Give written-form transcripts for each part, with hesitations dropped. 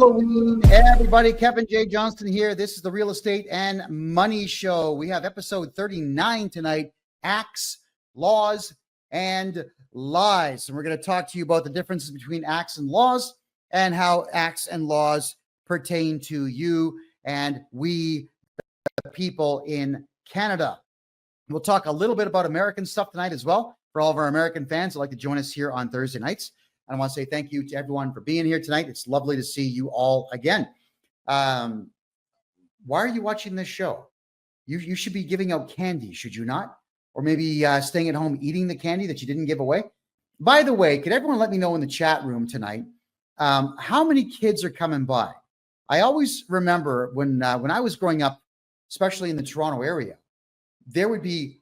Halloween, everybody. Kevin J. Johnston here. This is the Real Estate and Money Show. We have episode 39 tonight, Acts, Laws, and Lies. And we're going to talk to you about the differences between acts and laws and how acts and laws pertain to you and we, the people in Canada. We'll talk a little bit about American stuff tonight as well for all of our American fans who'd like to join us here on Thursday nights. I want to say thank you to everyone for being here tonight. It's lovely to see you all again. Why are you watching this show? You should be giving out candy, should you not? Or maybe staying at home eating the candy that you didn't give away. By the way, could everyone let me know in the chat room tonight how many kids are coming by? I always remember when I was growing up, especially in the Toronto area, there would be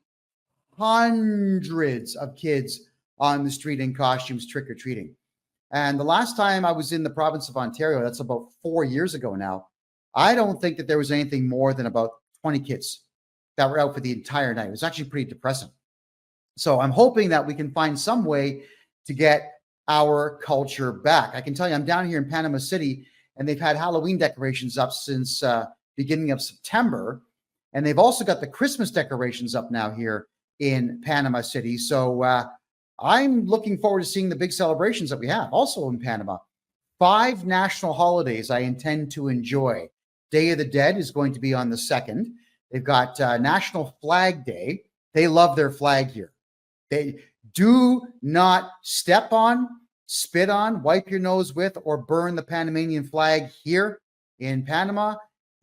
hundreds of kids on the street in costumes trick-or-treating. And the last time I was in the province of Ontario, that's about 4 years ago now, I don't think that there was anything more than about 20 kids that were out for the entire night. It was actually pretty depressing. So I'm hoping that we can find some way to get our culture back. I can tell you, I'm down here in Panama City, and they've had Halloween decorations up since beginning of September. And they've also got the Christmas decorations up now here in Panama City. So I'm looking forward to seeing the big celebrations that we have also in Panama. 5 national holidays I intend to enjoy. Day of the Dead is going to be on the 2nd. They've got National Flag Day. They love their flag here. They do not step on, spit on, wipe your nose with, or burn the Panamanian flag here in Panama.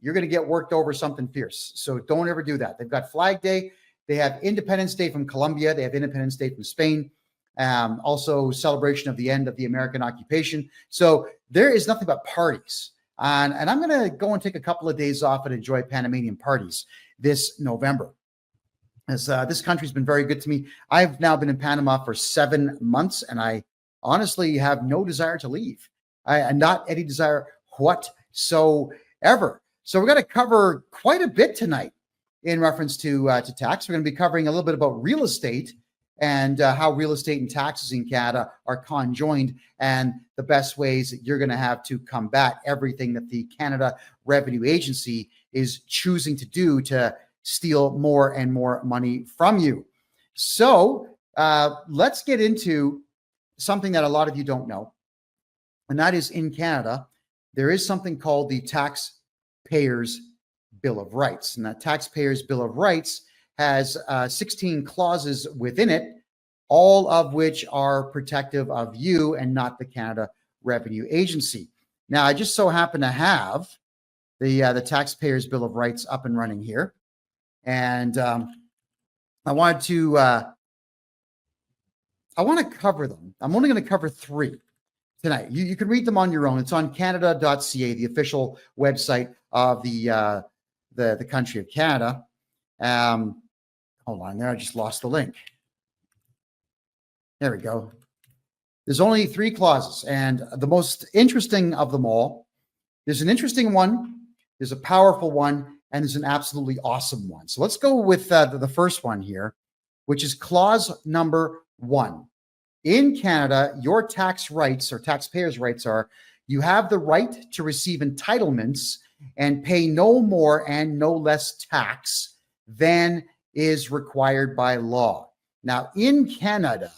You're going to get worked over something fierce. So don't ever do that. They've got Flag Day. They have Independence Day from Colombia. They have Independence Day from Spain. Also celebration of the end of the American occupation. So there is nothing but parties. And I'm going to go and take a couple of days off and enjoy Panamanian parties this November. As this country's been very good to me. I've now been in Panama for 7 months, and I honestly have no desire to leave. Not any desire whatsoever. So we're going to cover quite a bit tonight in reference to tax. We're going to be covering a little bit about real estate and how real estate and taxes in Canada are conjoined and the best ways that you're going to have to combat everything that the Canada Revenue Agency is choosing to do to steal more and more money from you. So let's get into something that a lot of you don't know, and that is in Canada, there is something called the Taxpayers' Bill of Rights. And that Taxpayers' Bill of Rights has 16 clauses within it, all of which are protective of you and not the Canada Revenue Agency. Now, I just so happen to have the Taxpayers' Bill of Rights up and running here. And I want to cover them. I'm only going to cover 3 tonight. You can read them on your own. It's on canada.ca, the official website of the country of Canada. Hold on there. I just lost the link. There we go. There's only 3 clauses, and the most interesting of them all, there's an interesting one, there's a powerful one, and there's an absolutely awesome one. So let's go with the first one here, which is clause number 1. In Canada, your tax rights or taxpayers' rights are, you have the right to receive entitlements and pay no more and no less tax than is required by law. Now, in Canada,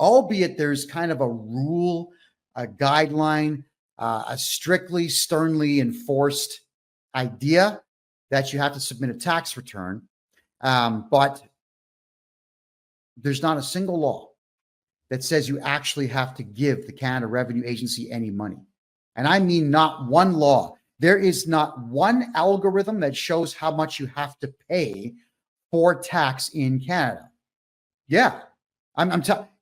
albeit there's kind of a rule, a guideline, a strictly, sternly enforced idea that you have to submit a tax return, but there's not a single law that says you actually have to give the Canada Revenue Agency any money. And I mean not one law. There is not one algorithm that shows how much you have to pay for tax in Canada. Yeah,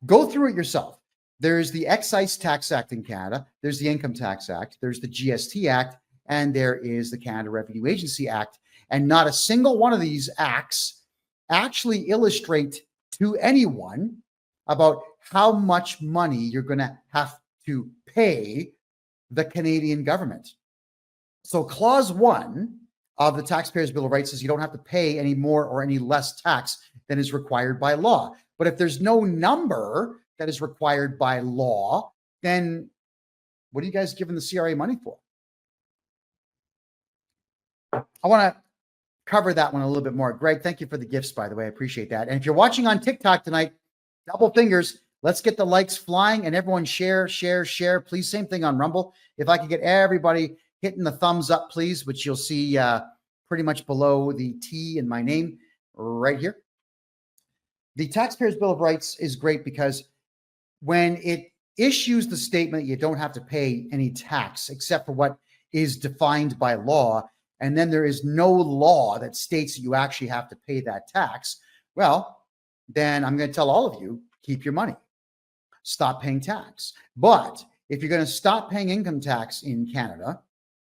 go through it yourself. There's the Excise Tax Act in Canada. There's the Income Tax Act. There's the GST Act. And there is the Canada Revenue Agency Act. And not a single one of these acts actually illustrate to anyone about how much money you're going to have to pay the Canadian government. So clause 1 of the Taxpayers' Bill of Rights says you don't have to pay any more or any less tax than is required by law. But if there's no number that is required by law, then What are you guys giving the CRA money for? I want to cover that one a little bit more. Greg, thank you for the gifts, by the way. I appreciate that. And if you're watching on TikTok tonight, double fingers. Let's get the likes flying and everyone share. Please, same thing on Rumble. If I could get everybody hitting the thumbs up, please, which you'll see pretty much below the T in my name right here. The Taxpayers' Bill of Rights is great because when it issues the statement, you don't have to pay any tax except for what is defined by law, and then there is no law that states that you actually have to pay that tax, well, then I'm going to tell all of you, keep your money. Stop paying tax. But if you're going to stop paying income tax in Canada,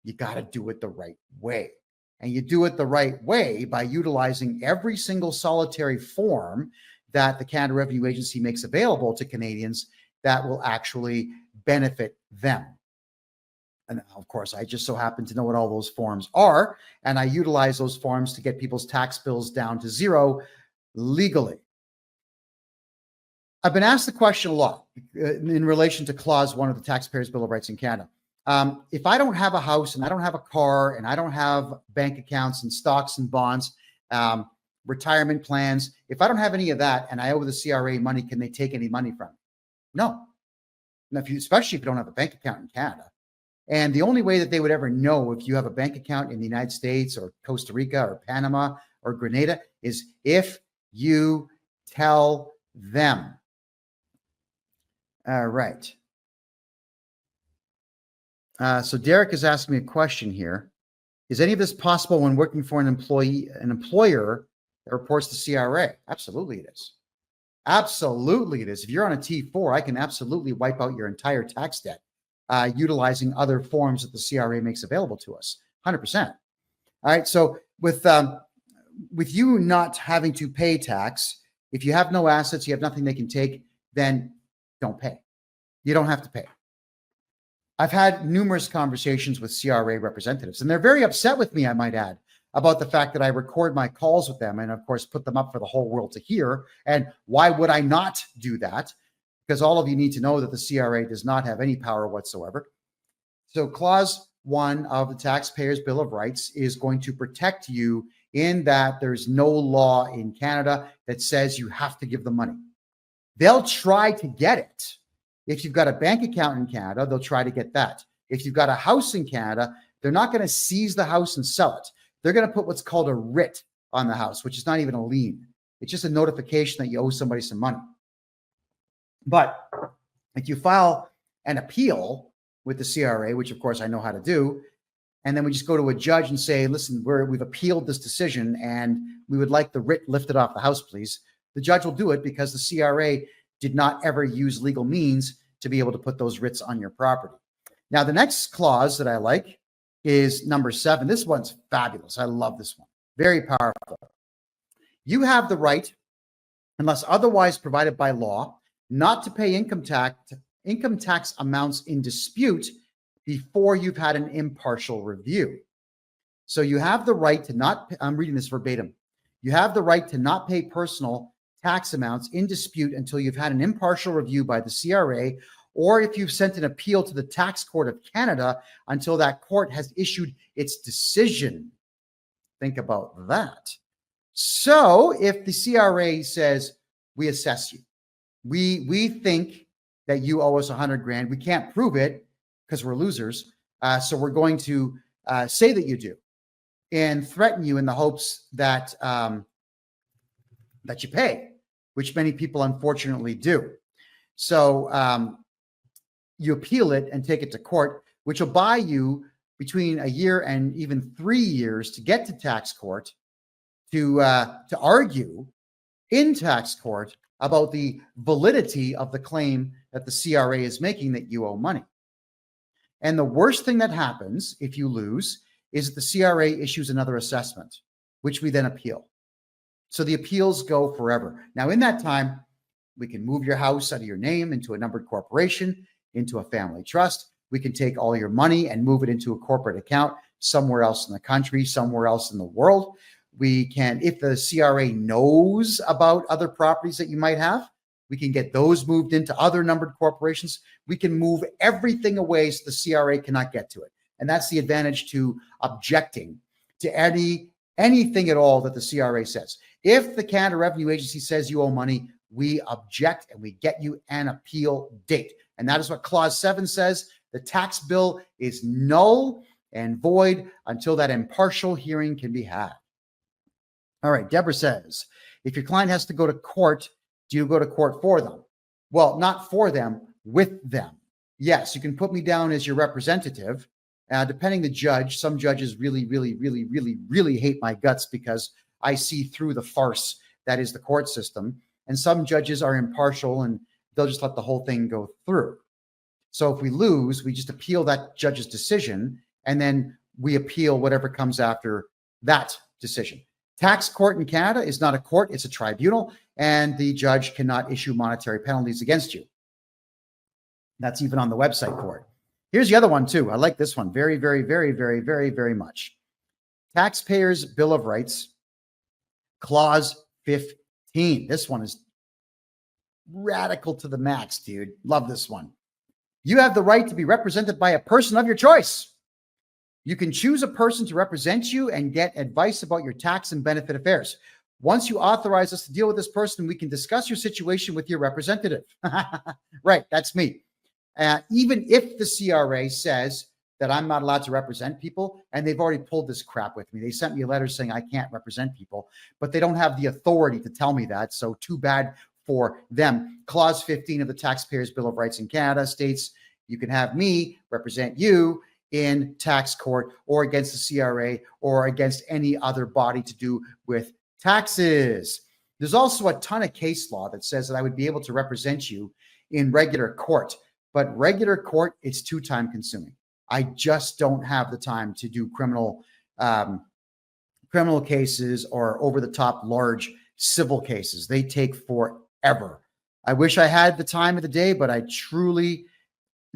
you got to do it the right way. And you do it the right way by utilizing every single solitary form that the Canada Revenue Agency makes available to Canadians that will actually benefit them. And of course, I just so happen to know what all those forms are, and I utilize those forms to get people's tax bills down to zero legally. I've been asked the question a lot in relation to Clause 1 of the Taxpayers' Bill of Rights in Canada. If I don't have a house and I don't have a car and I don't have bank accounts and stocks and bonds, retirement plans, if I don't have any of that and I owe the CRA money, can they take any money from me? No. Now, especially if you don't have a bank account in Canada. And the only way that they would ever know if you have a bank account in the United States or Costa Rica or Panama or Grenada is if you tell them. All right. So Derek is asking me a question here. Is any of this possible when working for an employer that reports to CRA? Absolutely it is. Absolutely it is. If you're on a T4, I can absolutely wipe out your entire tax debt utilizing other forms that the CRA makes available to us. 100%. All right. So with you not having to pay tax, if you have no assets, you have nothing they can take, then don't pay. You don't have to pay. I've had numerous conversations with CRA representatives, and they're very upset with me, I might add, about the fact that I record my calls with them and, of course, put them up for the whole world to hear. And why would I not do that? Because all of you need to know that the CRA does not have any power whatsoever. So Clause 1 of the Taxpayers' Bill of Rights is going to protect you in that there's no law in Canada that says you have to give them money. They'll try to get it. If you've got a bank account in Canada, they'll try to get that. If you've got a house in Canada, they're not going to seize the house and sell it. They're going to put what's called a writ on the house, which is not even a lien. It's just a notification that you owe somebody some money. But if you file an appeal with the CRA, which of course I know how to do, and then we just go to a judge and say, listen, we've appealed this decision and we would like the writ lifted off the house, please. The judge will do it because the CRA did not ever use legal means to be able to put those writs on your property. Now, the next clause that I like is number 7. This one's fabulous. I love this one. Very powerful. You have the right, unless otherwise provided by law, not to pay income tax amounts in dispute before you've had an impartial review. So you have the right to not, I'm reading this verbatim. You have the right to not pay personal tax amounts in dispute until you've had an impartial review by the CRA, or if you've sent an appeal to the Tax Court of Canada until that court has issued its decision. Think about that. So if the CRA says, we assess you, we think that you owe us 100 grand, we can't prove it because we're losers, so we're going to say that you do and threaten you in the hopes that that you pay, which many people unfortunately do. So you appeal it and take it to court, which will buy you between a year and even 3 years to get to tax court to argue in tax court about the validity of the claim that the CRA is making that you owe money. And the worst thing that happens if you lose is that the CRA issues another assessment, which we then appeal. So the appeals go forever. Now, in that time, we can move your house out of your name into a numbered corporation, into a family trust. We can take all your money and move it into a corporate account somewhere else in the country, somewhere else in the world. We can, if the CRA knows about other properties that you might have, We can get those moved into other numbered corporations. We can move everything away so the CRA cannot get to it. And that's the advantage to objecting to anything at all that the CRA says. If the Canada Revenue Agency says you owe money, we object and we get you an appeal date. And that is what Clause 7 says. The tax bill is null and void until that impartial hearing can be had. All right, Deborah says, if your client has to go to court, do you go to court for them? Well, not for them, with them. Yes, you can put me down as your representative. Depending the judge, some judges really hate my guts because I see through the farce that is the court system. And some judges are impartial and they'll just let the whole thing go through. So if we lose, we just appeal that judge's decision and then we appeal whatever comes after that decision. Tax court in Canada is not a court, it's a tribunal, and the judge cannot issue monetary penalties against you. That's even on the website for it. Here's the other one too. I like this one very much. Taxpayers' Bill of Rights, Clause 15. This one is radical to the max, dude. Love this one. You have the right to be represented by a person of your choice. You can choose a person to represent you and get advice about your tax and benefit affairs. Once you authorize us to deal with this person, we can discuss your situation with your representative. Right, that's me. Even if the CRA says that I'm not allowed to represent people, and they've already pulled this crap with me. They sent me a letter saying I can't represent people, but they don't have the authority to tell me that, so too bad for them. Clause 15 of the Taxpayers' Bill of Rights in Canada states you can have me represent you in tax court or against the CRA or against any other body to do with taxes. There's also a ton of case law that says that I would be able to represent you in regular court, but regular court, it's too time consuming. I just don't have the time to do criminal cases or over the top large civil cases. They take forever. I wish I had the time of the day, but I truly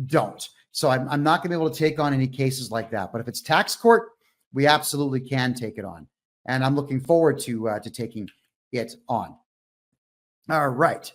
don't. So I'm not going to be able to take on any cases like that. But if it's tax court, we absolutely can take it on. And I'm looking forward to taking it on. All right.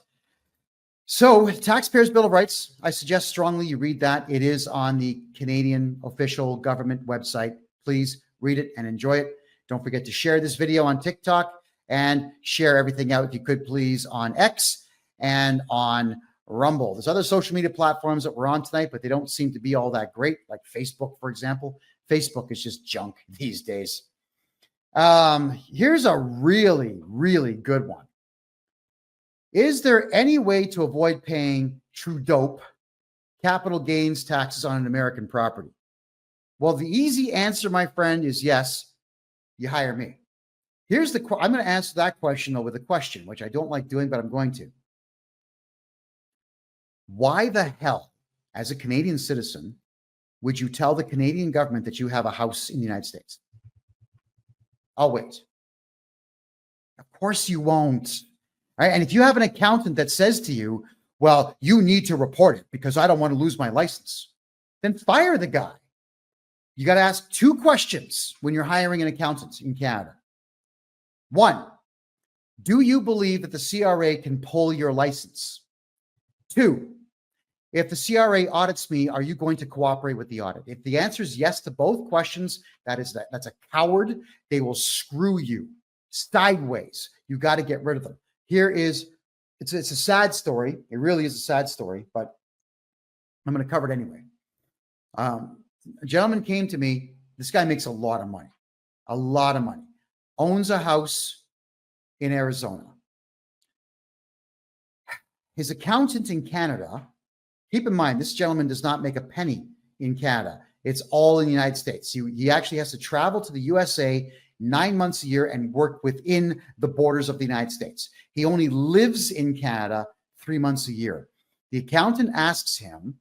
So Taxpayers' Bill of Rights, I suggest strongly you read that. It is on the Canadian official government website. Please read it and enjoy it. Don't forget to share this video on TikTok and share everything out, if you could, please, on X and on Rumble. There's other social media platforms that we're on tonight, but they don't seem to be all that great, like Facebook, for example. Facebook is just junk these days. Here's a really good one. Is there any way to avoid paying true dope capital gains taxes on an American property? Well, the easy answer, my friend, is yes. You hire me. I'm going to answer that question with a question, which I don't like doing, but I'm going to. Why the hell, as a Canadian citizen, would you tell the Canadian government that you have a house in the United States? I'll wait. Of course you won't. Right? And if you have an accountant that says to you, well, you need to report it because I don't want to lose my license, then fire the guy. You got to ask two questions when you're hiring an accountant in Canada. One, do you believe that the CRA can pull your license? Two, if the CRA audits me, are you going to cooperate with the audit? If the answer is yes to both questions, that's a coward. They will screw you sideways. You got to get rid of them. It's a sad story. It really is a sad story, but I'm going to cover it anyway. A gentleman came to me. This guy makes a lot of money, owns a house in Arizona. His accountant in Canada, keep in mind, this gentleman does not make a penny in Canada. It's all in the United States. He actually has to travel to the USA 9 months a year and work within the borders of the United States. He only lives in Canada 3 months a year. The accountant asks him,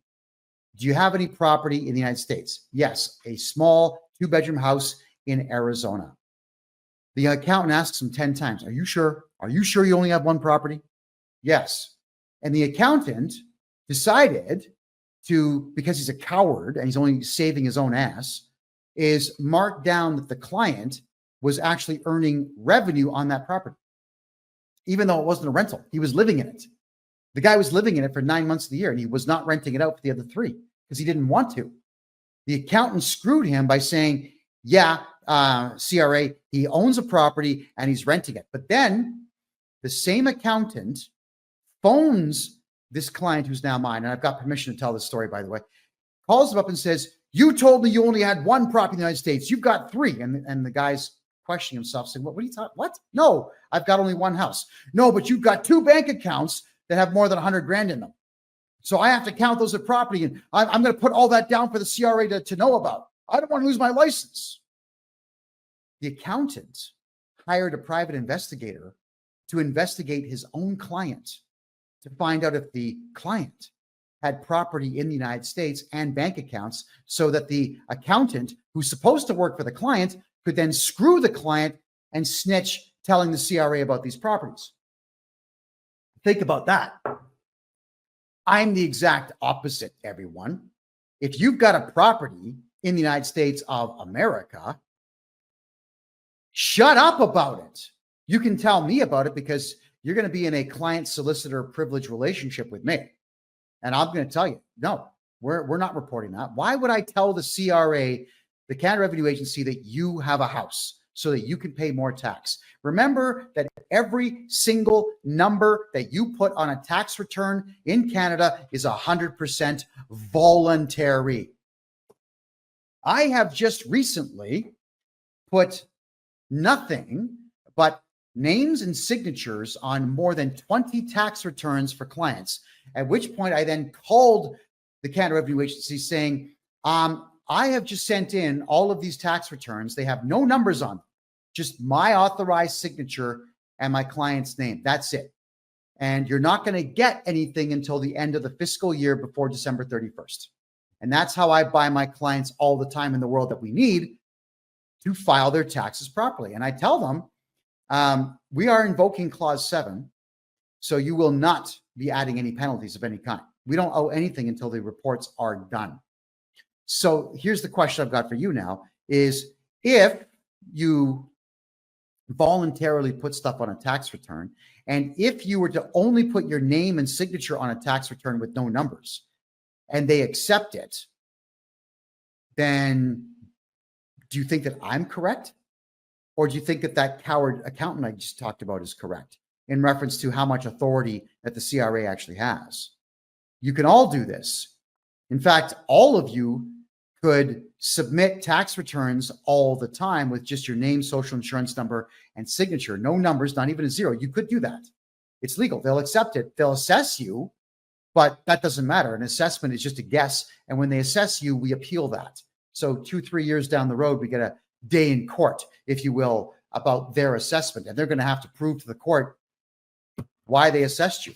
do you have any property in the United States? Yes, a small 2-bedroom house in Arizona. The accountant asks him 10 times, are you sure? Are you sure you only have one property? Yes. And the accountant decided to, because he's a coward and he's only saving his own ass, is mark down that the client was actually earning revenue on that property, even though it wasn't a rental. He was living in it. The guy was living in it for 9 months of the year, and he was not renting it out for the other 3 because he didn't want to. The accountant screwed him by saying, yeah, CRA, he owns a property and he's renting it. But then the same accountant phones this client who's now mine, and I've got permission to tell this story, by the way, calls him up and says, you told me you only had 1 property in the United States. You've got 3. And the guy's questioning himself, saying, what are you talking? What? No, I've got only 1 house. No, but you've got 2 bank accounts that have more than 100 grand in them. So I have to count those as property, and I'm going to put all that down for the CRA to know about. I don't want to lose my license. The accountant hired a private investigator to investigate his own client to find out if the client had property in the United States and bank accounts, so that the accountant, who's supposed to work for the client, could then screw the client and snitch, telling the CRA about these properties. Think about that. I'm the exact opposite, everyone. If you've got a property in the United States of America, shut up about it. You can tell me about it because you're going to be in a client-solicitor privilege relationship with me. And I'm going to tell you, no, we're not reporting that. Why would I tell the CRA, the Canada Revenue Agency, that you have a house so that you can pay more tax? Remember that every single number that you put on a tax return in Canada is 100% voluntary. I have just recently put nothing but names and signatures on more than 20 tax returns for clients, at which point I then called the Canada Revenue Agency saying, I have just sent in all of these tax returns. They have no numbers on them, just my authorized signature and my client's name. That's it. And you're not going to get anything until the end of the fiscal year before December 31st. And that's how I buy my clients all the time in the world that we need to file their taxes properly. And I tell them, we are invoking clause 7, so you will not be adding any penalties of any kind. We don't owe anything until the reports are done. So here's the question I've got for you now is, if you voluntarily put stuff on a tax return, and if you were to only put your name and signature on a tax return with no numbers, and they accept it, then do you think that I'm correct? Or do you think that that coward accountant I just talked about is correct in reference to how much authority that the CRA actually has? You can all do this. In fact, all of you could submit tax returns all the time with just your name, social insurance number, and signature. No numbers, not even a 0. You could do that. It's legal. They'll accept it. They'll assess you, but that doesn't matter. An assessment is just a guess. And when they assess you, we appeal that. So 2-3 years down the road, we get a day in court, if you will, about their assessment. And they're going to have to prove to the court why they assessed you.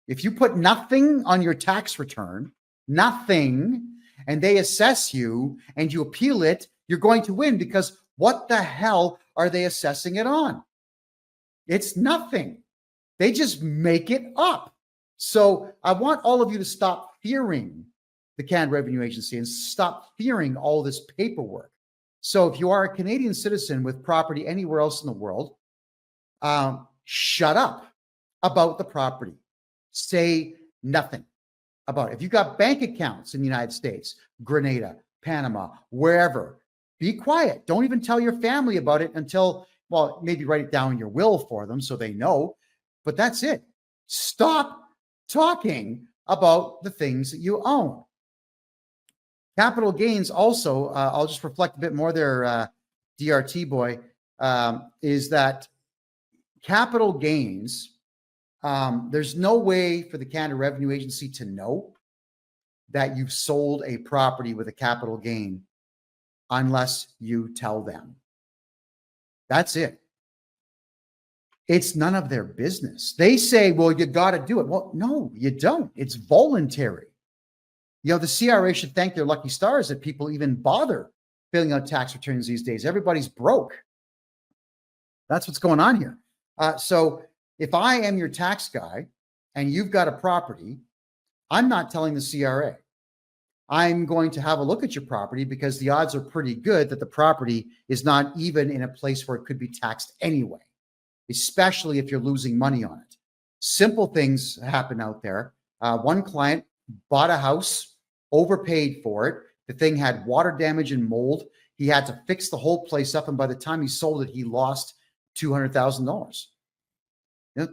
If you put nothing on your tax return, nothing, and they assess you and you appeal it, you're going to win, because what the hell are they assessing it on? It's nothing. They just make it up. So I want all of you to stop fearing the Canada Revenue Agency and stop fearing all this paperwork. So if you are a Canadian citizen with property anywhere else in the world, shut up about the property. Say nothing about it. If you've got bank accounts in the United States, Grenada, Panama, wherever, be quiet. Don't even tell your family about it until, well, maybe write it down in your will for them so they know. But that's it. Stop talking about the things that you own. Capital gains also, I'll just reflect a bit more there, DRT boy, is that capital gains, there's no way for the Canada Revenue Agency to know that you've sold a property with a capital gain unless you tell them. That's it. It's none of their business. They say, well, you got to do it. Well, no, you don't. It's voluntary. You know, the CRA should thank their lucky stars that people even bother filling out tax returns these days. Everybody's broke. That's what's going on here. So if I am your tax guy and you've got a property, I'm not telling the CRA. I'm going to have a look at your property because the odds are pretty good that the property is not even in a place where it could be taxed anyway, especially if you're losing money on it. Simple things happen out there. One client bought a house, overpaid for it. The thing had water damage and mold. He had to fix the whole place up. And by the time he sold it, he lost $200,000.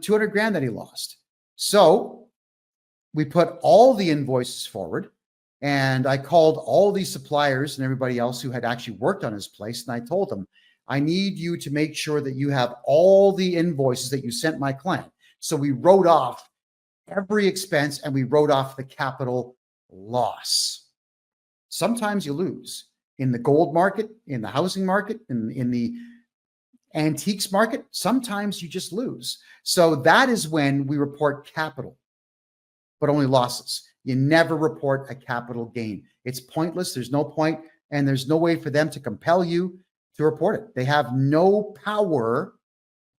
200 grand that he lost. So we put all the invoices forward, and I called all these suppliers and everybody else who had actually worked on his place. And I told them, I need you to make sure that you have all the invoices that you sent my client. So we wrote off every expense and we wrote off the capital loss. Sometimes you lose in the gold market, in the housing market, in the antiques market. Sometimes you just lose. So that is when we report capital, but only losses. You never report a capital gain. It's pointless. There's no point, and there's no way for them to compel you to report it. They have no power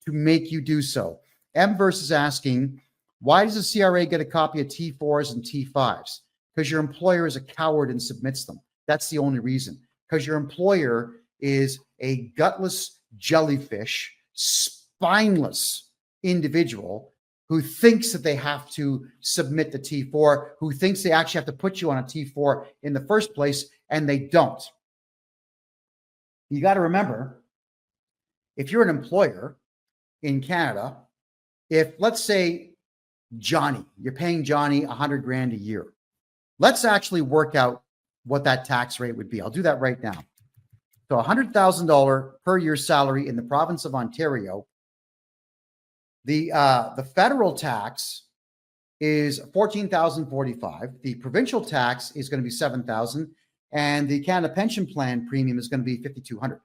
to make you do so. Mverse is asking, why does the CRA get a copy of T4s and T5s? Because your employer is a coward and submits them. That's the only reason. Because your employer is a gutless jellyfish, spineless individual who thinks that they have to submit the T4, who thinks they actually have to put you on a T4 in the first place, and they don't. You got to remember, if you're an employer in Canada, if let's say Johnny, you're paying Johnny 100 grand a year. Let's actually work out what that tax rate would be. I'll do that right now. So $100,000 per year salary in the province of Ontario. The federal tax is $14,045. The provincial tax is going to be $7,000, and the Canada Pension Plan premium is going to be $5,200.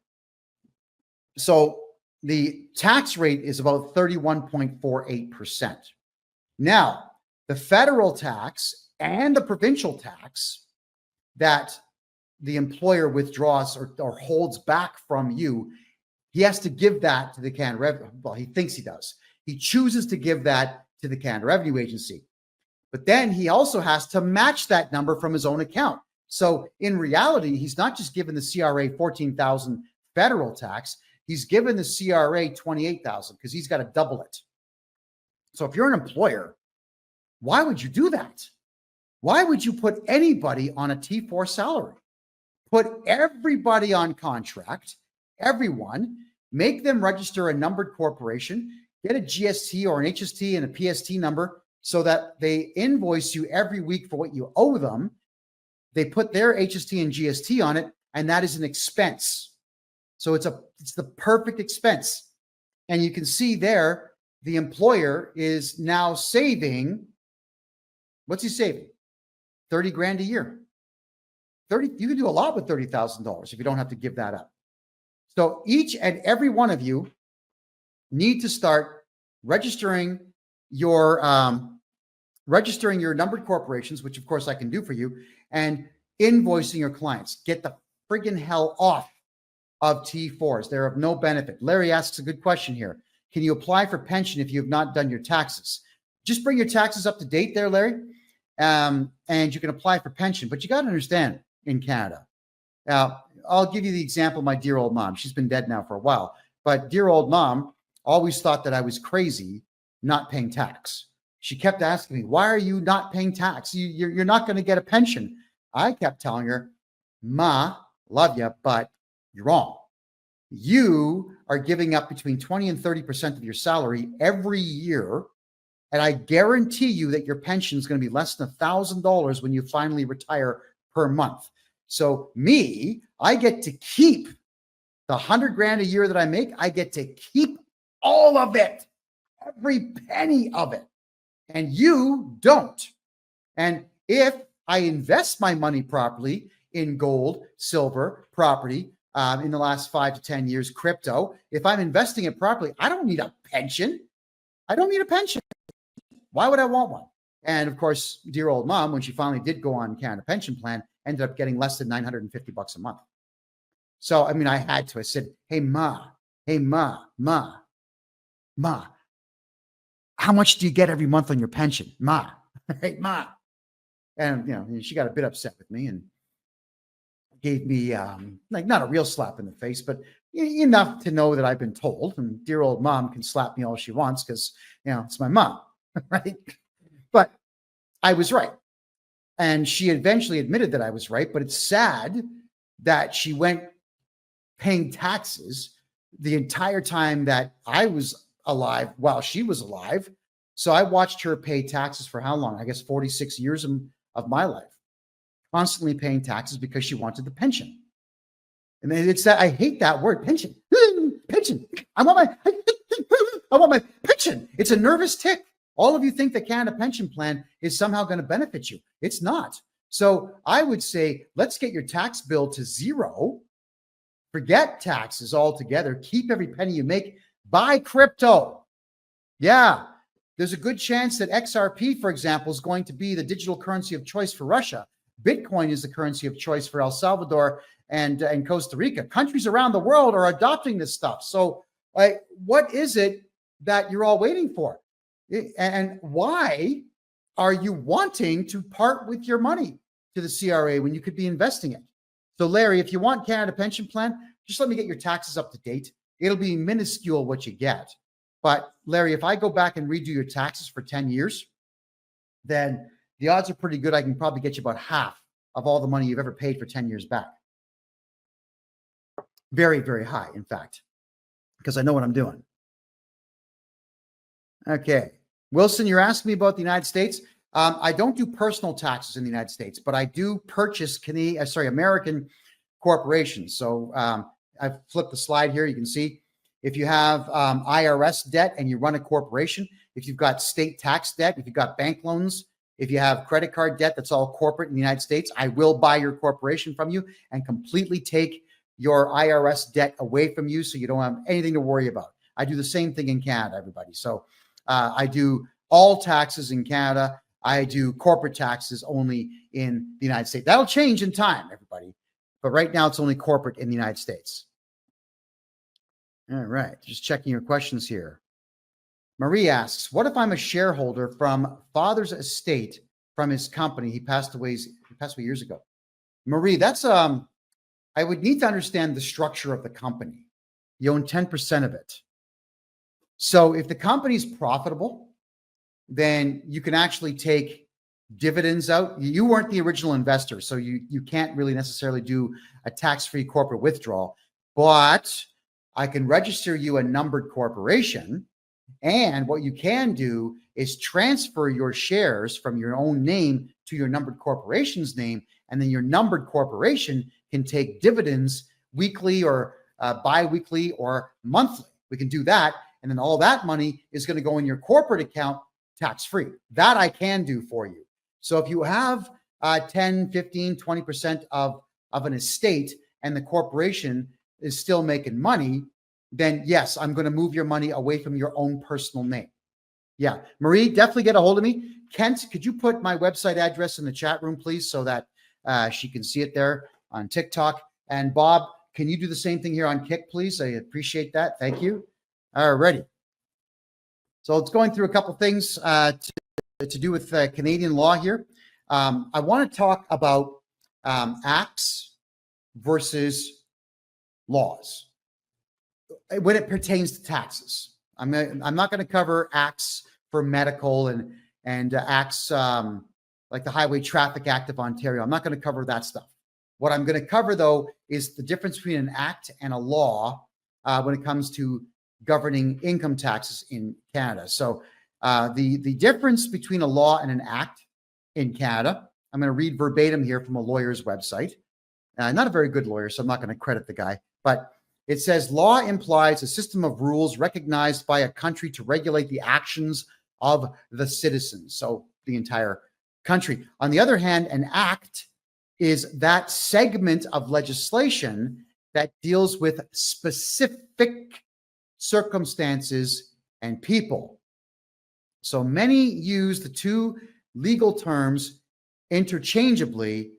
So the tax rate is about 31.48%. Now, the federal tax and the provincial tax that the employer withdraws or holds back from you, he has to give that to the Canada Revenue. Well, he thinks he does. He chooses to give that to the Canada Revenue Agency. But then he also has to match that number from his own account. So in reality, he's not just given the CRA $14,000 federal tax, he's given the CRA $28,000 because he's got to double it. So if you're an employer, why would you do that? Why would you put anybody on a T4 salary? Put everybody on contract, everyone, make them register a numbered corporation, get a GST or an HST and a PST number so that they invoice you every week for what you owe them. They put their HST and GST on it, and that is an expense. So it's the perfect expense. And you can see there, the employer is now saving, what's he saving? 30 grand a year. You can do a lot with $30,000 if you don't have to give that up. So each and every one of you need to start registering your numbered corporations, which of course I can do for you, and invoicing your clients. Get the friggin' hell off of T4s. They're of no benefit. Larry asks a good question here. Can you apply for pension if you have not done your taxes? Just bring your taxes up to date there, Larry, and you can apply for pension. But you got to understand, in Canada. Now, I'll give you the example of my dear old mom. She's been dead now for a while, but dear old mom always thought that I was crazy not paying tax. She kept asking me, why are you not paying tax? You're not going to get a pension. I kept telling her, Ma, love you, but you're wrong. You are giving up between 20 and 30% of your salary every year. And I guarantee you that your pension is going to be less than $1,000 when you finally retire per month. So me, I get to keep the 100 grand a year that I make. I get to keep all of it, every penny of it. And you don't. And if I invest my money properly in gold, silver, property, in the last 5 to 10 years, crypto, if I'm investing it properly, I don't need a pension. I don't need a pension. Why would I want one? And of course, dear old mom, when she finally did go on Canada Pension Plan, ended up getting less than $950 a month. So, I mean, I had to. I said, hey, Ma, how much do you get every month on your pension? Ma, hey, Ma. And, you know, she got a bit upset with me and gave me, like, not a real slap in the face, but enough to know that I've been told. And dear old mom can slap me all she wants because, you know, it's my mom. right? But I was right. And she eventually admitted that I was right. But it's sad that she went paying taxes the entire time that I was alive while she was alive. So I watched her pay taxes for how long? I guess 46 years of my life, constantly paying taxes because she wanted the pension. And it's that I hate that word, pension. Pension. I want my pension. It's a nervous tick. All of you think the Canada Pension Plan is somehow going to benefit you. It's not. So I would say, let's get your tax bill to zero. Forget taxes altogether. Keep every penny you make. Buy crypto. Yeah. There's a good chance that XRP, for example, is going to be the digital currency of choice for Russia. Bitcoin is the currency of choice for El Salvador and Costa Rica. Countries around the world are adopting this stuff. So what is it that you're all waiting for? And why are you wanting to part with your money to the CRA when you could be investing it? So Larry, if you want Canada Pension Plan, just let me get your taxes up to date. It'll be minuscule what you get. But Larry, if I go back and redo your taxes for 10 years, then the odds are pretty good I can probably get you about half of all the money you've ever paid for 10 years back. Very, very high, in fact, because I know what I'm doing. Okay. Wilson, you're asking me about the United States. I don't do personal taxes in the United States, but I do purchase American corporations. So I've flipped the slide here. You can see if you have IRS debt and you run a corporation, if you've got state tax debt, if you've got bank loans, if you have credit card debt that's all corporate in the United States, I will buy your corporation from you and completely take your IRS debt away from you so you don't have anything to worry about. I do the same thing in Canada, everybody. So I do all taxes in Canada. I do corporate taxes only in the United States. That'll change in time, everybody. But right now, it's only corporate in the United States. All right. Just checking your questions here. Marie asks, what if I'm a shareholder from father's estate from his company? He passed away years ago. Marie, that's I would need to understand the structure of the company. You own 10% of it. So if the company's profitable, then you can actually take dividends out. You weren't the original investor, so you can't really necessarily do a tax-free corporate withdrawal, but I can register you a numbered corporation. And what you can do is transfer your shares from your own name to your numbered corporation's name. And then your numbered corporation can take dividends weekly or bi-weekly or monthly. We can do that. And then all that money is going to go in your corporate account tax-free. That I can do for you. So if you have 10, 15, 20% of an estate and the corporation is still making money, then yes, I'm going to move your money away from your own personal name. Yeah. Marie, definitely get a hold of me. Kent, could you put my website address in the chat room, please, so that she can see it there on TikTok? And Bob, can you do the same thing here on Kick, please? I appreciate that. Thank you. All righty. So it's going through a couple things to do with Canadian law here. I want to talk about acts versus laws when it pertains to taxes. I'm not going to cover acts for medical and acts like the Highway Traffic Act of Ontario. I'm not going to cover that stuff. What I'm going to cover, though, is the difference between an act and a law when it comes to governing income taxes in Canada. So the difference between a law and an act in Canada, I'm going to read verbatim here from a lawyer's website. Not a very good lawyer, so I'm not going to credit the guy, but it says law implies a system of rules recognized by a country to regulate the actions of the citizens, so the entire country. On the other hand, an act is that segment of legislation that deals with specific circumstances and people. So many use the two legal terms interchangeably,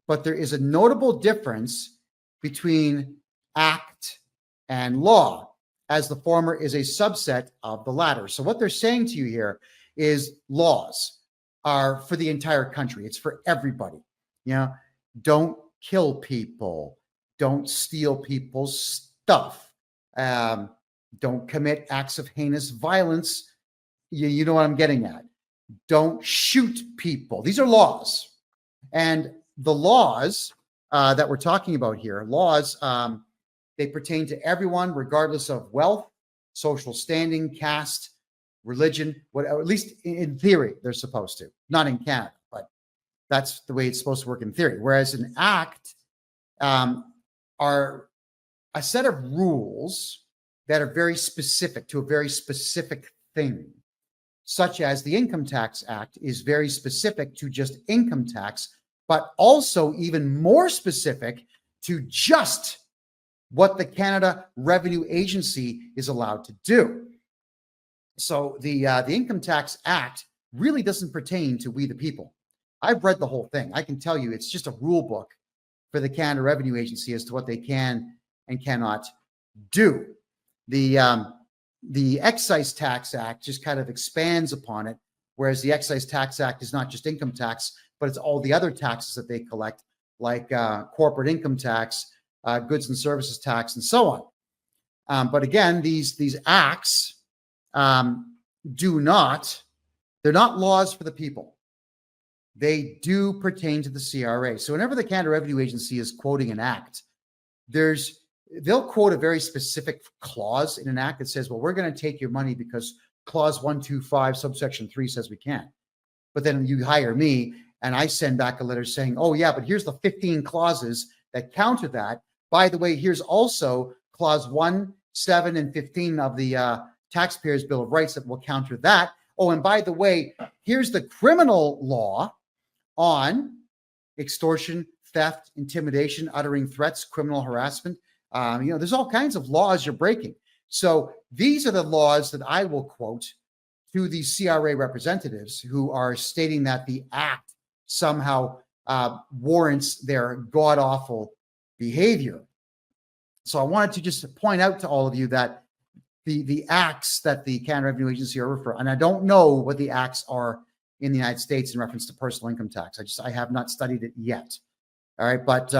but there is a notable difference between act and law, as the former is a subset of the latter. So what they're saying to you here is laws are for the entire country. It's for everybody. You know, don't kill people. Don't steal people's stuff. Don't commit acts of heinous violence You know what I'm getting at. Don't shoot people. These are laws. And the laws that we're talking about here, laws, they pertain to everyone, regardless of wealth, social standing, caste, religion, at least in theory, they're supposed to. Not in Canada, but that's the way it's supposed to work in theory. Whereas an act are a set of rules that are very specific to a very specific thing, such as the Income Tax Act is very specific to just income tax, but also even more specific to just what the Canada Revenue Agency is allowed to do. So the Income Tax Act really doesn't pertain to we the people. I've read the whole thing. I can tell you it's just a rule book for the Canada Revenue Agency as to what they can and cannot do. The Excise Tax Act just kind of expands upon it, whereas the Excise Tax Act is not just income tax, but it's all the other taxes that they collect, like corporate income tax, goods and services tax, and so on. But again, these acts they're not laws for the people. They do pertain to the CRA. So whenever the Canada Revenue Agency is quoting an act, they'll quote a very specific clause in an act that says, well, we're going to take your money because clause 125 subsection 3 says we can. But then you hire me and I send back a letter saying, oh yeah, but here's the 15 clauses that counter that. By the way, here's also clause 1, 7, and 15 of the Taxpayers' Bill of Rights that will counter that. Oh, and by the way, here's the criminal law on extortion, theft, intimidation, uttering threats, criminal harassment. There's all kinds of laws you're breaking. So these are the laws that I will quote to the CRA representatives who are stating that the act somehow warrants their god-awful behavior. So I wanted to just point out to all of you that the acts that the Canada Revenue Agency are referring, and I don't know what the acts are in the United States in reference to personal income tax. I have not studied it yet. All right, but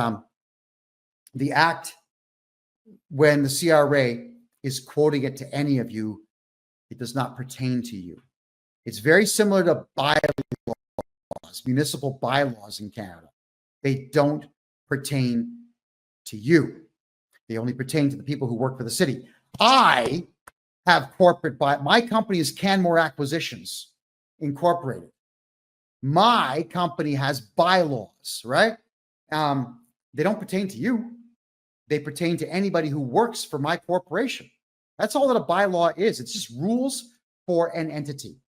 the act, when the CRA is quoting it to any of you, it does not pertain to you. It's very similar to bylaws, municipal bylaws in Canada. They don't pertain to you. They only pertain to the people who work for the city. I have my company is Canmore Acquisitions Incorporated. My company has bylaws, right? They don't pertain to you. They pertain to anybody who works for my corporation. That's all that a bylaw is. It's just rules for an entity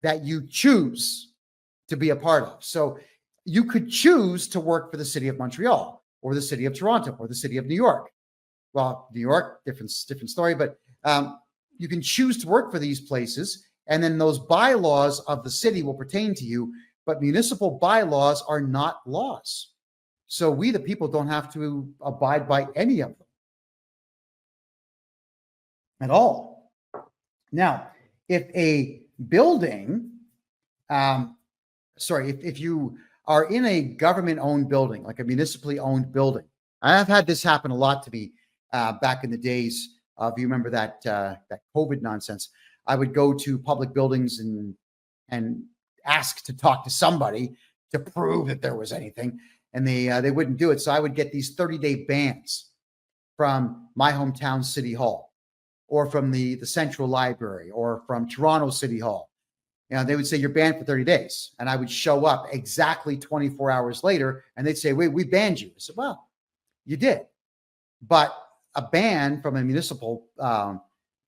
that you choose to be a part of. So you could choose to work for the city of Montreal or the city of Toronto or the city of New York. Well, New York, different story, but you can choose to work for these places, and then those bylaws of the city will pertain to you, but municipal bylaws are not laws. So we, the people, don't have to abide by any of them at all. Now, if a building, if you are in a government-owned building, like a municipally owned building, I've had this happen a lot to me back in the days. If you remember that COVID nonsense, I would go to public buildings and ask to talk to somebody to prove that there was anything, and they wouldn't do it. So I would get these 30-day bans from my hometown city hall, or from the Central Library, or from Toronto City Hall. They would say you're banned for 30 days, and I would show up exactly 24 hours later, and they'd say, "Wait, we banned you." I said, "Well, you did, but a ban from a municipal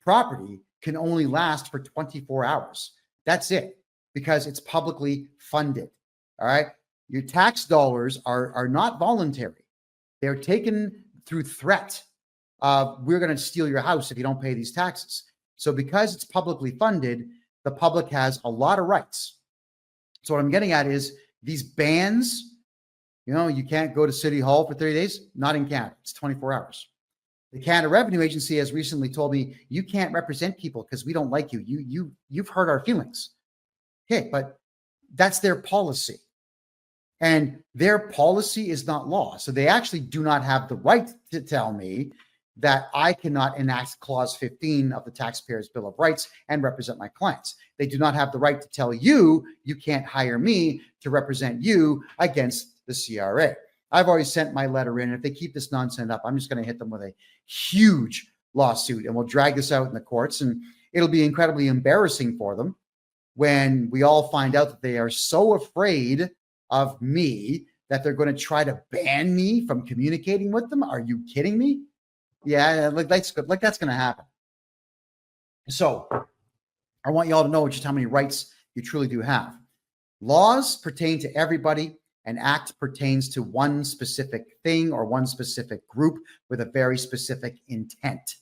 property can only last for 24 hours. That's it, because it's publicly funded. All right. Your tax dollars are not voluntary. They're taken through threat of, we're going to steal your house if you don't pay these taxes. So because it's publicly funded, the public has a lot of rights. So what I'm getting at is these bans, you can't go to City Hall for 30 days, not in Canada. It's 24 hours. The Canada Revenue Agency has recently told me, you can't represent people because we don't like you. You've hurt our feelings. Okay, but that's their policy. And their policy is not law. So they actually do not have the right to tell me that I cannot enact Clause 15 of the Taxpayers' Bill of Rights and represent my clients. They do not have the right to tell you, you can't hire me to represent you against the CRA. I've already sent my letter in. And if they keep this nonsense up, I'm just going to hit them with a huge lawsuit, and we'll drag this out in the courts, and it'll be incredibly embarrassing for them when we all find out that they are so afraid of me that they're going to try to ban me from communicating with them. Are you kidding me? Yeah, like that's good. Like that's going to happen. So I want you all to know just how many rights you truly do have. Laws pertain to everybody. An act pertains to one specific thing or one specific group with a very specific intent.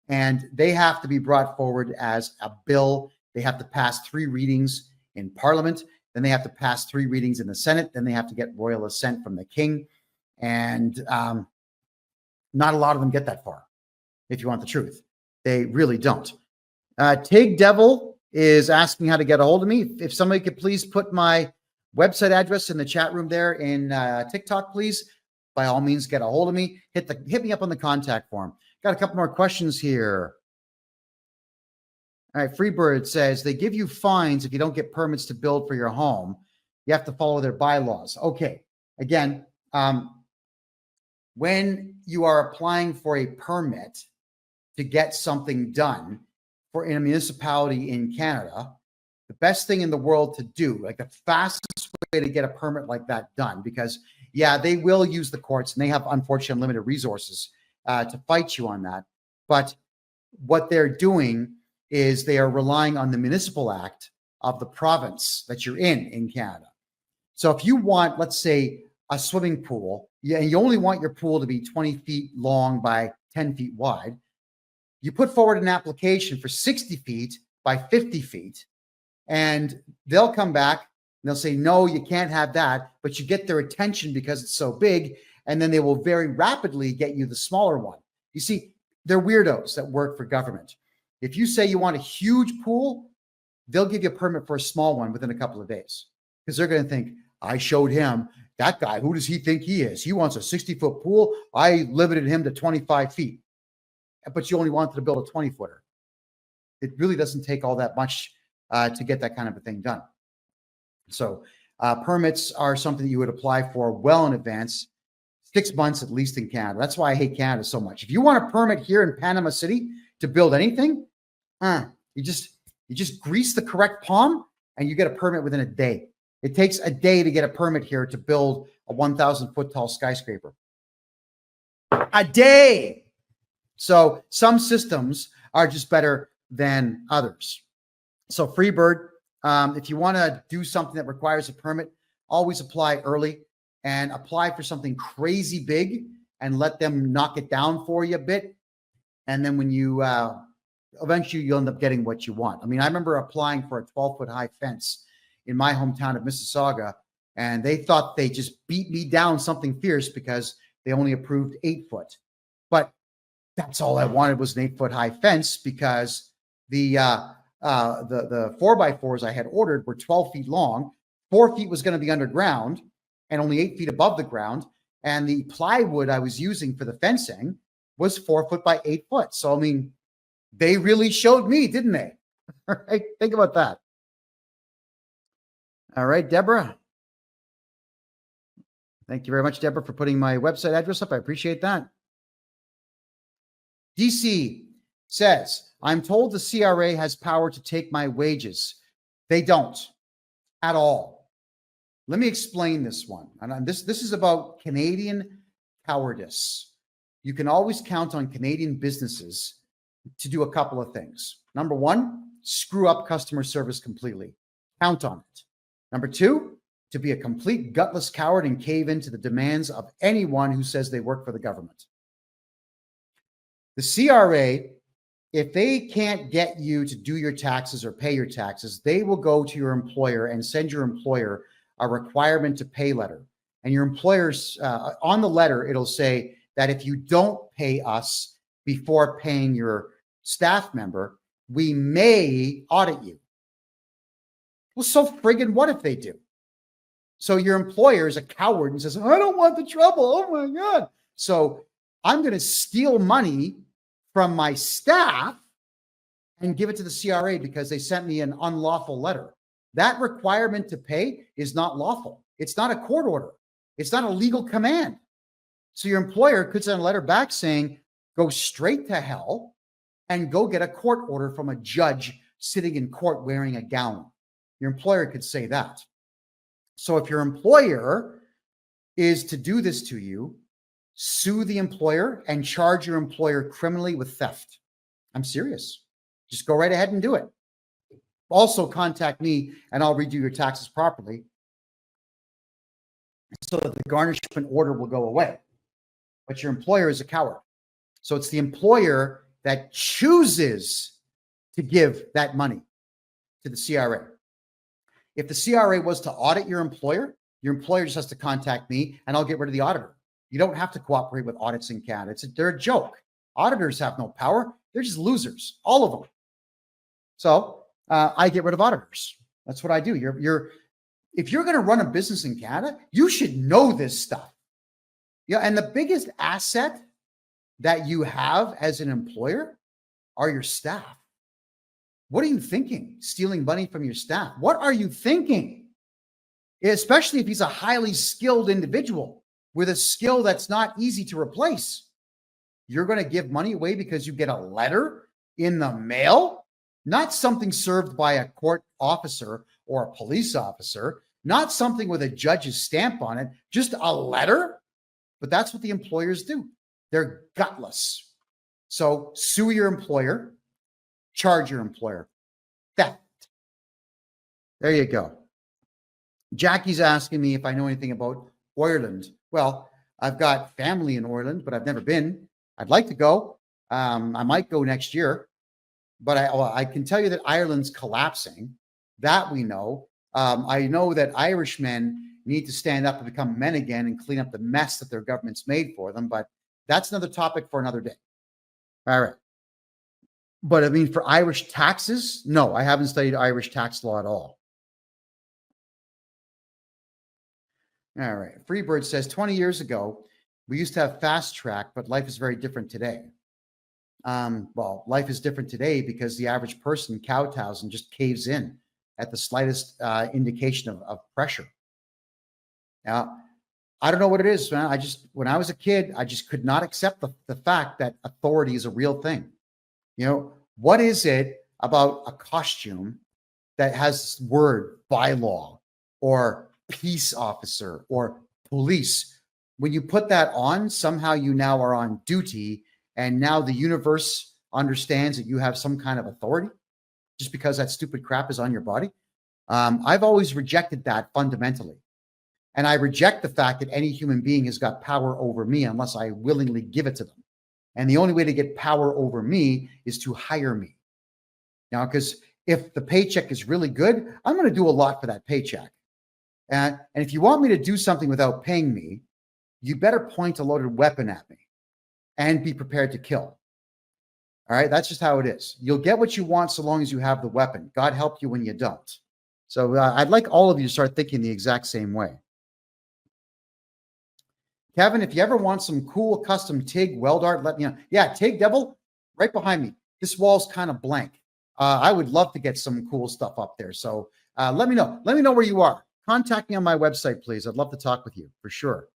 And they have to be brought forward as a bill. They have to pass 3 readings in Parliament. Then they have to pass 3 readings in the Senate. Then they have to get royal assent from the king. And not a lot of them get that far, if you want the truth. They really don't. Tig Devil is asking how to get a hold of me. If somebody could please put my website address in the chat room there in TikTok, please. By all means, get a hold of me. Hit me up on the contact form. Got a couple more questions here. All right, Freebird says they give you fines if you don't get permits to build for your home. You have to follow their bylaws. Okay, again, when you are applying for a permit to get something done in a municipality in Canada, the best thing in the world to do, like the fastest way to get a permit like that done, because yeah, they will use the courts and they have unfortunately limited resources to fight you on that. But what they're doing is they are relying on the municipal act of the province that you're in Canada. So if you want, let's say, a swimming pool, and you only want your pool to be 20 feet long by 10 feet wide, you put forward an application for 60 feet by 50 feet, and they'll come back and they'll say, no, you can't have that, but you get their attention because it's so big, and then they will very rapidly get you the smaller one. You see, they're weirdos that work for government. If you say you want a huge pool, they'll give you a permit for a small one within a couple of days, because they're going to think, I showed him, that guy, who does he think he is? He wants a 60-foot pool. I limited him to 25 feet. But you only wanted to build a 20-footer. It really doesn't take all that much to get that kind of a thing done. So permits are something that you would apply for well in advance, 6 months at least in Canada. That's why I hate Canada so much. If you want a permit here in Panama City to build anything, you just grease the correct palm and you get a permit within a day. It takes a day to get a permit here to build a 1,000-foot tall skyscraper. A day. So some systems are just better than others. So Freebird, if you want to do something that requires a permit, always apply early and apply for something crazy big and let them knock it down for you a bit. And then when you eventually you'll end up getting what you want. I mean, I remember applying for a 12-foot high fence in my hometown of Mississauga, and they thought they just beat me down something fierce because they only approved 8 foot. But that's all I wanted was an 8-foot high fence, because the 4x4s I had ordered were 12 feet long. 4 feet was going to be underground and only 8 feet above the ground. And the plywood I was using for the fencing was 4 foot by 8 foot. So, I mean, they really showed me, didn't they? All right. Think about that. All right, Deborah. Thank you very much, Deborah, for putting my website address up. I appreciate that. DC says, I'm told the CRA has power to take my wages. They don't at all. Let me explain this one. And this is about Canadian cowardice. You can always count on Canadian businesses to do a couple of things. Number one, screw up customer service completely. Count on it. Number two, to be a complete gutless coward and cave into the demands of anyone who says they work for the government. The CRA, if they can't get you to do your taxes or pay your taxes, they will go to your employer and send your employer a requirement to pay letter. And your employer's on the letter, it'll say that if you don't pay us before paying your staff member, we may audit you. Well, so friggin' what if they do? So your employer is a coward and says, I don't want the trouble. Oh my God. So I'm going to steal money from my staff and give it to the CRA because they sent me an unlawful letter. That requirement to pay is not lawful. It's not a court order. It's not a legal command. So your employer could send a letter back saying, go straight to hell and go get a court order from a judge sitting in court wearing a gown. Your employer could say that. So if your employer is to do this to you, sue the employer and charge your employer criminally with theft. I'm serious. Just go right ahead and do it. Also contact me and I'll redo your taxes properly so that the garnishment order will go away. But your employer is a coward. So it's the employer that chooses to give that money to the CRA. If the CRA was to audit your employer just has to contact me and I'll get rid of the auditor. You don't have to cooperate with audits in Canada. They're a joke. Auditors have no power. They're just losers, all of them. So I get rid of auditors. That's what I do. If you're going to run a business in Canada, you should know this stuff. Yeah, and the biggest asset that you have as an employer are your staff. What are you thinking? Stealing money from your staff. What are you thinking? Especially if he's a highly skilled individual with a skill that's not easy to replace. You're going to give money away because you get a letter in the mail, not something served by a court officer or a police officer, not something with a judge's stamp on it, just a letter. But that's what the employers do. They're gutless. So sue your employer, charge your employer. Theft. There you go. Jackie's asking me if I know anything about Ireland. Well, I've got family in Ireland, but I've never been. I'd like to go. I might go next year, but I can tell you that Ireland's collapsing. That we know. I know that Irishmen need to stand up and become men again and clean up the mess that their government's made for them. But that's another topic for another day. All right. But I mean, for Irish taxes, no, I haven't studied Irish tax law at all. All right. Freebird says 20 years ago, we used to have fast track, but life is very different today. Well, life is different today because the average person kowtows and just caves in at the slightest indication of pressure. Now, I don't know what it is, man. When I was a kid, I just could not accept the fact that authority is a real thing. You know, what is it about a costume that has this word bylaw or peace officer or police? When you put that on, somehow you now are on duty, and now the universe understands that you have some kind of authority just because that stupid crap is on your body. I've always rejected that fundamentally. And I reject the fact that any human being has got power over me unless I willingly give it to them. And the only way to get power over me is to hire me. Now, because if the paycheck is really good, I'm going to do a lot for that paycheck. And if you want me to do something without paying me, you better point a loaded weapon at me and be prepared to kill. All right, that's just how it is. You'll get what you want so long as you have the weapon. God help you when you don't. So I'd like all of you to start thinking the exact same way. Kevin, if you ever want some cool custom TIG weld art, let me know. Yeah, TIG Devil, right behind me. This wall's kind of blank. I would love to get some cool stuff up there. So let me know. Let me know where you are. Contact me on my website, please. I'd love to talk with you for sure.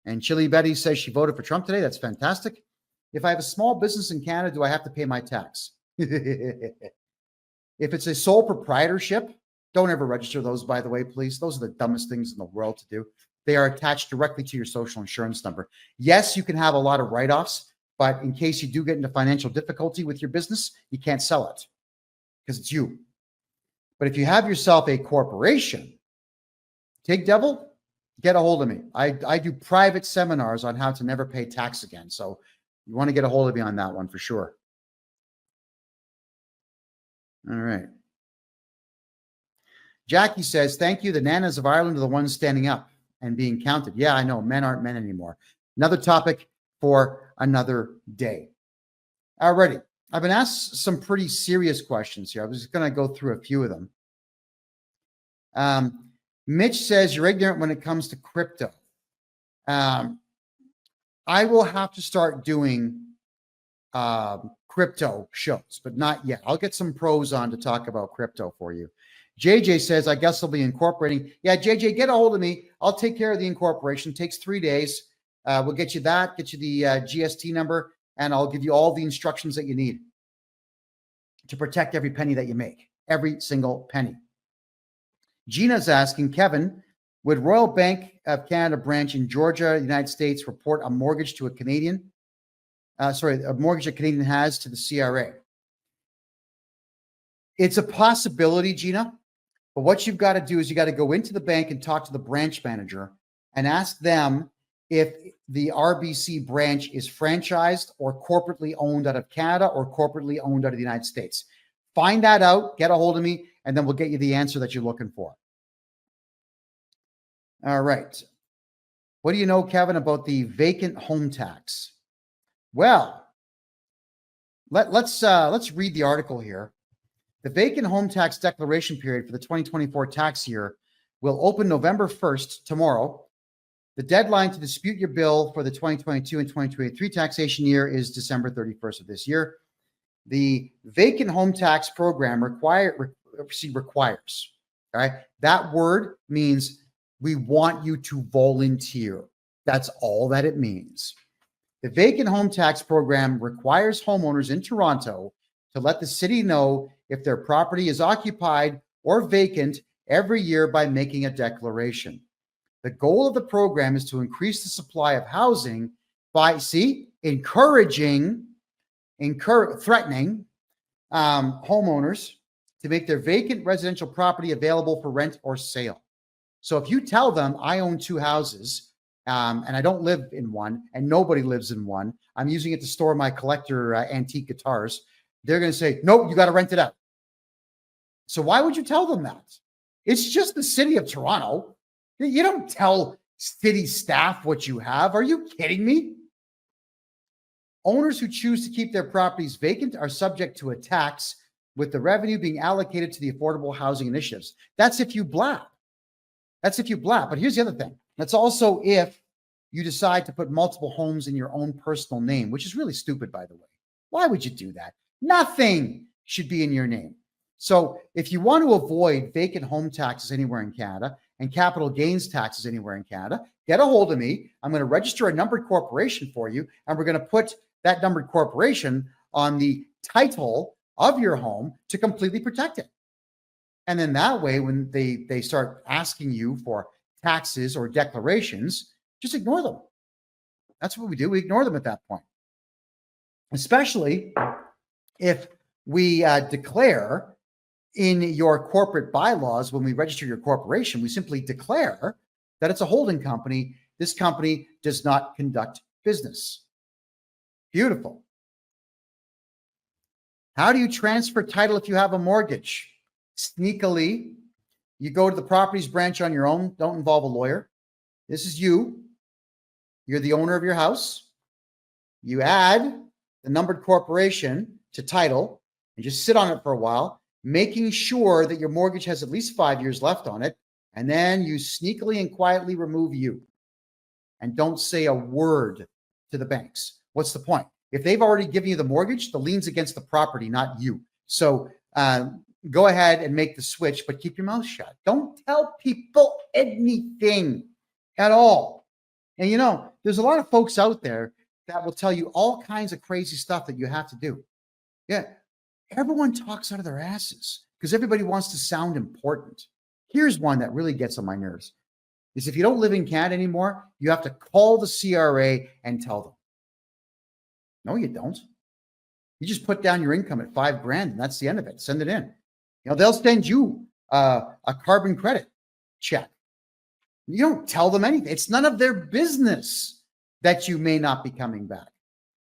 And Chili Betty says she voted for Trump today. That's fantastic. If I have a small business in Canada, do I have to pay my tax? If it's a sole proprietorship, don't ever register those, by the way, please. Those are the dumbest things in the world to do. They are attached directly to your social insurance number. Yes, you can have a lot of write-offs, but in case you do get into financial difficulty with your business, you can't sell it because it's you. But if you have yourself a corporation, TIG Devil, get a hold of me. I do private seminars on how to never pay tax again. So you want to get a hold of me on that one for sure. All right. Jackie says, thank you. The nanas of Ireland are the ones standing up and being counted. Yeah, I know. Men aren't men anymore. Another topic for another day. Alrighty. I've been asked some pretty serious questions here. I was just going to go through a few of them. Mitch says, you're ignorant when it comes to crypto. I will have to start doing crypto shows, but not yet. I'll get some pros on to talk about crypto for you. JJ says, I guess I'll be incorporating. Yeah, JJ, get a hold of me. I'll take care of the incorporation. It takes 3 days. We'll get you that, get you the GST number, and I'll give you all the instructions that you need to protect every penny that you make, every single penny. Gina's asking, Kevin, would Royal Bank of Canada branch in Georgia, United States, report a mortgage to a Canadian? A mortgage a Canadian has to the CRA. It's a possibility, Gina, but what you've got to do is you got to go into the bank and talk to the branch manager and ask them if the RBC branch is franchised or corporately owned out of Canada or corporately owned out of the United States. Find that out, get a hold of me, and then we'll get you the answer that you're looking for. All right. What do you know, Kevin, about the vacant home tax? Well, let's read the article here. The vacant home tax declaration period for the 2024 tax year will open November 1st, tomorrow. The deadline to dispute your bill for the 2022 and 2023 taxation year is December 31st of this year. The vacant home tax program requires, all right? That word means we want you to volunteer. That's all that it means. The vacant home tax program requires homeowners in Toronto to let the city know if their property is occupied or vacant every year by making a declaration. The goal of the program is to increase the supply of housing by, threatening homeowners to make their vacant residential property available for rent or sale. So if you tell them, I own 2 houses, and I don't live in one, and nobody lives in one, I'm using it to store my collector antique guitars, they're going to say, nope, you got to rent it out. So why would you tell them that? It's just the city of Toronto. You don't tell city staff what you have. Are you kidding me? Owners who choose to keep their properties vacant are subject to a tax, with the revenue being allocated to the affordable housing initiatives. That's if you blab. But here's the other thing. That's also if you decide to put multiple homes in your own personal name, which is really stupid, by the way. Why would you do that? Nothing should be in your name. So if you want to avoid vacant home taxes anywhere in Canada and capital gains taxes anywhere in Canada, get a hold of me. I'm going to register a numbered corporation for you, and we're going to put that numbered corporation on the title of your home to completely protect it. And then that way, when they start asking you for taxes or declarations, just ignore them. That's what we do. We ignore them at that point. Especially if we declare in your corporate bylaws, when we register your corporation, we simply declare that it's a holding company. This company does not conduct business. Beautiful. How do you transfer title if you have a mortgage? Sneakily, you go to the properties branch on your own. Don't involve a lawyer. This is you. You're the owner of your house. You add the numbered corporation to title and just sit on it for a while, making sure that your mortgage has at least 5 years left on it. And then you sneakily and quietly remove you and don't say a word to the banks. What's the point? If they've already given you the mortgage, the lien's against the property, not you. So go ahead and make the switch, but keep your mouth shut. Don't tell people anything at all. And there's a lot of folks out there that will tell you all kinds of crazy stuff that you have to do. Yeah, everyone talks out of their asses because everybody wants to sound important. Here's one that really gets on my nerves. Is if you don't live in Canada anymore, you have to call the CRA and tell them. No, you don't. You just put down your income at $5,000 and that's the end of it. Send it in. They'll send you a carbon credit check. You don't tell them anything. It's none of their business that you may not be coming back.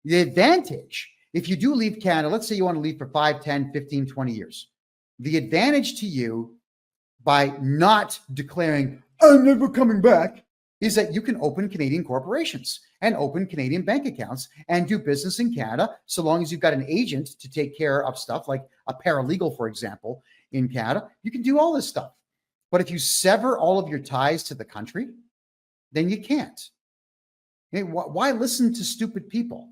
The advantage, if you do leave Canada, let's say you want to leave for 5, 10, 15, 20 years. The advantage to you by not declaring, I'm never coming back, is that you can open Canadian corporations and open Canadian bank accounts and do business in Canada, so long as you've got an agent to take care of stuff like a paralegal, for example, in Canada. You can do all this stuff. But if you sever all of your ties to the country, then you can't. Why listen to stupid people?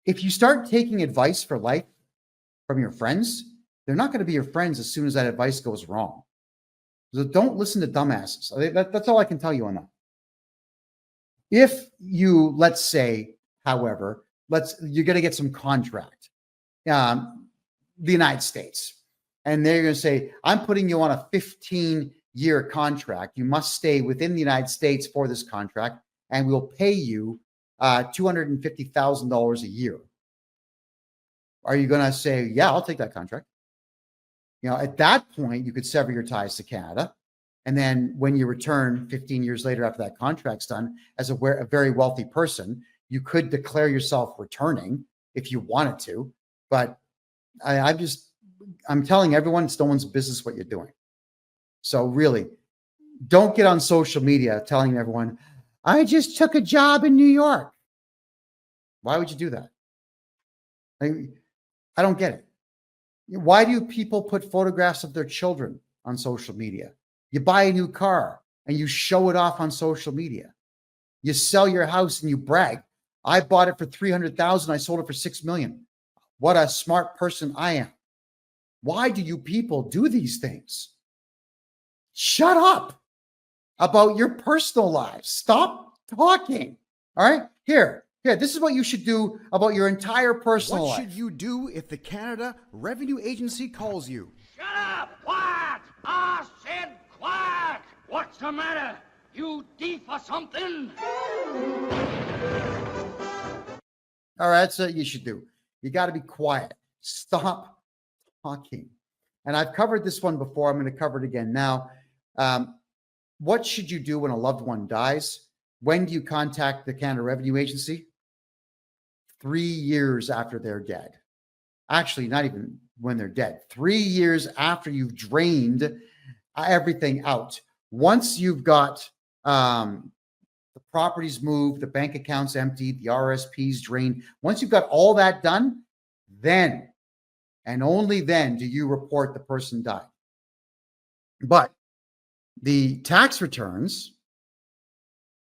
If you start taking advice for life from your friends, they're not going to be your friends as soon as that advice goes wrong. So don't listen to dumbasses. That's all I can tell you on that. If you, let's say, however, you're going to get some contract, the United States, and they're going to say, I'm putting you on a 15-year contract. You must stay within the United States for this contract, and we'll pay you $250,000 a year. Are you going to say, yeah, I'll take that contract? At that point, you could sever your ties to Canada. And then when you return 15 years later after that contract's done, as a very wealthy person, you could declare yourself returning if you wanted to. But I'm telling everyone, it's no one's business what you're doing. So really, don't get on social media telling everyone, I just took a job in New York. Why would you do that? I don't get it. Why do people put photographs of their children on social media? You buy a new car and you show it off on social media. You sell your house and you brag. I bought it for $300,000. I sold it for $6 million. What a smart person I am. Why do you people do these things? Shut up about your personal lives. Stop talking. All right? Here, this is what you should do about your entire personal life. What should you do if the Canada Revenue Agency calls you? Shut up! Quiet! I said quiet! What's the matter? You deaf or something? All right, that's what you should do. You got to be quiet. Stop talking. And I've covered this one before. I'm going to cover it again now. What should you do when a loved one dies? When do you contact the Canada Revenue Agency? 3 years after they're dead. Actually, not even when they're dead. 3 years after you've drained everything out. Once you've got the properties moved, the bank accounts emptied, the RSPs drained, once you've got all that done, then and only then do you report the person died. But the tax returns,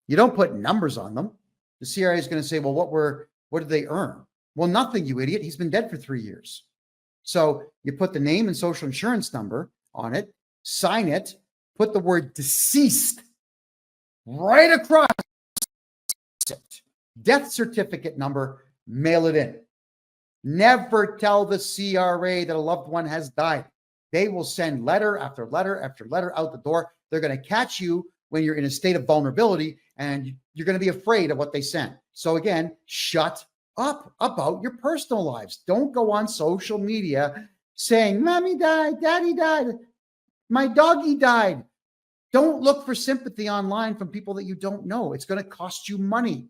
you don't put numbers on them. The CRA is going to say, well, what did they earn? Well, nothing, you idiot. He's been dead for 3 years. So you put the name and social insurance number on it, sign it, put the word deceased right across it. Death certificate number, mail it in. Never tell the CRA that a loved one has died. They will send letter after letter after letter out the door. They're going to catch you when you're in a state of vulnerability, and you're going to be afraid of what they send. So again, shut up about your personal lives. Don't go on social media saying, Mommy died, Daddy died, my doggy died. Don't look for sympathy online from people that you don't know. It's going to cost you money.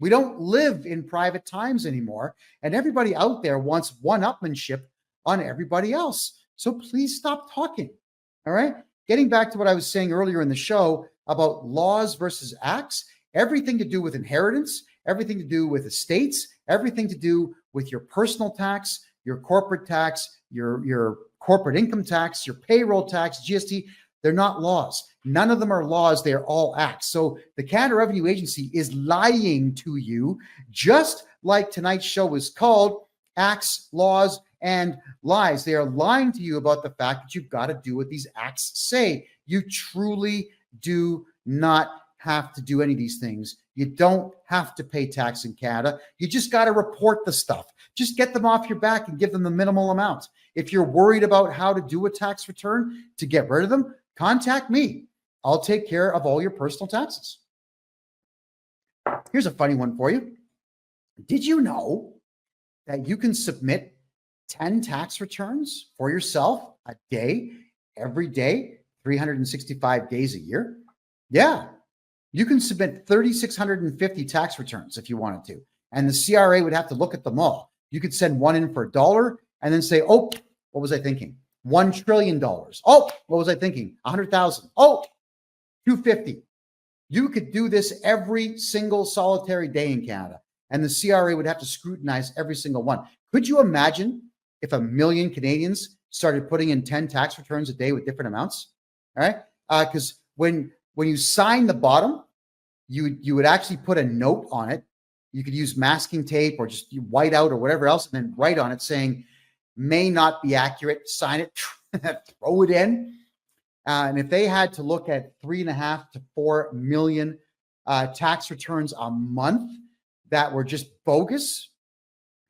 We don't live in private times anymore, and everybody out there wants one-upmanship on everybody else. So please stop talking. All right? Getting back to what I was saying earlier in the show about laws versus acts, everything to do with inheritance, everything to do with estates, everything to do with your personal tax, your corporate tax, your corporate income tax, your payroll tax, GST, they're not laws. None of them are laws. They are all acts. So the Canada Revenue Agency is lying to you, just like tonight's show was called Acts, Laws, and Lies. They are lying to you about the fact that you've got to do what these acts say. You truly do not have to do any of these things. You don't have to pay tax in Canada. You just got to report the stuff. Just get them off your back and give them the minimal amount. If you're worried about how to do a tax return to get rid of them, contact me. I'll take care of all your personal taxes. Here's a funny one for you. Did you know that you can submit 10 tax returns for yourself a day, every day, 365 days a year? Yeah. You can submit 3,650 tax returns if you wanted to. And the CRA would have to look at them all. You could send one in for $1 and then say, oh, what was I thinking? $1 trillion. Oh, what was I thinking? 100,000. Oh, 250. You could do this every single solitary day in Canada, and the CRA would have to scrutinize every single one. Could you imagine if 1 million Canadians started putting in 10 tax returns a day with different amounts? All right. Because when you sign the bottom, you would actually put a note on it. You could use masking tape or just white out or whatever else, and then write on it saying, may not be accurate, sign it, throw it in. And if they had to look at 3.5 to 4 million tax returns a month that were just bogus,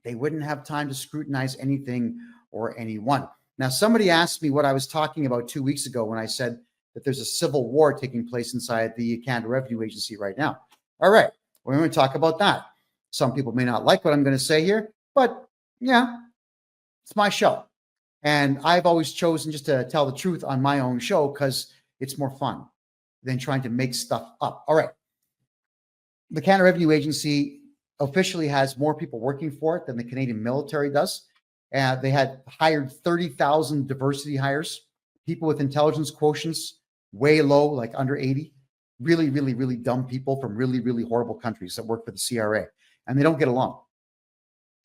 they wouldn't have time to scrutinize anything or anyone. Now, somebody asked me what I was talking about 2 weeks ago when I said that there's a civil war taking place inside the Canada Revenue Agency right now. All right, we're going to talk about that. Some people may not like what I'm going to say here, but yeah, it's my show. And I've always chosen just to tell the truth on my own show because it's more fun than trying to make stuff up. All right. The Canada Revenue Agency officially has more people working for it than the Canadian military does. They had hired 30,000 diversity hires, people with intelligence quotients way low, like under 80, really, really, really dumb people from really, really horrible countries that work for the CRA, and they don't get along.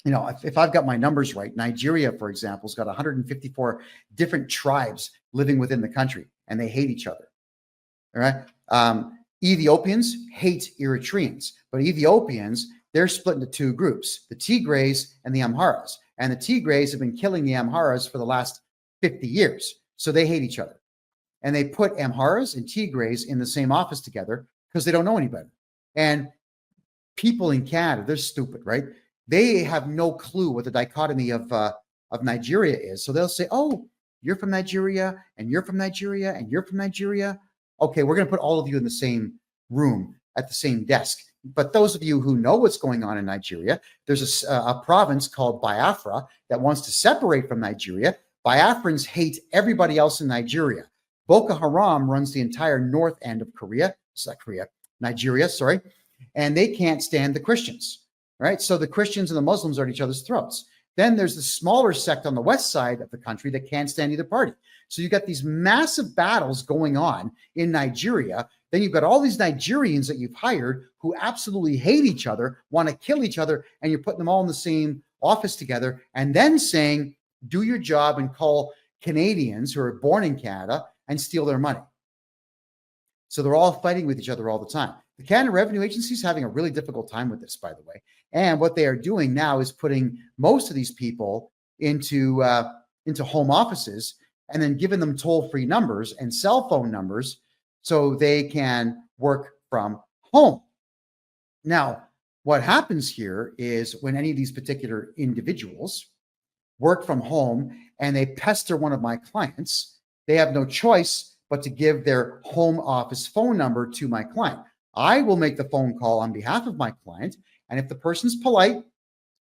You know, if I've got my numbers right, Nigeria, for example, has got 154 different tribes living within the country, and they hate each other. All right. Ethiopians hate Eritreans, but Ethiopians, they're split into two groups, the Tigrays and the Amharas. And the Tigrays have been killing the Amharas for the last 50 years. So they hate each other. And they put Amharas and Tigrays in the same office together because they don't know any better. And people in Canada, they're stupid, right? They have no clue what the dichotomy of Nigeria is. So they'll say, oh, you're from Nigeria, and you're from Nigeria, and you're from Nigeria. Okay, we're going to put all of you in the same room at the same desk. But those of you who know what's going on in Nigeria, there's a province called Biafra that wants to separate from Nigeria. Biafrans hate everybody else in Nigeria. Boko Haram runs the entire north end of Nigeria, sorry, and they can't stand the Christians, right? So the Christians and the Muslims are at each other's throats. Then there's the smaller sect on the west side of the country that can't stand either party. So you've got these massive battles going on in Nigeria. Then you've got all these Nigerians that you've hired who absolutely hate each other, want to kill each other, and you're putting them all in the same office together and then saying, do your job and call Canadians who are born in Canada and steal their money. So they're all fighting with each other all the time. The Canada Revenue Agency is having a really difficult time with this, by the way. And what they are doing now is putting most of these people into home offices and then giving them toll-free numbers and cell phone numbers so they can work from home. Now, what happens here is when any of these particular individuals work from home and they pester one of my clients, they have no choice but to give their home office phone number to my client. I will make the phone call on behalf of my client, and if the person's polite,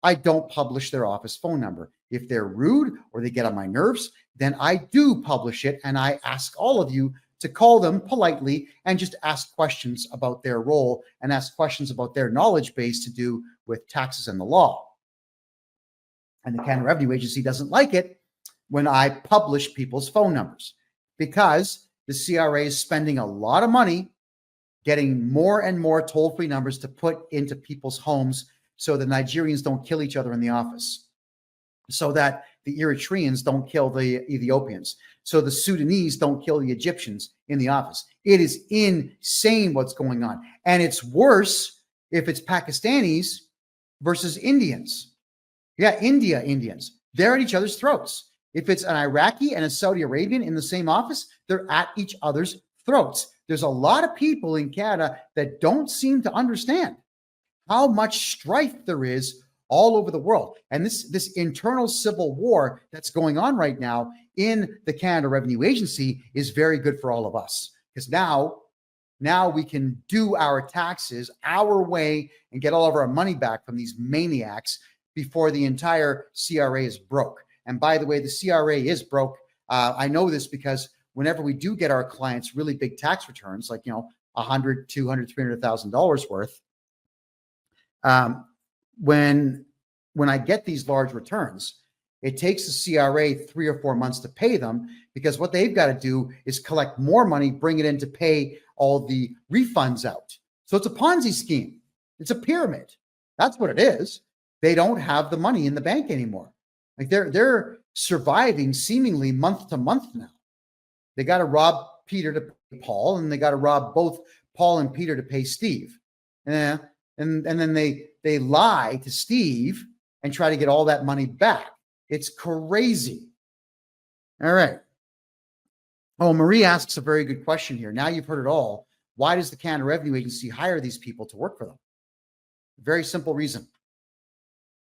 I don't publish their office phone number. If they're rude or they get on my nerves, then I do publish it, and I ask all of you to call them politely and just ask questions about their role and ask questions about their knowledge base to do with taxes and the law. And the Canada Revenue Agency doesn't like it when I publish people's phone numbers because the CRA is spending a lot of money getting more and more toll-free numbers to put into people's homes so the Nigerians don't kill each other in the office, so that the Eritreans don't kill the Ethiopians, so the Sudanese don't kill the Egyptians in the office. It is insane what's going on. And it's worse if it's Pakistanis versus Indians. Yeah, Indians. They're at each other's throats. If it's an Iraqi and a Saudi Arabian in the same office, they're at each other's throats. There's a lot of people in Canada that don't seem to understand how much strife there is all over the world. And this internal civil war that's going on right now in the Canada Revenue Agency is very good for all of us, because now we can do our taxes our way and get all of our money back from these maniacs before the entire CRA is broke. And by the way, the CRA is broke. I know this because whenever we do get our clients really big tax returns, like, $100,000, $200,000, $300,000 worth, when I get these large returns, it takes the CRA 3 or 4 months to pay them, because what they've got to do is collect more money, bring it in to pay all the refunds out. So it's a Ponzi scheme. It's a pyramid. That's what it is. They don't have the money in the bank anymore. Like they're surviving seemingly month to month now. They got to rob Peter to pay Paul, and they got to rob both Paul and Peter to pay Steve. And then they lie to Steve and try to get all that money back. It's crazy. All right. Oh, Marie asks a very good question here. Now you've heard it all. Why does the Canada Revenue Agency hire these people to work for them? Very simple reason.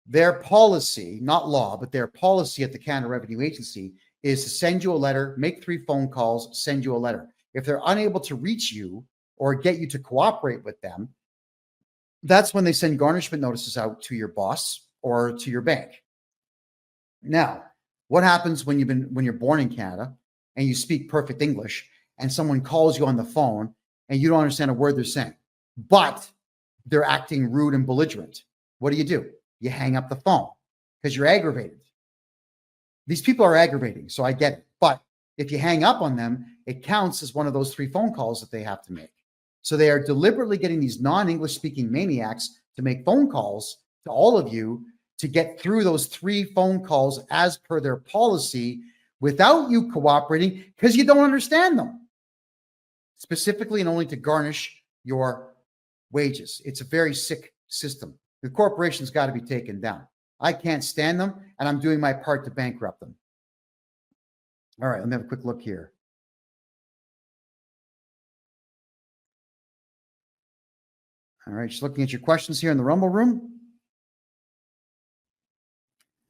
Their policy, not law, but their policy at the Canada Revenue Agency is to send you a letter, make 3 phone calls, send you a letter. If they're unable to reach you or get you to cooperate with them, that's when they send garnishment notices out to your boss or to your bank. Now, what happens when you're born in Canada and you speak perfect English and someone calls you on the phone and you don't understand a word they're saying, but they're acting rude and belligerent? What do? You hang up the phone because you're aggravated. These people are aggravating, so I get it. But if you hang up on them, it counts as one of those 3 phone calls that they have to make. So they are deliberately getting these non-English speaking maniacs to make phone calls to all of you to get through those 3 phone calls as per their policy without you cooperating because you don't understand them, specifically and only to garnish your wages. It's a very sick system. The corporation's got to be taken down. I can't stand them, and I'm doing my part to bankrupt them. All right, let me have a quick look here. All right, just looking at your questions here in the Rumble room.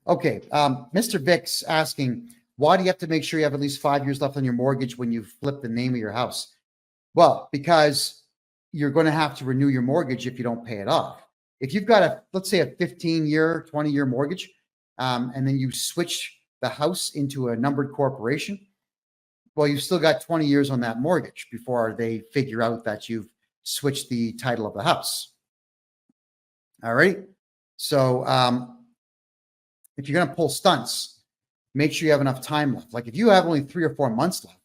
Okay, Mr. Vic's asking, why do you have to make sure you have at least 5 years left on your mortgage when you flip the name of your house? Well, because you're going to have to renew your mortgage if you don't pay it off. If you've got let's say a 15-year, 20-year mortgage, and then you switch the house into a numbered corporation, well, you've still got 20 years on that mortgage before they figure out that you've switched the title of the house. All right. So if you're going to pull stunts, make sure you have enough time left. Like if you have only 3 or 4 months left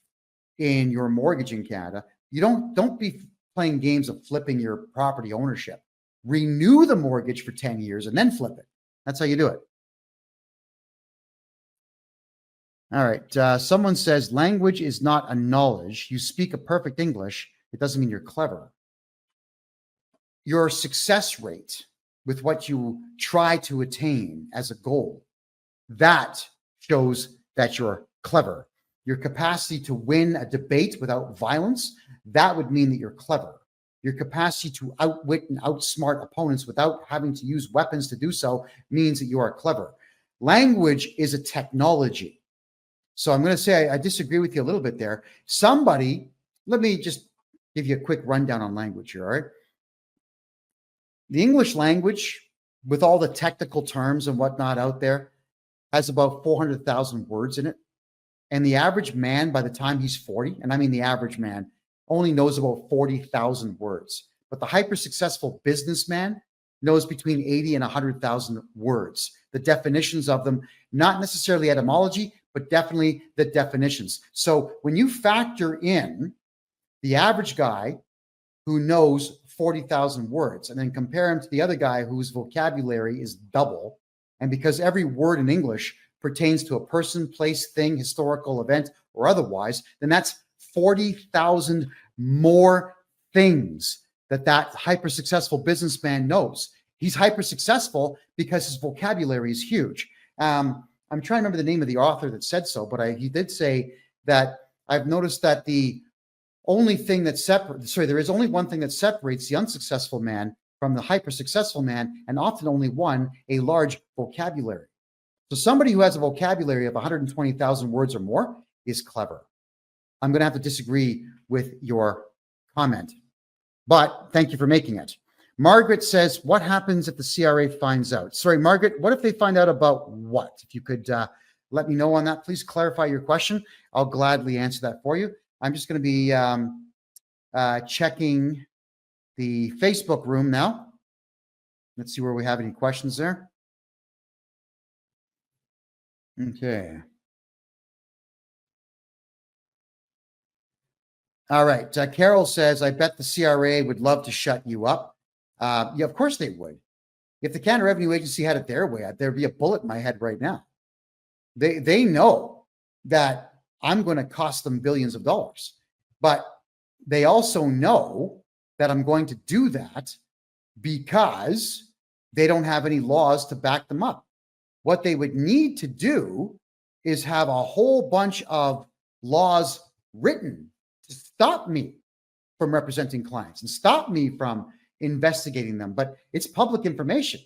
in your mortgage in Canada, you don't be playing games of flipping your property ownership. Renew the mortgage for 10 years and then flip it. That's how you do it. All right. Someone says language is not a knowledge. You speak a perfect English. It doesn't mean you're clever. Your success rate with what you try to attain as a goal, that shows that you're clever. Your capacity to win a debate without violence, that would mean that you're clever. Your capacity to outwit and outsmart opponents without having to use weapons to do so means that you are clever. Language is a technology. So I'm going to say I disagree with you a little bit there. Let me just give you a quick rundown on language here, all right? The English language, with all the technical terms and whatnot out there, has about 400,000 words in it. And the average man, by the time he's 40, and I mean the average man, only knows about 40,000 words. But the hyper-successful businessman knows between 80 and 100,000 words. The definitions of them, not necessarily etymology, but definitely the definitions. So when you factor in the average guy who knows 40,000 words and then compare him to the other guy whose vocabulary is double, and because every word in English pertains to a person, place, thing, historical event, or otherwise, then that's 40,000 more things that hyper-successful businessman knows. He's hyper-successful because his vocabulary is huge. I'm trying to remember the name of the author that said so, but he did say that I've noticed that there is only one thing that separates the unsuccessful man from the hyper-successful man, and often only one, a large vocabulary. So somebody who has a vocabulary of 120,000 words or more is clever. I'm going to have to disagree with your comment, but thank you for making it. Margaret says, what happens if the CRA finds out? Sorry, Margaret, what if they find out about what? If you could let me know on that, please clarify your question. I'll gladly answer that for you. I'm just going to be checking the Facebook room now. Let's see where we have any questions there. Okay. All right. Carol says, I bet the CRA would love to shut you up. Yeah, of course they would. If the Canada Revenue Agency had it their way, there'd be a bullet in my head right now. They know that I'm going to cost them billions of dollars, but they also know that I'm going to do that because they don't have any laws to back them up. What they would need to do is have a whole bunch of laws written to stop me from representing clients and stop me from investigating them. But it's public information.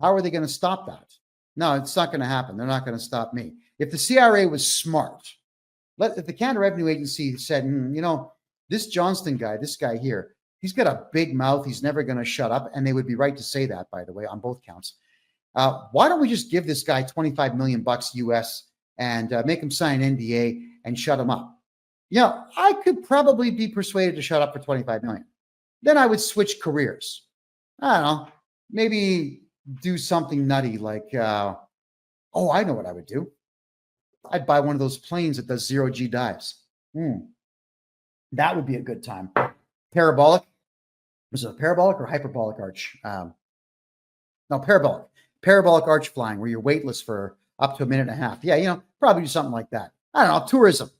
How are they going to stop that? No, it's not going to happen. They're not going to stop me. If the CRA was smart, if the Canada Revenue Agency said, this Johnston guy, this guy here, he's got a big mouth. He's never going to shut up. And they would be right to say that, by the way, on both counts. Why don't we just give this guy $25 million US and make him sign an NDA and shut him up? I could probably be persuaded to shut up for $25 million. Then I would switch careers. I don't know, maybe do something nutty like, I know what I would do. I'd buy one of those planes that does zero-G dives. That would be a good time. Parabolic. Was it a parabolic or hyperbolic arch? No, parabolic. Parabolic arch flying where you're weightless for up to a minute and a half. Yeah, probably do something like that. I don't know, tourism.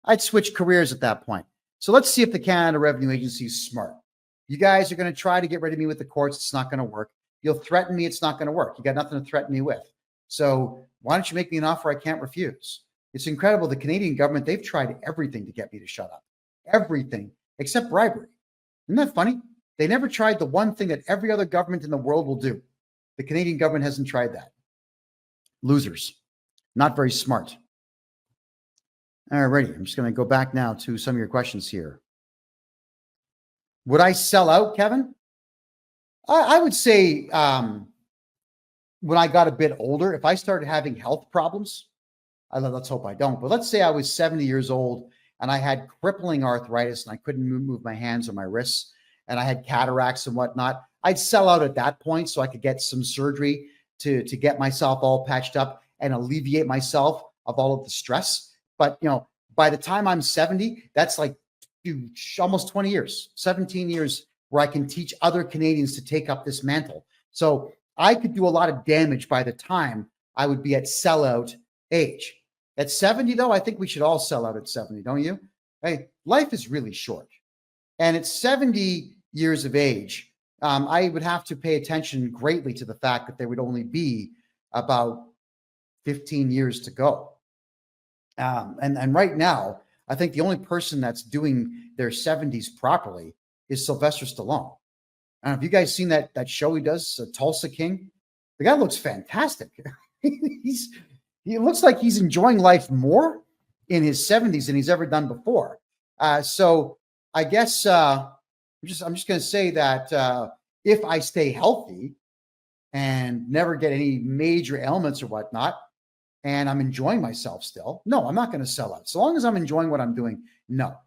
I'd switch careers at that point. So let's see if the Canada Revenue Agency is smart. You guys are going to try to get rid of me with the courts. It's not going to work. You'll threaten me. It's not going to work. You got nothing to threaten me with. So why don't you make me an offer I can't refuse? It's incredible. The Canadian government, they've tried everything to get me to shut up. Everything except bribery. Isn't that funny? They never tried the one thing that every other government in the world will do. The Canadian government hasn't tried that. Losers. Not very smart. All righty. I'm just going to go back now to some of your questions here. Would I sell out, Kevin? I would say when I got a bit older, if I started having health problems, let's hope I don't, but let's say I was 70 years old and I had crippling arthritis and I couldn't move my hands or my wrists and I had cataracts and whatnot, I'd sell out at that point so I could get some surgery to get myself all patched up and alleviate myself of all of the stress. But, by the time I'm 70, that's like almost 20 years, 17 years where I can teach other Canadians to take up this mantle. So I could do a lot of damage by the time I would be at sellout age. At 70, though, I think we should all sell out at 70, don't you? Hey, life is really short. And at 70 years of age, I would have to pay attention greatly to the fact that there would only be about 15 years to go. And right now, I think the only person that's doing their 70s properly is Sylvester Stallone. I don't know if you guys seen that show he does, Tulsa King. The guy looks fantastic. He looks like he's enjoying life more in his 70s than he's ever done before. So I guess I'm just going to say that if I stay healthy and never get any major ailments or whatnot, and I'm enjoying myself still, no, I'm not going to sell out. So long as I'm enjoying what I'm doing, no.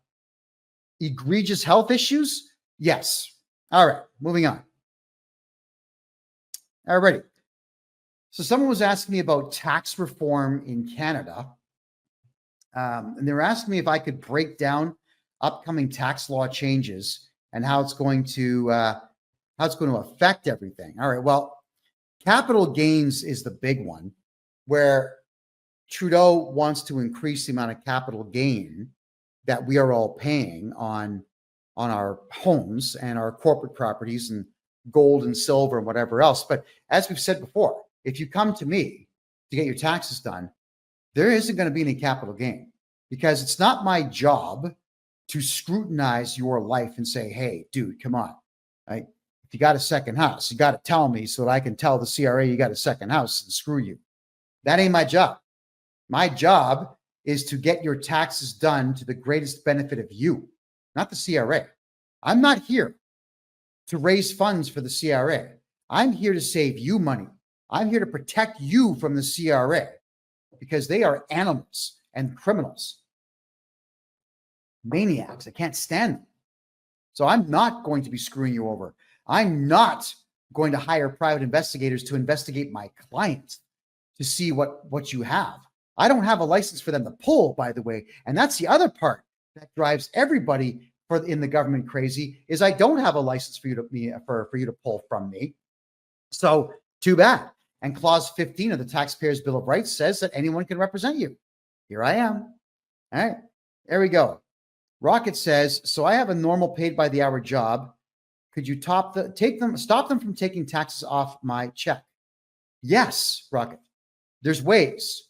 Egregious health issues? Yes. All right, moving on. All righty. So someone was asking me about tax reform in Canada. And they were asking me if I could break down upcoming tax law changes and how it's going to affect everything. All right. Well, capital gains is the big one, where Trudeau wants to increase the amount of capital gain that we are all paying on our homes and our corporate properties and gold and silver and whatever else. But as we've said before, if you come to me to get your taxes done, there isn't going to be any capital gain, because it's not my job to scrutinize your life and say, hey, dude, come on. Right? If you got a second house, you got to tell me so that I can tell the CRA you got a second house and screw you. That ain't my job. My job is to get your taxes done to the greatest benefit of you, not the CRA. I'm not here to raise funds for the CRA. I'm here to save you money. I'm here to protect you from the CRA, because they are animals and criminals, maniacs. I can't stand them. So I'm not going to be screwing you over. I'm not going to hire private investigators to investigate my clients to see what you have. I don't have a license for them to pull, by the way. And that's the other part that drives everybody in the government crazy, is I don't have a license for you to pull from me. So too bad. And clause 15 of the Taxpayers' Bill of Rights says that anyone can represent you. Here I am. All right, there we go. Rocket says, so I have a normal paid by the hour job. Could you stop them from taking taxes off my check? Yes, Rocket. There's ways.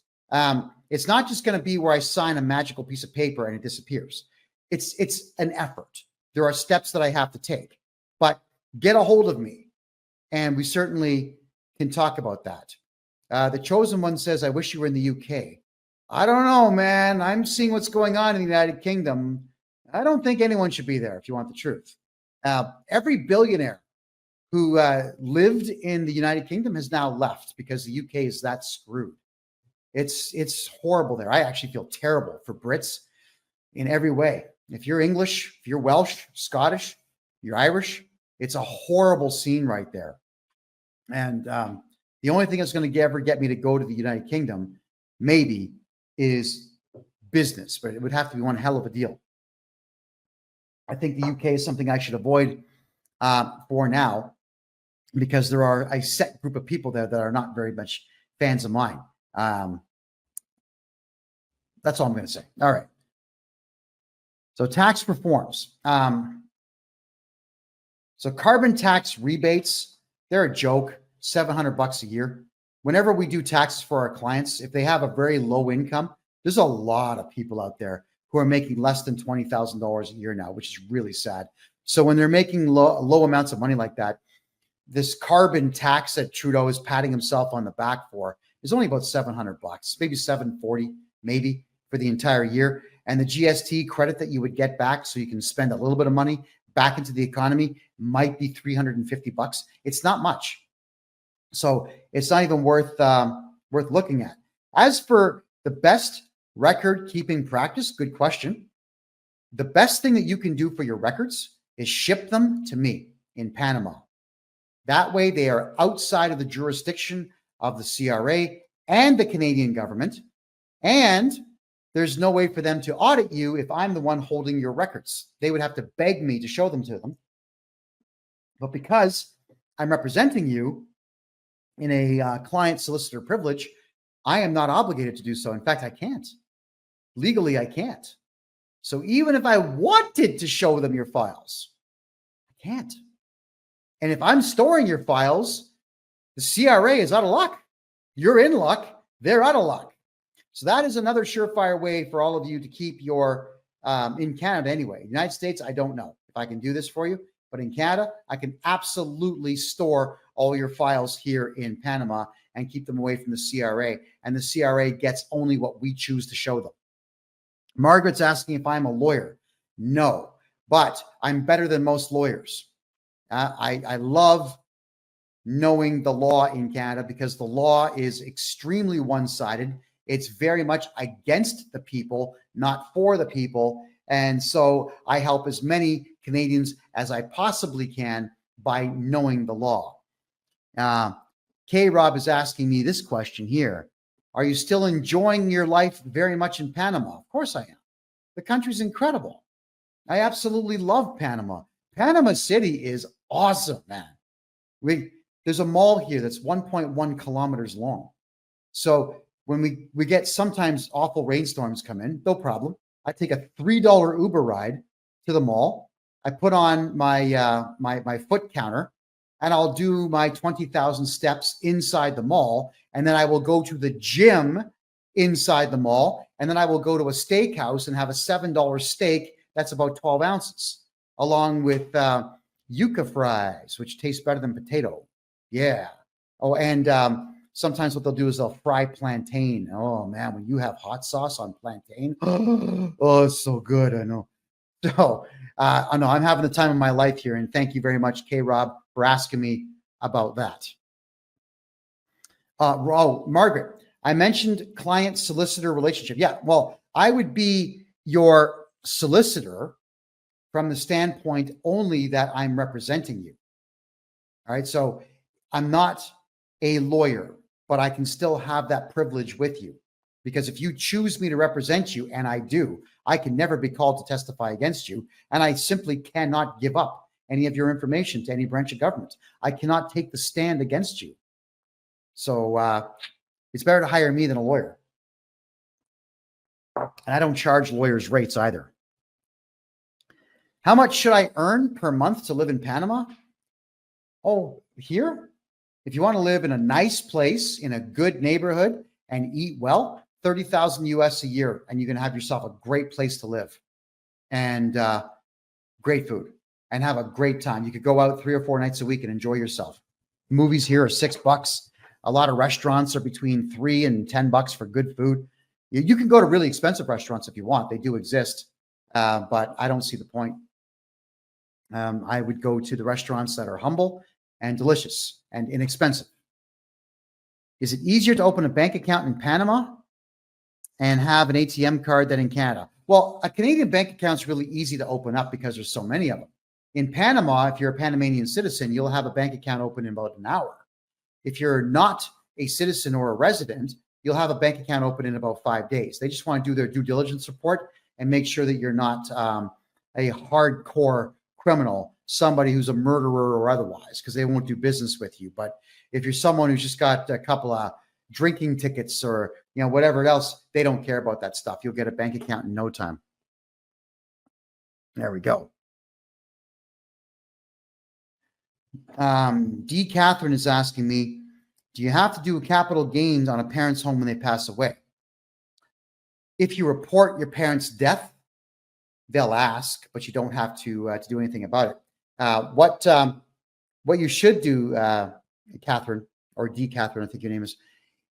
It's not just going to be where I sign a magical piece of paper and it disappears. It's an effort. There are steps that I have to take, but get a hold of me and we certainly can talk about that. The Chosen One says, I wish you were in the UK. I don't know, man. I'm seeing what's going on in the United Kingdom. I don't think anyone should be there if you want the truth. Every billionaire who lived in the United Kingdom has now left because the UK is that screwed. It's horrible there. I actually feel terrible for Brits in every way. If you're English, if you're Welsh, Scottish, you're Irish, it's a horrible scene right there. And the only thing that's going to ever get me to go to the United Kingdom, maybe, is business, but it would have to be one hell of a deal. I think the UK is something I should avoid for now, because there are a set group of people there that are not very much fans of mine. That's all I'm going to say. All right. So tax reforms. So carbon tax rebates, they're a joke, $700 a year. Whenever we do taxes for our clients, if they have a very low income, there's a lot of people out there who are making less than $20,000 a year now, which is really sad. So when they're making low amounts of money like that, this carbon tax that Trudeau is patting himself on the back for is only about $700, maybe $740, maybe for the entire year. And the GST credit that you would get back, so you can spend a little bit of money back into the economy, might be $350. It's not much. So it's not even worth looking at. As for the best record keeping practice, good question. The best thing that you can do for your records is ship them to me in Panama. That way they are outside of the jurisdiction of the CRA and the Canadian government. And there's no way for them to audit you if I'm the one holding your records. They would have to beg me to show them to them. But because I'm representing you in a client solicitor privilege, I am not obligated to do so. In fact, I can't. Legally, I can't. So even if I wanted to show them your files, I can't. And if I'm storing your files, the CRA is out of luck. You're in luck. They're out of luck. So that is another surefire way for all of you to keep your, in Canada anyway. United States, I don't know if I can do this for you. But in Canada, I can absolutely store all your files here in Panama and keep them away from the CRA. And the CRA gets only what we choose to show them. Margaret's asking if I'm a lawyer. No, but I'm better than most lawyers. I love knowing the law in Canada because the law is extremely one-sided. It's very much against the people, not for the people. And so I help as many Canadians as I possibly can by knowing the law. K-Rob is asking me this question here. Are you still enjoying your life very much in Panama? Of course I am. The country's incredible. I absolutely love Panama. Panama City is awesome, man. There's a mall here that's 1.1 kilometers long. So when we get sometimes awful rainstorms come in, no problem. I take a $3 Uber ride to the mall. I put on my my foot counter, and I'll do my 20,000 steps inside the mall, and then I will go to the gym inside the mall, and then I will go to a steakhouse and have a $7 steak that's about 12 ounces, along with yuca fries, which taste better than potato. Yeah. Oh, and sometimes what they'll do is they'll fry plantain. Oh man, when you have hot sauce on plantain, oh, it's so good. I know. So I know I'm having the time of my life here, and thank you very much, K-Rob, for asking me about that. Margaret, I mentioned client-solicitor relationship. Yeah, well, I would be your solicitor from the standpoint only that I'm representing you. All right, so I'm not a lawyer, but I can still have that privilege with you. Because if you choose me to represent you, and I do, I can never be called to testify against you. And I simply cannot give up any of your information to any branch of government. I cannot take the stand against you. So it's better to hire me than a lawyer. And I don't charge lawyers rates either. How much should I earn per month to live in Panama? Oh, here? If you want to live in a nice place, in a good neighborhood, and eat well, 30,000 US a year, and you can have yourself a great place to live and great food and have a great time. You could go out 3 or 4 nights a week and enjoy yourself. Movies here are $6. A lot of restaurants are between $3 and $10 for good food. You can go to really expensive restaurants if you want. They do exist, but I don't see the point. I would go to the restaurants that are humble and delicious and inexpensive. Is it easier to open a bank account in Panama and have an ATM card than in Canada? Well, a Canadian bank account is really easy to open up because there's so many of them. In Panama, if you're a Panamanian citizen, you'll have a bank account open in about an hour. If you're not a citizen or a resident, you'll have a bank account open in about 5 days. They just want to do their due diligence report and make sure that you're not a hardcore criminal, somebody who's a murderer or otherwise, because they won't do business with you. But if you're someone who's just got a couple of drinking tickets or whatever else, they don't care about that stuff. You'll get a bank account in no time. There we go. D. Catherine is asking me, do you have to do capital gains on a parent's home when they pass away? If you report your parent's death, they'll ask, but you don't have to do anything about it. What you should do, Catherine, or D. Catherine, I think your name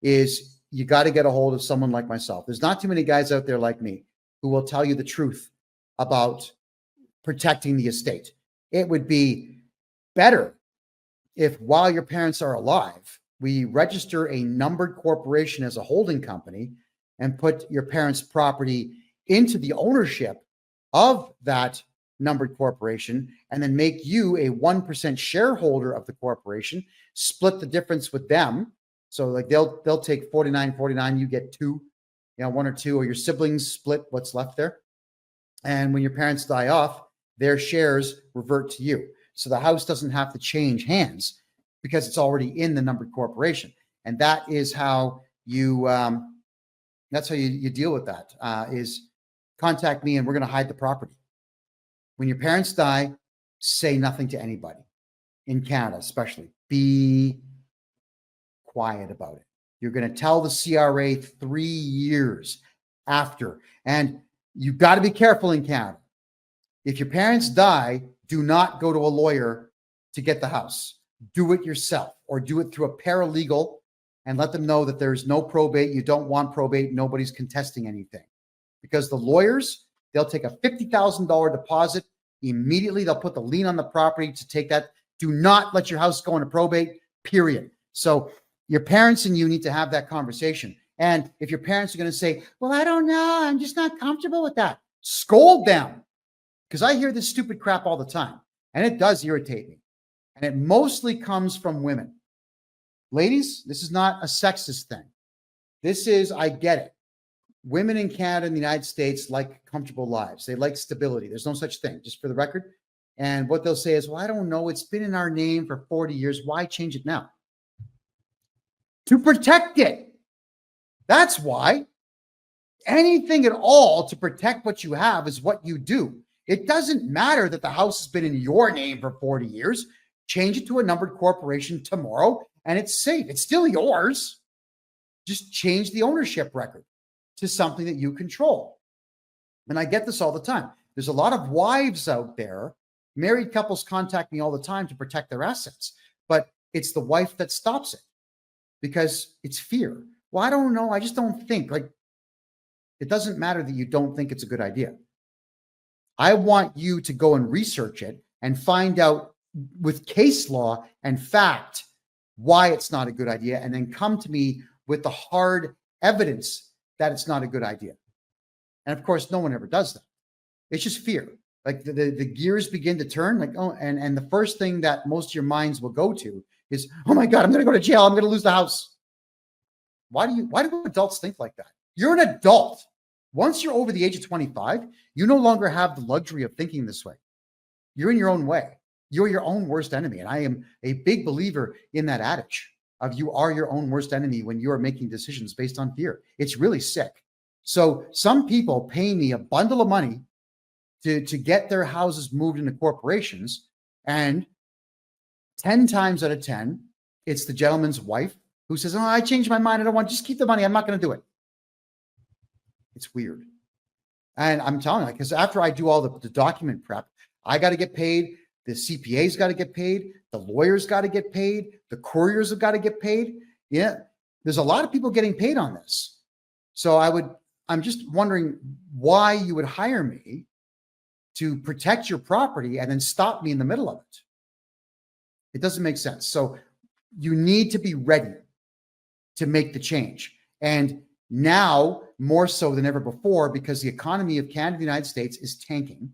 is you got to get a hold of someone like myself. There's not too many guys out there like me who will tell you the truth about protecting the estate. It would be better if, while your parents are alive, we register a numbered corporation as a holding company and put your parents' property into the ownership of that numbered corporation, and then make you a 1% shareholder of the corporation, split the difference with them. So like they'll take 49, you get 2, 1 or 2, or your siblings split what's left there. And when your parents die off, their shares revert to you. So the house doesn't have to change hands because it's already in the numbered corporation. And that is how you deal with that, is contact me and we're going to hide the property. When your parents die, say nothing to anybody. In Canada, especially, be quiet about it. You're going to tell the CRA 3 years after. And you've got to be careful in Canada. If your parents die, do not go to a lawyer to get the house. Do it yourself, or do it through a paralegal and let them know that there's no probate. You don't want probate. Nobody's contesting anything. Because the lawyers, they'll take a $50,000 deposit. Immediately, they'll put the lien on the property to take that. Do not let your house go into probate, period. So your parents and you need to have that conversation. And if your parents are going to say, well, I don't know, I'm just not comfortable with that, scold them. Because I hear this stupid crap all the time, and it does irritate me. And it mostly comes from women. Ladies, this is not a sexist thing. This is, I get it. Women in Canada and the United States like comfortable lives. They like stability. There's no such thing, just for the record. And what they'll say is, well, I don't know. It's been in our name for 40 years. Why change it now? To protect it. That's why. Anything at all to protect what you have is what you do. It doesn't matter that the house has been in your name for 40 years. Change it to a numbered corporation tomorrow, and it's safe. It's still yours. Just change the ownership record to something that you control. And I get this all the time. There's a lot of wives out there, married couples contact me all the time to protect their assets, but it's the wife that stops it because it's fear. Well, I don't know. I just don't think. Like, it doesn't matter that you don't think it's a good idea. I want you to go and research it and find out with case law and fact why it's not a good idea, and then come to me with the hard evidence that it's not a good idea. And of course, no one ever does that. It's just fear. Like the gears begin to turn, like, oh, and the first thing that most of your minds will go to is, oh my God, I'm going to go to jail. I'm going to lose the house. Why do adults think like that? You're an adult. Once you're over the age of 25, you no longer have the luxury of thinking this way. You're in your own way. You're your own worst enemy. And I am a big believer in that adage of you are your own worst enemy when you are making decisions based on fear. It's really sick. So some people pay me a bundle of money to get their houses moved into corporations. And 10 times out of 10, it's the gentleman's wife who says, oh, I changed my mind. I don't want, just keep the money. I'm not going to do it. It's weird. And I'm telling you, because after I do all the document prep, I got to get paid. The CPA's got to get paid. The lawyers got to get paid. The couriers have got to get paid. Yeah. There's a lot of people getting paid on this. So I'm just wondering why you would hire me to protect your property and then stop me in the middle of it. It doesn't make sense. So you need to be ready to make the change. And now more so than ever before, because the economy of Canada, the United States is tanking.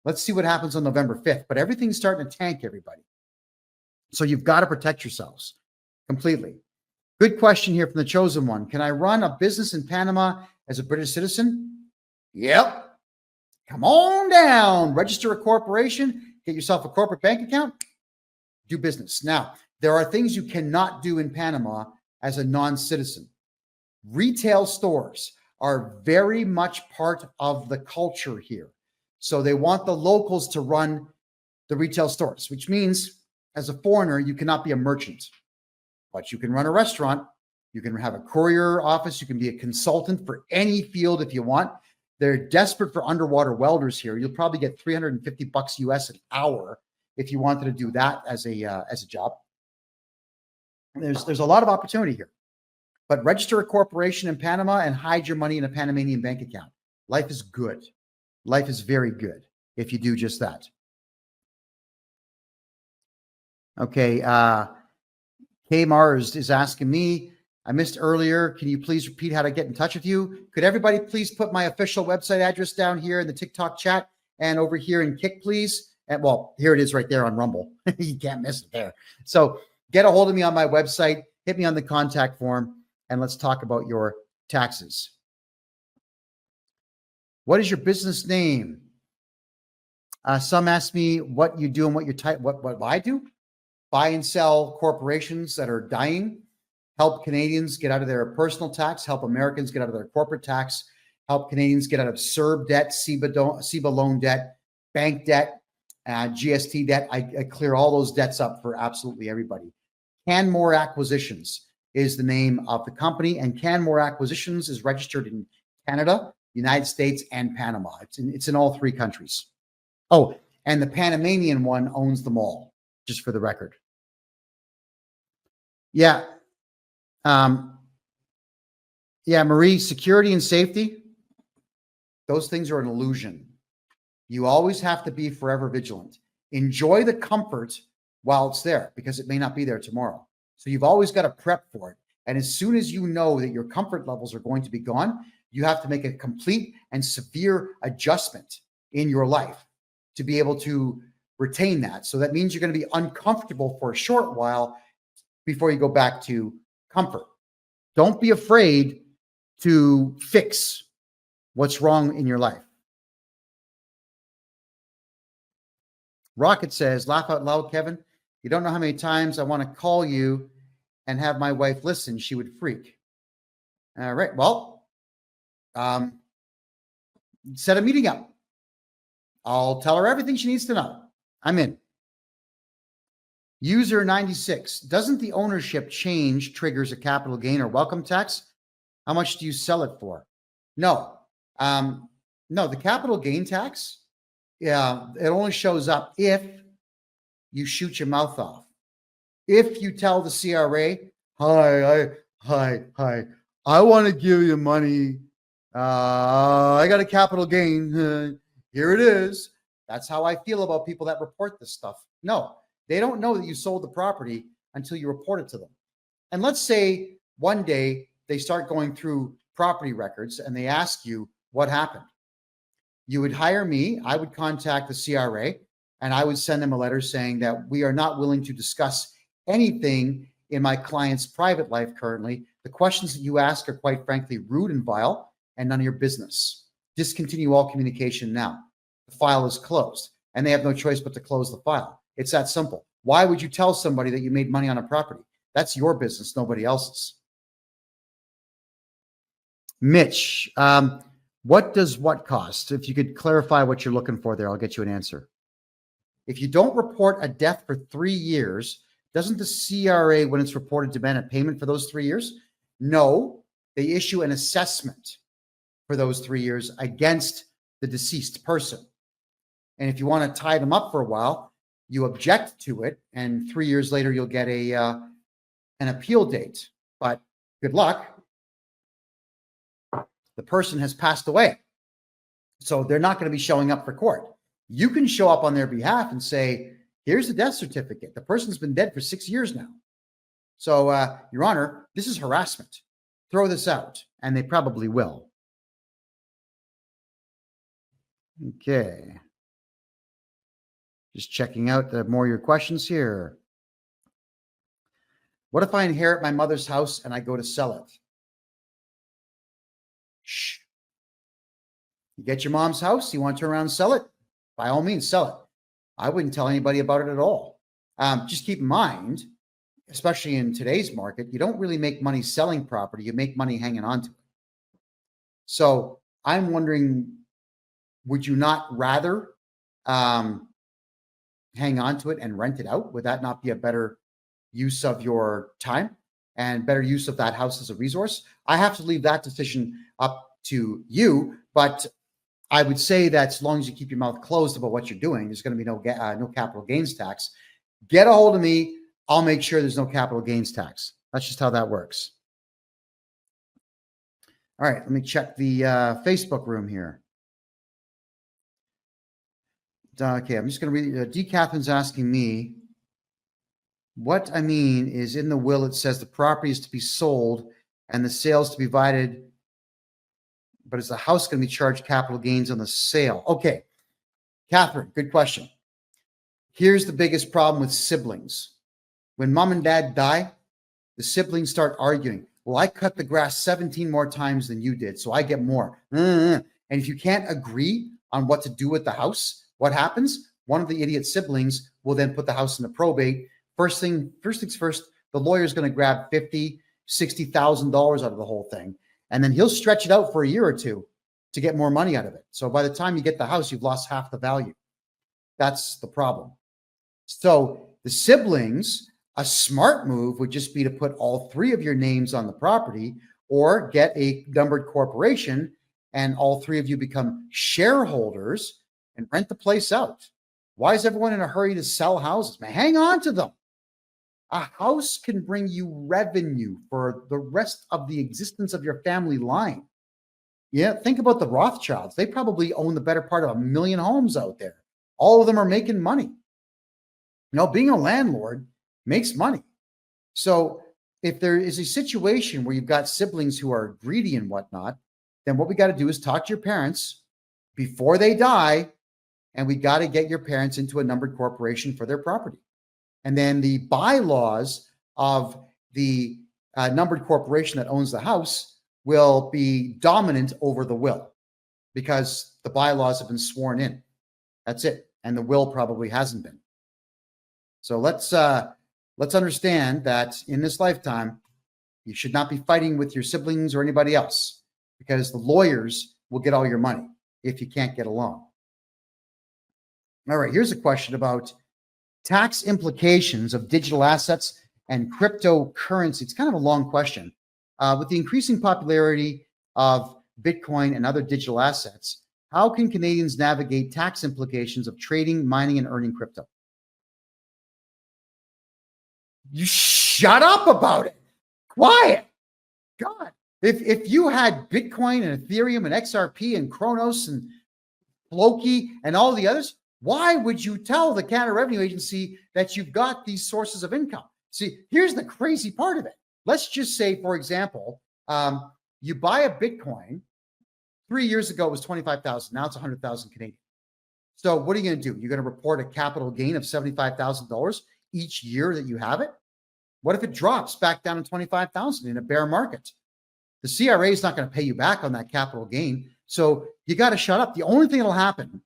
Let's see what happens on November 5th, but everything's starting to tank, everybody. So you've got to protect yourselves completely. Good question here from the chosen one. Can I run a business in Panama as a British citizen? Yep. Come on down, register a corporation, get yourself a corporate bank account, do business. Now, there are things you cannot do in Panama as a non-citizen. Retail stores are very much part of the culture here. So they want the locals to run the retail stores, which means as a foreigner, you cannot be a merchant, but you can run a restaurant. You can have a courier office. You can be a consultant for any field if you want. They're desperate for underwater welders here. You'll probably get $350 US an hour if you wanted to do that as a job. There's a lot of opportunity here, but register a corporation in Panama and hide your money in a Panamanian bank account. Life is good. Life is very good if you do just that. Okay. K Mars is asking me, I missed earlier. Can you please repeat how to get in touch with you? Could everybody please put my official website address down here in the TikTok chat and over here in Kick, please? And well, here it is right there on Rumble. You can't miss it there. So get a hold of me on my website, hit me on the contact form, and let's talk about your taxes. What is your business name? Some ask me what you do and what your type, what I do. Buy and sell corporations that are dying, help Canadians get out of their personal tax, help Americans get out of their corporate tax, help Canadians get out of CERB debt, CEBA loan debt, bank debt, GST debt. I clear all those debts up for absolutely everybody. Canmore Acquisitions is the name of the company, and Canmore Acquisitions is registered in Canada, United States, and Panama. It's in all three countries. Oh, and the Panamanian one owns them all, just for the record. Yeah. Yeah, Marie, security and safety, those things are an illusion. You always have to be forever vigilant. Enjoy the comfort while it's there, because it may not be there tomorrow. So you've always got to prep for it. And as soon as you know that your comfort levels are going to be gone, you have to make a complete and severe adjustment in your life to be able to retain that. So that means you're going to be uncomfortable for a short while before you go back to comfort. Don't be afraid to fix what's wrong in your life. Rocket says, laugh out loud, Kevin. You don't know how many times I want to call you and have my wife listen. She would freak. All right. Well, set a meeting up. I'll tell her everything she needs to know. I'm in. User 96. Doesn't the ownership change triggers a capital gain or welcome tax? How much do you sell it for? No. No, the capital gain tax, yeah, it only shows up if you shoot your mouth off. If you tell the CRA, hi, I want to give you money. I got a capital gain. Here it is. That's how I feel about people that report this stuff. No, they don't know that you sold the property until you report it to them. And let's say one day they start going through property records and they ask you what happened. You would hire me. I would contact the CRA and I would send them a letter saying that we are not willing to discuss anything in my client's private life currently. The questions that you ask are quite frankly rude and vile and none of your business. Discontinue all communication now. The file is closed and they have no choice but to close the file. It's that simple. Why would you tell somebody that you made money on a property? That's your business, nobody else's. Mitch, What does what cost? If you could clarify what you're looking for there, I'll get you an answer. If you don't report a death for 3 years, doesn't the CRA, when it's reported, demand a payment for those 3 years? No, they issue an assessment for those 3 years against the deceased person. And if you want to tie them up for a while, you object to it, and 3 years later, you'll get an appeal date. But good luck. The person has passed away. So they're not going to be showing up for court. You can show up on their behalf and say, here's the death certificate. The person's been dead for 6 years now. So, Your Honor, this is harassment. Throw this out. And they probably will. Okay. Just checking out more of your questions here. What if I inherit my mother's house and I go to sell it? Shh. You get your mom's house, you want to turn around and sell it? By all means, sell it. I wouldn't tell anybody about it at all. Just keep in mind, especially in today's market, you don't really make money selling property. You make money hanging on to it. So I'm wondering, would you not rather hang on to it and rent it out? Would that not be a better use of your time and better use of that house as a resource? I have to leave that decision up to you, but I would say that as long as you keep your mouth closed about what you're doing, there's going to be no capital gains tax. Get a hold of me. I'll make sure there's no capital gains tax. That's just how that works. All right, let me check the Facebook room here. Okay, I'm just going to read. D. Catherine's asking me, what I mean is in the will, it says the property is to be sold and the sales to be divided, but is the house going to be charged capital gains on the sale? Okay, Catherine, good question. Here's the biggest problem with siblings. When mom and dad die, the siblings start arguing. Well, I cut the grass 17 more times than you did, so I get more. And if you can't agree on what to do with the house, what happens? One of the idiot siblings will then put the house into probate. First things first, the lawyer's going to grab $50,000, $60,000 out of the whole thing. And then he'll stretch it out for a year or two to get more money out of it. So by the time you get the house, you've lost half the value. That's the problem. So the siblings, a smart move would just be to put all 3 of your names on the property or get a numbered corporation and all 3 of you become shareholders and rent the place out. Why is everyone in a hurry to sell houses? Man, hang on to them. A house can bring you revenue for the rest of the existence of your family line. Yeah, think about the Rothschilds. They probably own the better part of 1 million homes out there. All of them are making money. You know, being a landlord makes money. So if there is a situation where you've got siblings who are greedy and whatnot, then what we got to do is talk to your parents before they die, and we got to get your parents into a numbered corporation for their property. And then the bylaws of the numbered corporation that owns the house will be dominant over the will because the bylaws have been sworn in. That's it. And the will probably hasn't been. So let's understand that in this lifetime, you should not be fighting with your siblings or anybody else because the lawyers will get all your money if you can't get along. All right, here's a question about tax implications of digital assets and cryptocurrency. It's kind of a long question. With the increasing popularity of Bitcoin and other digital assets, how can Canadians navigate tax implications of trading, mining, and earning crypto? You shut up about it. Quiet. God. If you had Bitcoin and Ethereum and XRP and Kronos and Floki and all the others, why would you tell the Canada Revenue Agency that you've got these sources of income? See, here's the crazy part of it. Let's just say, for example, you buy a Bitcoin. 3 years ago, it was 25,000. Now it's 100,000 Canadian. So what are you going to do? You're going to report a capital gain of $75,000 each year that you have it? What if it drops back down to 25,000 in a bear market? The CRA is not going to pay you back on that capital gain. So you got to shut up. The only thing that'll happen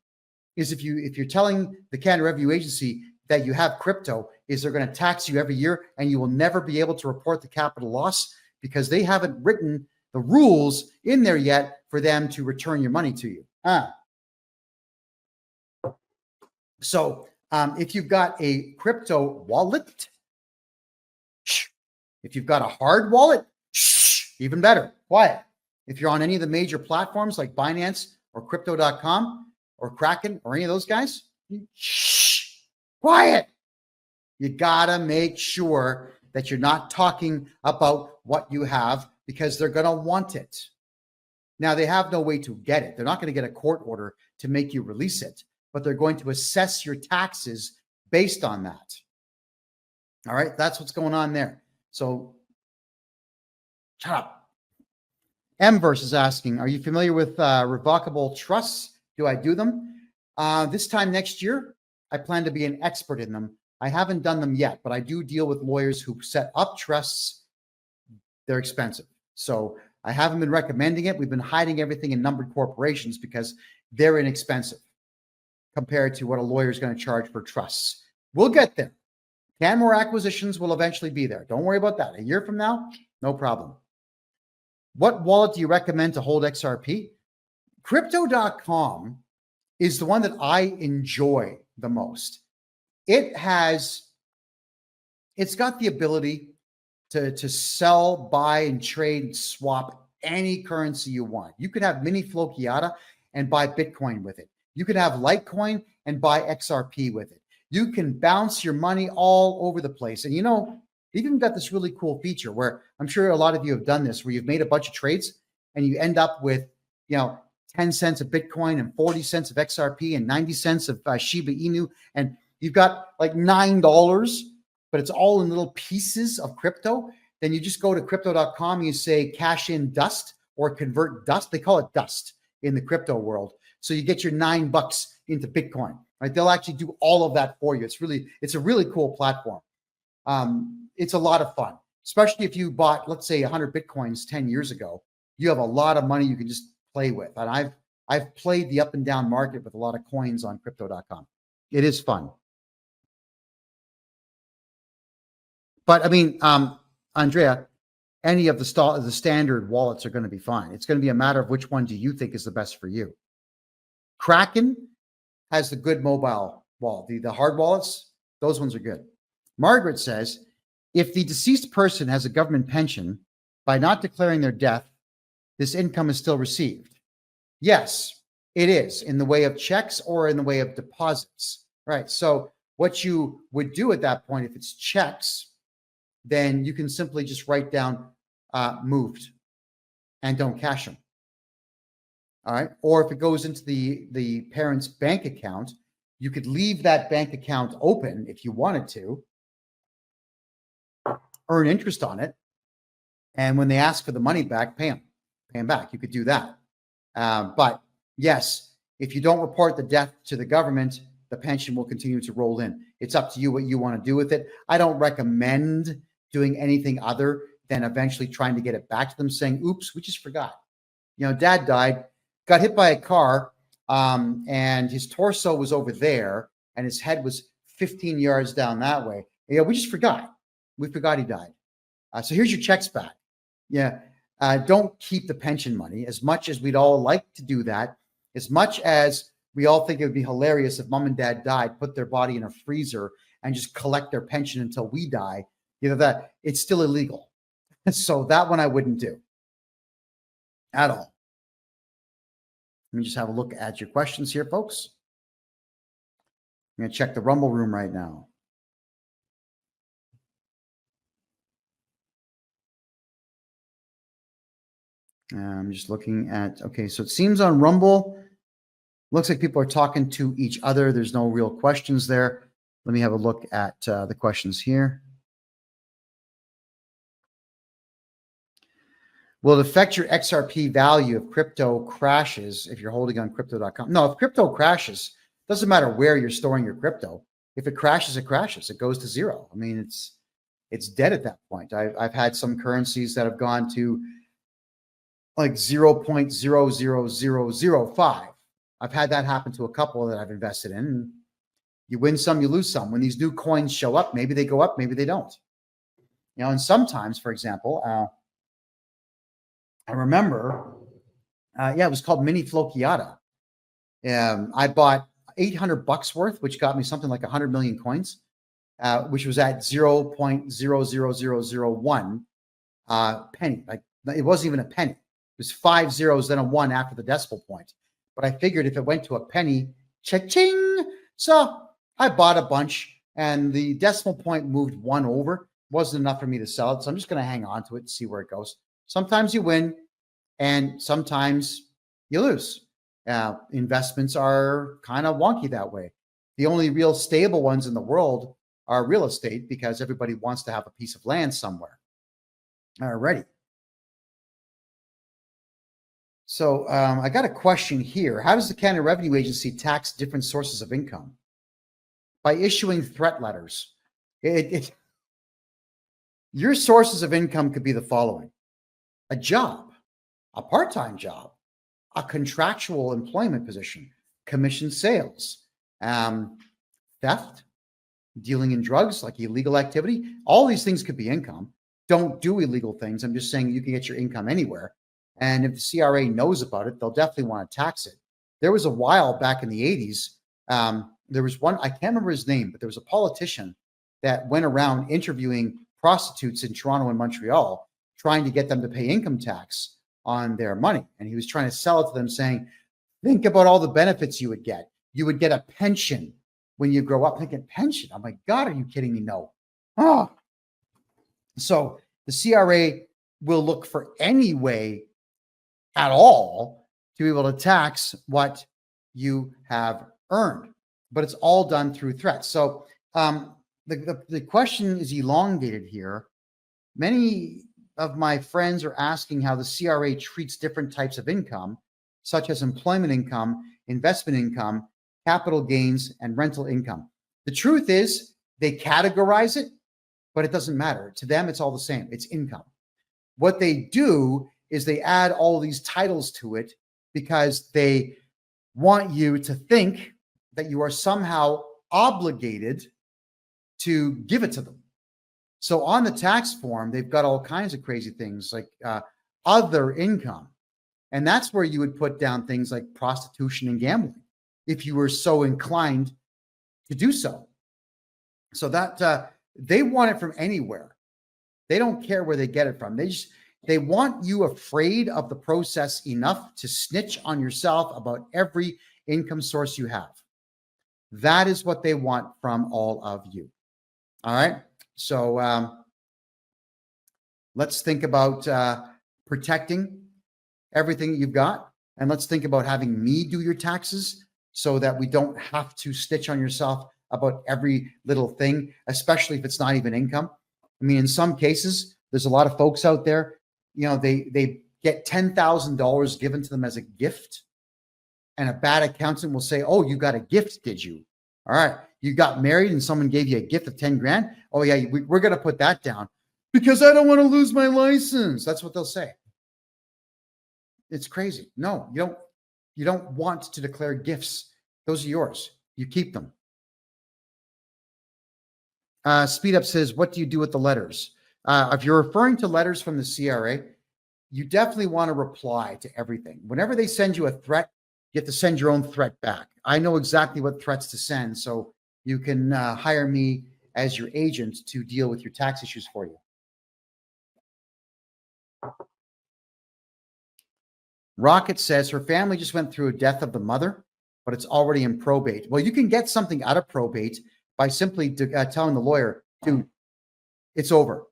is if you're telling the Canada Revenue Agency that you have crypto, is they're going to tax you every year and you will never be able to report the capital loss because they haven't written the rules in there yet for them to return your money to you. So if you've got a crypto wallet, if you've got a hard wallet, even better, quiet. If you're on any of the major platforms like Binance or crypto.com or Kraken or any of those guys, quiet. You gotta make sure that you're not talking about what you have because they're gonna want it. Now, they have no way to get it. They're not gonna get a court order to make you release it, but they're going to assess your taxes based on that. All right, that's what's going on there. So shut up. Mverse is asking, are you familiar with revocable trusts? Do I do them? This time next year, I plan to be an expert in them. I haven't done them yet, but I do deal with lawyers who set up trusts. They're expensive. So I haven't been recommending it. We've been hiding everything in numbered corporations because they're inexpensive compared to what a lawyer is going to charge for trusts. We'll get there. Canmore acquisitions will eventually be there. Don't worry about that. A year from now, no problem. What wallet do you recommend to hold XRP? Crypto.com is the one that I enjoy the most. It's got the ability to sell, buy, and trade, swap any currency you want. You could have mini Flokiata and buy Bitcoin with it. You could have Litecoin and buy XRP with it. You can bounce your money all over the place. And they've even got this really cool feature where I'm sure a lot of you have done this, where you've made a bunch of trades and you end up with, 10 cents of Bitcoin and 40 cents of XRP and 90 cents of Shiba Inu. And you've got like $9, but it's all in little pieces of crypto. Then you just go to crypto.com, you say cash in dust or convert dust. They call it dust in the crypto world. So you get your $9 into Bitcoin, right? They'll actually do all of that for you. It's a really cool platform. It's a lot of fun, especially if you bought, let's say 100 Bitcoins 10 years ago, you have a lot of money you can just play with. And I've played the up and down market with a lot of coins on crypto.com. It is fun. But I mean, Andrea, any of the standard wallets are going to be fine. It's going to be a matter of which one do you think is the best for you. Kraken has the good mobile wallet. The hard wallets, those ones are good. Margaret says, if the deceased person has a government pension, by not declaring their death, this income is still received. Yes, it is, in the way of checks or in the way of deposits. Right. So what you would do at that point, if it's checks, then you can simply just write down moved and don't cash them. All right. Or if it goes into the parent's bank account, you could leave that bank account open if you wanted to, earn interest on it. And when they ask for the money back, pay them back. You could do that. But yes, if you don't report the death to the government, the pension will continue to roll in. It's up to you what you want to do with it. I don't recommend doing anything other than eventually trying to get it back to them, saying, oops, we just forgot. Dad died, got hit by a car, and his torso was over there, and his head was 15 yards down that way. We just forgot. We forgot he died. So here's your checks back. Don't keep the pension money, as much as we'd all like to do that, as much as we all think it would be hilarious if mom and dad died, put their body in a freezer and just collect their pension until we die. That it's still illegal. So that one I wouldn't do at all. Let me just have a look at your questions here, folks. I'm going to check the Rumble room right now. I'm just looking at, okay, so it seems on Rumble, looks like people are talking to each other. There's no real questions there. Let me have a look at the questions here. Will it affect your XRP value if crypto crashes if you're holding on crypto.com? No, if crypto crashes, doesn't matter where you're storing your crypto. If it crashes, it crashes. It goes to zero. I mean, it's dead at that point. I've had some currencies that have gone to like 0.00005. I've had that happen to a couple that I've invested in. You win some, you lose some. When these new coins show up, maybe they go up, maybe they don't. And sometimes, for example, I remember, it was called Mini Flokiata. I bought $800 worth, which got me something like 100 million coins, which was at 0.00001 penny. Like, it wasn't even a penny. It was 5 zeros, then a 1 after the decimal point. But I figured if it went to a penny, cha-ching. So I bought a bunch, and the decimal point moved 1 over. Wasn't enough for me to sell it, so I'm just going to hang on to it and see where it goes. Sometimes you win, and sometimes you lose. Investments are kind of wonky that way. The only real stable ones in the world are real estate, because everybody wants to have a piece of land somewhere. Alrighty. So I got a question here. How does the Canada Revenue Agency tax different sources of income? By issuing threat letters. Your sources of income could be the following: a job, a part-time job, a contractual employment position, commission sales, theft, dealing in drugs, like illegal activity. All these things could be income. Don't do illegal things. I'm just saying you can get your income anywhere. And if the CRA knows about it, they'll definitely want to tax it. There was a while back in the 80s, there was one, I can't remember his name, but there was a politician that went around interviewing prostitutes in Toronto and Montreal, trying to get them to pay income tax on their money. And he was trying to sell it to them, saying, think about all the benefits you would get. You would get a pension when you grow up. Thinking, pension? Oh my God, are you kidding me? No. Oh. So the CRA will look for any way at all to be able to tax what you have earned, but it's all done through threats. So the question is elongated here. Many of my friends are asking how the CRA treats different types of income, such as employment income, investment income, capital gains, and rental income. The truth is they categorize it, but it doesn't matter. To them, it's all the same. It's income. What they do is they add all these titles to it because they want you to think that you are somehow obligated to give it to them. So on the tax form, they've got all kinds of crazy things like other income. And that's where you would put down things like prostitution and gambling, if you were so inclined to do so. So that they want it from anywhere. They don't care where they get it from. They want you afraid of the process enough to snitch on yourself about every income source you have. That is what they want from all of you. All right. So let's think about protecting everything you've got. And let's think about having me do your taxes so that we don't have to stitch on yourself about every little thing, especially if it's not even income. I mean, in some cases, there's a lot of folks out there, they get $10,000 given to them as a gift. And a bad accountant will say, oh, you got a gift, did you? All right. You got married and someone gave you a gift of 10 grand. Oh yeah, we're going to put that down because I don't want to lose my license. That's what they'll say. It's crazy. No, you don't want to declare gifts. Those are yours. You keep them. Speed Up says, what do you do with the letters? If you're referring to letters from the CRA, you definitely want to reply to everything. Whenever they send you a threat, you have to send your own threat back. I know exactly what threats to send, so you can hire me as your agent to deal with your tax issues for you. Rocket says her family just went through a death of the mother, but it's already in probate. Well, you can get something out of probate by simply telling the lawyer, dude, it's over.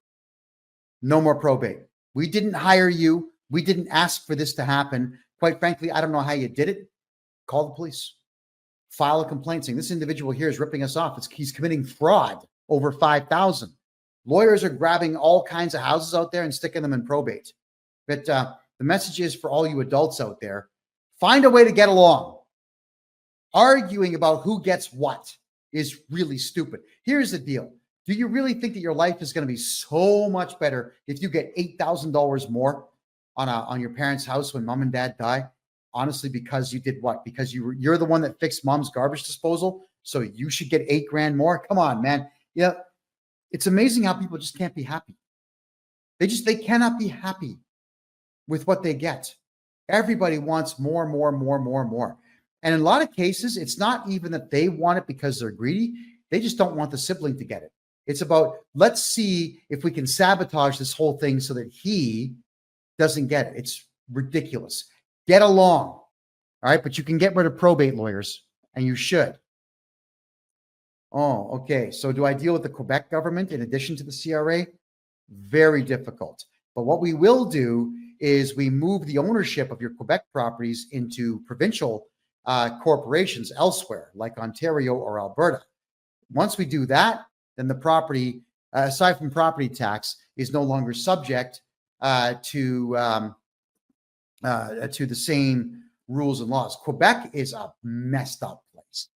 No more probate. We didn't hire you. We didn't ask for this to happen. Quite frankly, I don't know how you did it. Call the police. File a complaint saying this individual here is ripping us off. He's committing fraud over 5,000. Lawyers are grabbing all kinds of houses out there and sticking them in probate. But the message is for all you adults out there, find a way to get along. Arguing about who gets what is really stupid. Here's the deal. Do you really think that your life is going to be so much better if you get $8,000 more on your parents' house when mom and dad die? Honestly, because you did what? Because you're the one that fixed mom's garbage disposal, so you should get $8,000 more? Come on, man. Yeah, it's amazing how people just can't be happy. They cannot be happy. with what they get. Everybody wants more, more, more, more, more. And in a lot of cases, it's not even that they want it because they're greedy. They just don't want the sibling to get it. It's about, let's see if we can sabotage this whole thing so that he doesn't get it. It's ridiculous. Get along. All right. But you can get rid of probate lawyers, and you should. Oh, okay. So do I deal with the Quebec government in addition to the CRA? Very difficult. But what we will do is we move the ownership of your Quebec properties into provincial corporations elsewhere, like Ontario or Alberta. Once we do that, then the property, aside from property tax, is no longer subject to the same rules and laws. Quebec is a messed up place.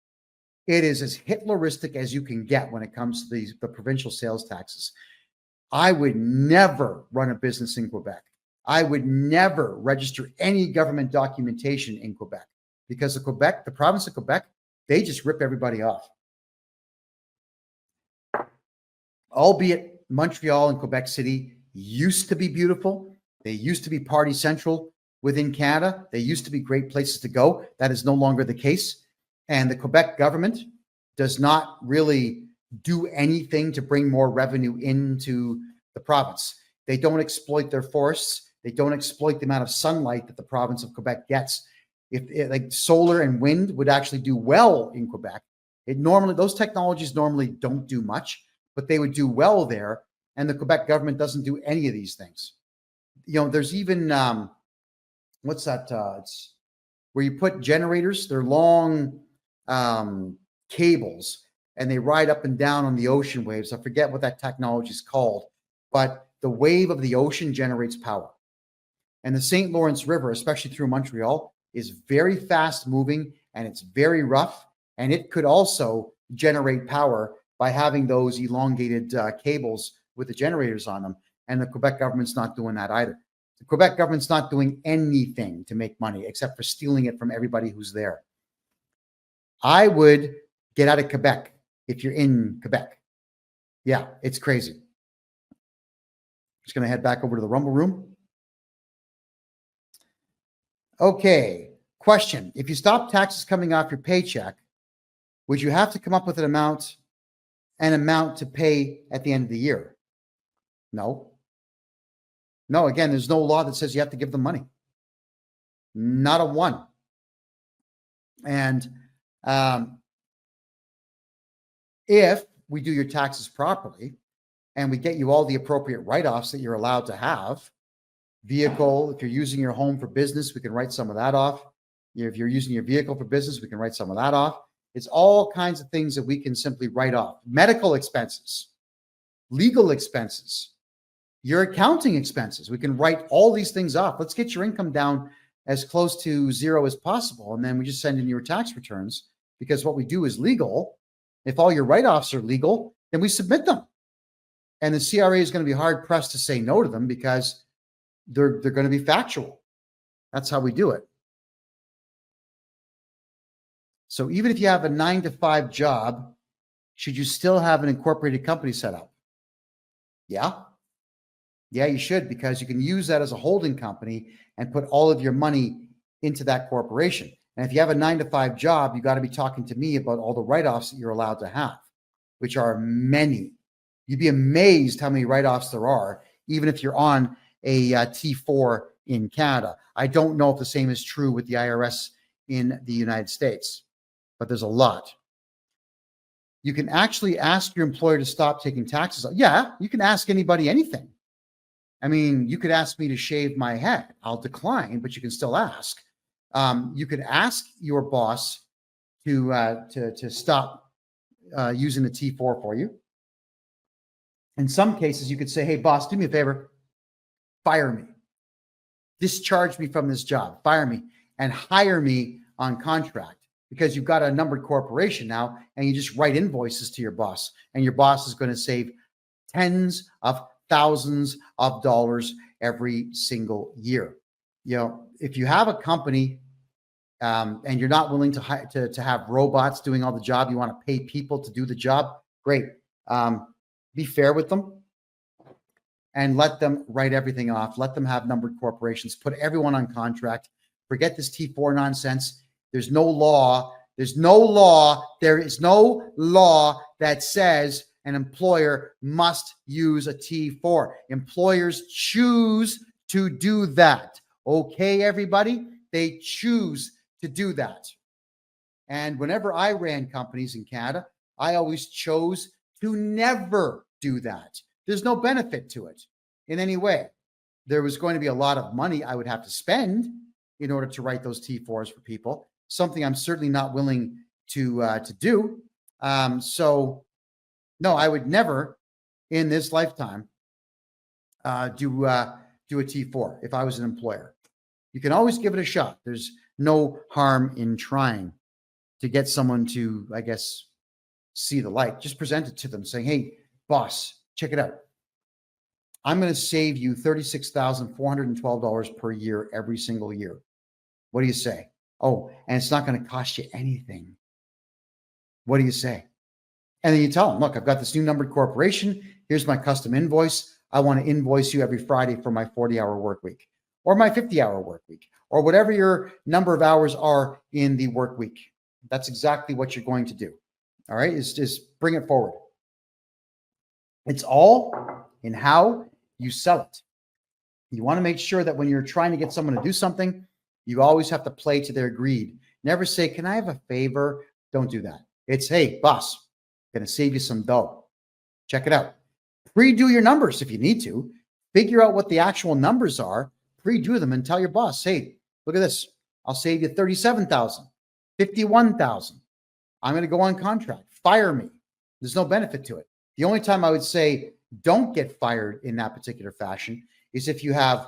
It is as Hitleristic as you can get when it comes to the provincial sales taxes. I would never run a business in Quebec. I would never register any government documentation in Quebec because the province of Quebec, they just rip everybody off. Albeit Montreal and Quebec City used to be beautiful. They used to be party central within Canada. They used to be great places to go. That is no longer the case. And the Quebec government does not really do anything to bring more revenue into the province. They don't exploit their forests. They don't exploit the amount of sunlight that the province of Quebec gets. Like solar and wind would actually do well in Quebec. Those technologies normally don't do much, but they would do well there. And the Quebec government doesn't do any of these things. There's even what's that? It's where you put generators. They're long cables, and they ride up and down on the ocean waves. I forget what that technology is called, but the wave of the ocean generates power. And the St. Lawrence River, especially through Montreal, is very fast moving, and it's very rough. And it could also generate power by having those elongated cables with the generators on them. And the Quebec government's not doing that either. The Quebec government's not doing anything to make money except for stealing it from everybody who's there. I would get out of Quebec if you're in Quebec. Yeah, it's crazy. Just going to head back over to the Rumble Room. Okay, question. If you stop taxes coming off your paycheck, would you have to come up with an amount to pay at the end of the year? No. No, again, there's no law that says you have to give them money. Not a one. And if we do your taxes properly and we get you all the appropriate write-offs that you're allowed to have, vehicle, if you're using your home for business, we can write some of that off. If you're using your vehicle for business, we can write some of that off. It's all kinds of things that we can simply write off. Medical expenses, legal expenses, your accounting expenses. We can write all these things off. Let's get your income down as close to zero as possible. And then we just send in your tax returns, because what we do is legal. If all your write-offs are legal, then we submit them. And the CRA is going to be hard pressed to say no to them because they're going to be factual. That's how we do it. So even if you have a 9-to-5 job, should you still have an incorporated company set up? Yeah. Yeah, you should, because you can use that as a holding company and put all of your money into that corporation. And if you have a 9-to-5 job, you got to be talking to me about all the write-offs that you're allowed to have, which are many. You'd be amazed how many write-offs there are, even if you're on a T4 in Canada. I don't know if the same is true with the IRS in the United States, but there's a lot. You can actually ask your employer to stop taking taxes. Yeah, you can ask anybody anything. I mean, you could ask me to shave my head. I'll decline, but you can still ask. You could ask your boss to stop using the T4 for you. In some cases, you could say, hey, boss, do me a favor. Fire me. Discharge me from this job. Fire me and hire me on contract, because you've got a numbered corporation now, and you just write invoices to your boss, and your boss is going to save tens of thousands of dollars every single year. If you have a company and you're not willing to have robots doing all the job, you want to pay people to do the job, great. Be fair with them. and let them write everything off. Let them have numbered corporations. Put everyone on contract. Forget this T4 nonsense. There's no law. There's no law. There is no law that says an employer must use a T4. Employers choose to do that. Okay, everybody? They choose to do that. And whenever I ran companies in Canada, I always chose to never do that. There's no benefit to it in any way. There was going to be a lot of money I would have to spend in order to write those T4s for people, something I'm certainly not willing to do. So no, I would never in this lifetime do a T4 if I was an employer. You can always give it a shot. There's no harm in trying to get someone to, I guess, see the light. Just present it to them saying, hey, boss, check it out. I'm going to save you $36,412 per year every single year. What do you say? Oh, and it's not going to cost you anything. What do you say? And then you tell them, look, I've got this new numbered corporation. Here's my custom invoice. I want to invoice you every Friday for my 40-hour work week or my 50-hour work week or whatever your number of hours are in the work week. That's exactly what you're going to do. All right, is just bring it forward. It's all in how you sell it. You want to make sure that when you're trying to get someone to do something, you always have to play to their greed. Never say, can I have a favor? Don't do that. It's, hey, boss, going to save you some dough. Check it out. Pre-do your numbers if you need to. Figure out what the actual numbers are. Pre-do them and tell your boss, hey, look at this. I'll save you $37,000, $51,000. I'm going to go on contract. Fire me. There's no benefit to it. The only time I would say don't get fired in that particular fashion is if you have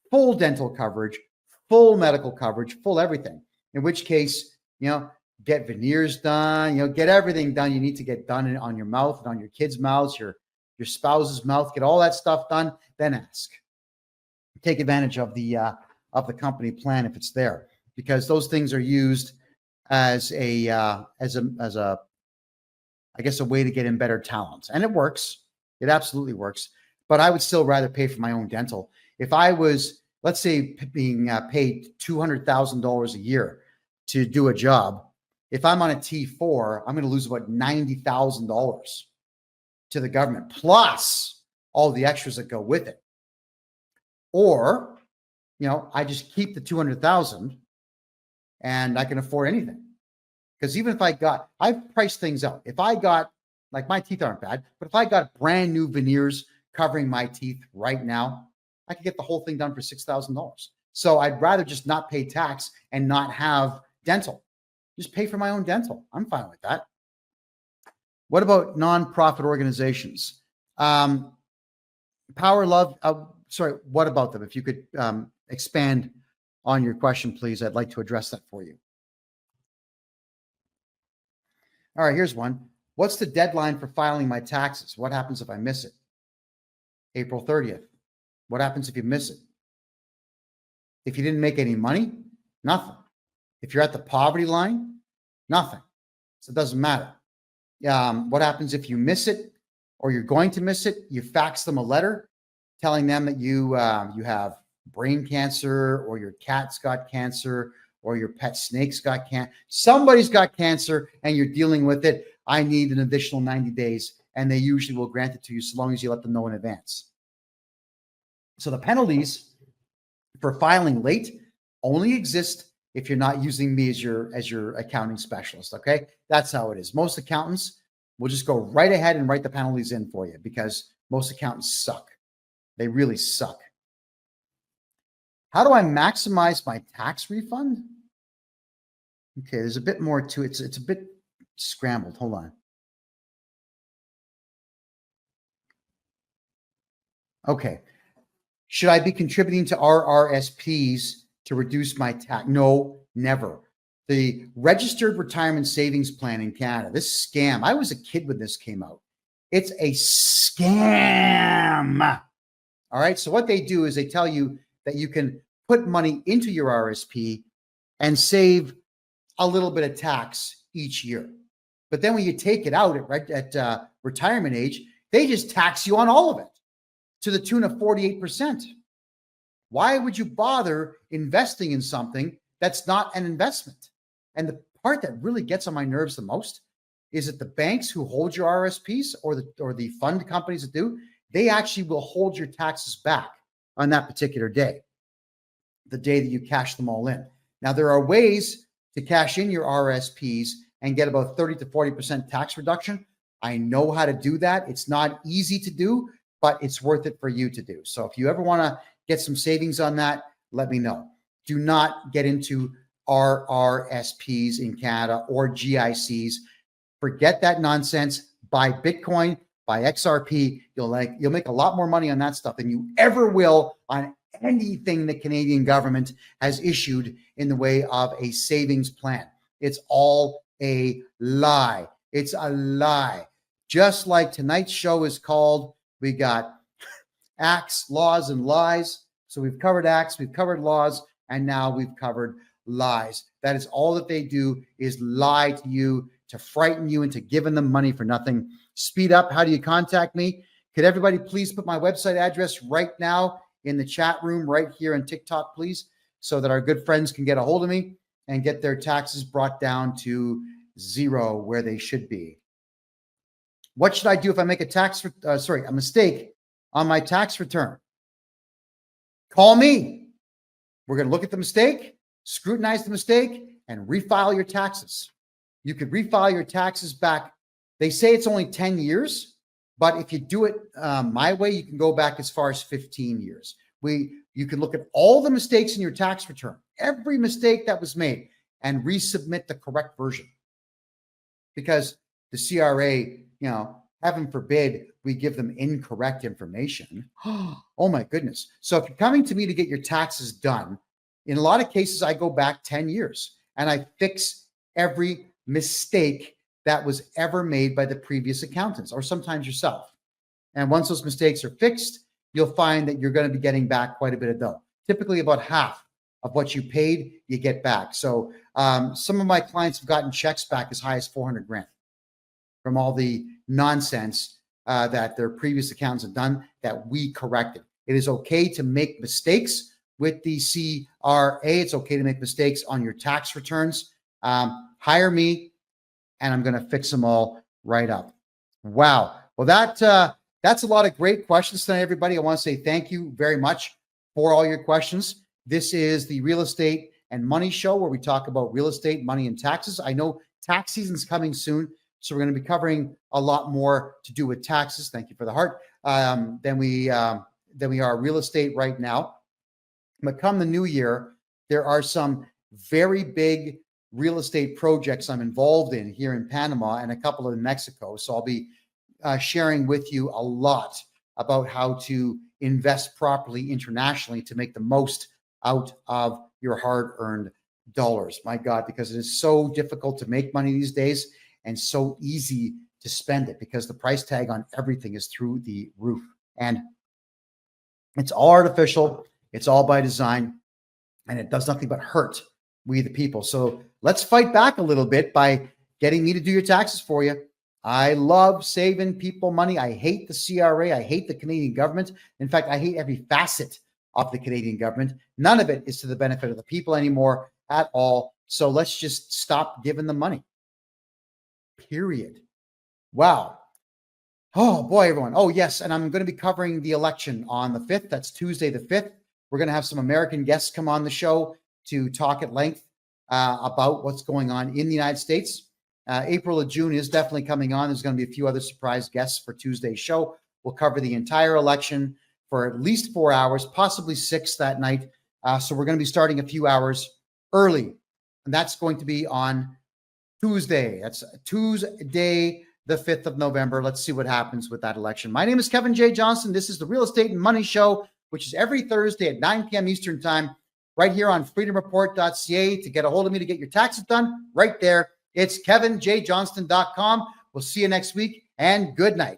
full dental coverage, full medical coverage, full everything. In which case, get veneers done, get everything done you need to get done on your mouth and on your kids' mouths, your spouse's mouth, get all that stuff done, then ask. Take advantage of the company plan if it's there, because those things are used as a I guess a way to get in better talent. And it works. It absolutely works. But I would still rather pay for my own dental. If I was, let's say, being paid $200,000 a year to do a job, if I'm on a T4, I'm going to lose about $90,000 to the government, plus all the extras that go with it. Or, I just keep the $200,000 and I can afford anything. Because even if I've priced things out. If I got, like my teeth aren't bad, but if I got brand new veneers covering my teeth right now, I could get the whole thing done for $6,000. So I'd rather just not pay tax and not have dental. Just pay for my own dental. I'm fine with that. What about nonprofit organizations? Power Love, what about them? If you could expand on your question, please. I'd like to address that for you. All right, here's one. What's the deadline for filing my taxes? What happens if I miss it? April 30th. What happens if you miss it? If you didn't make any money, nothing. If you're at the poverty line, nothing. So it doesn't matter. What happens if you miss it or you're going to miss it? You fax them a letter telling them that you have brain cancer or your cat's got cancer or your pet snake's got cancer. Somebody's got cancer and you're dealing with it. I need an additional 90 days, and they usually will grant it to you so long as you let them know in advance. So the penalties for filing late only exist if you're not using me as your accounting specialist, okay? That's how it is. Most accountants will just go right ahead and write the penalties in for you because most accountants suck. They really suck. How do I maximize my tax refund? Okay, there's a bit more to it. It's a bit scrambled. Hold on. Okay. Should I be contributing to RRSPs to reduce my tax? No, never. The Registered Retirement Savings Plan in Canada, this scam, I was a kid when this came out. It's a scam. All right. So what they do is they tell you that you can put money into your RSP and save a little bit of tax each year. But then when you take it out at retirement age, they just tax you on all of it. to the tune of 48%. Why would you bother investing in something that's not an investment? And the part that really gets on my nerves the most is that the banks who hold your RSPs or the fund companies that do, they actually will hold your taxes back on that particular day, the day that you cash them all in. Now, there are ways to cash in your RSPs and get about 30 to 40% tax reduction. I know how to do that. It's not easy to do, but it's worth it for you to do. So if you ever want to get some savings on that, let me know. Do not get into RRSPs in Canada or GICs. Forget that nonsense. Buy Bitcoin, buy XRP. You'll make a lot more money on that stuff than you ever will on anything the Canadian government has issued in the way of a savings plan. It's all a lie. It's a lie. Just like tonight's show is called, we got acts, laws, and lies. So we've covered acts, we've covered laws, and now we've covered lies. That is all that they do, is lie to you, to frighten you into giving them money for nothing. Speed up. How do you contact me? Could everybody please put my website address right now in the chat room right here on TikTok, please, so that our good friends can get a hold of me and get their taxes brought down to zero where they should be. What should I do if I make a mistake on my tax return? Call me. We're going to look at the mistake, scrutinize the mistake, and refile your taxes. You could refile your taxes back. They say it's only 10 years, but if you do it my way, you can go back as far as 15 years. You can look at all the mistakes in your tax return, every mistake that was made, and resubmit the correct version. Because the CRA, heaven forbid we give them incorrect information. Oh my goodness. So if you're coming to me to get your taxes done, in a lot of cases, I go back 10 years and I fix every mistake that was ever made by the previous accountants or sometimes yourself. And once those mistakes are fixed, you'll find that you're going to be getting back quite a bit of dough. Typically about half of what you paid, you get back. So some of my clients have gotten checks back as high as 400 grand from all the nonsense that their previous accountants have done that we corrected. It is okay to make mistakes with the CRA. It's okay to make mistakes on your tax returns. Hire me, and I'm going to fix them all right up. Wow. Well, that's a lot of great questions tonight, everybody. I want to say thank you very much for all your questions. This is the Real Estate and Money Show, where we talk about real estate, money, and taxes. I know tax season's coming soon, so we're going to be covering a lot more to do with taxes. Thank you for the heart. Than we are real estate right now. But come the new year, there are some very big real estate projects I'm involved in here in Panama and a couple in Mexico. So I'll be sharing with you a lot about how to invest properly internationally to make the most out of your hard-earned dollars. My God, because it is so difficult to make money these days and so easy to spend it because the price tag on everything is through the roof. And it's all artificial. It's all by design. And it does nothing but hurt we the people. So let's fight back a little bit by getting me to do your taxes for you. I love saving people money. I hate the CRA. I hate the Canadian government. In fact, I hate every facet of the Canadian government. None of it is to the benefit of the people anymore at all. So let's just stop giving them money. Period. Wow. Oh boy, everyone. Oh yes. And I'm going to be covering the election on the 5th. That's Tuesday the 5th. We're going to have some American guests come on the show to talk at length about what's going on in the United States. April or June is definitely coming on. There's going to be a few other surprise guests for Tuesday's show. We'll cover the entire election for at least 4 hours, possibly 6 that night. So we're going to be starting a few hours early. And that's going to be on Tuesday. That's Tuesday, the 5th of November. Let's see what happens with that election. My name is Kevin J. Johnston. This is the Real Estate and Money Show, which is every Thursday at 9 p.m. Eastern Time, right here on freedomreport.ca. To get a hold of me to get your taxes done, right there. It's kevinjjohnston.com. We'll see you next week, and good night.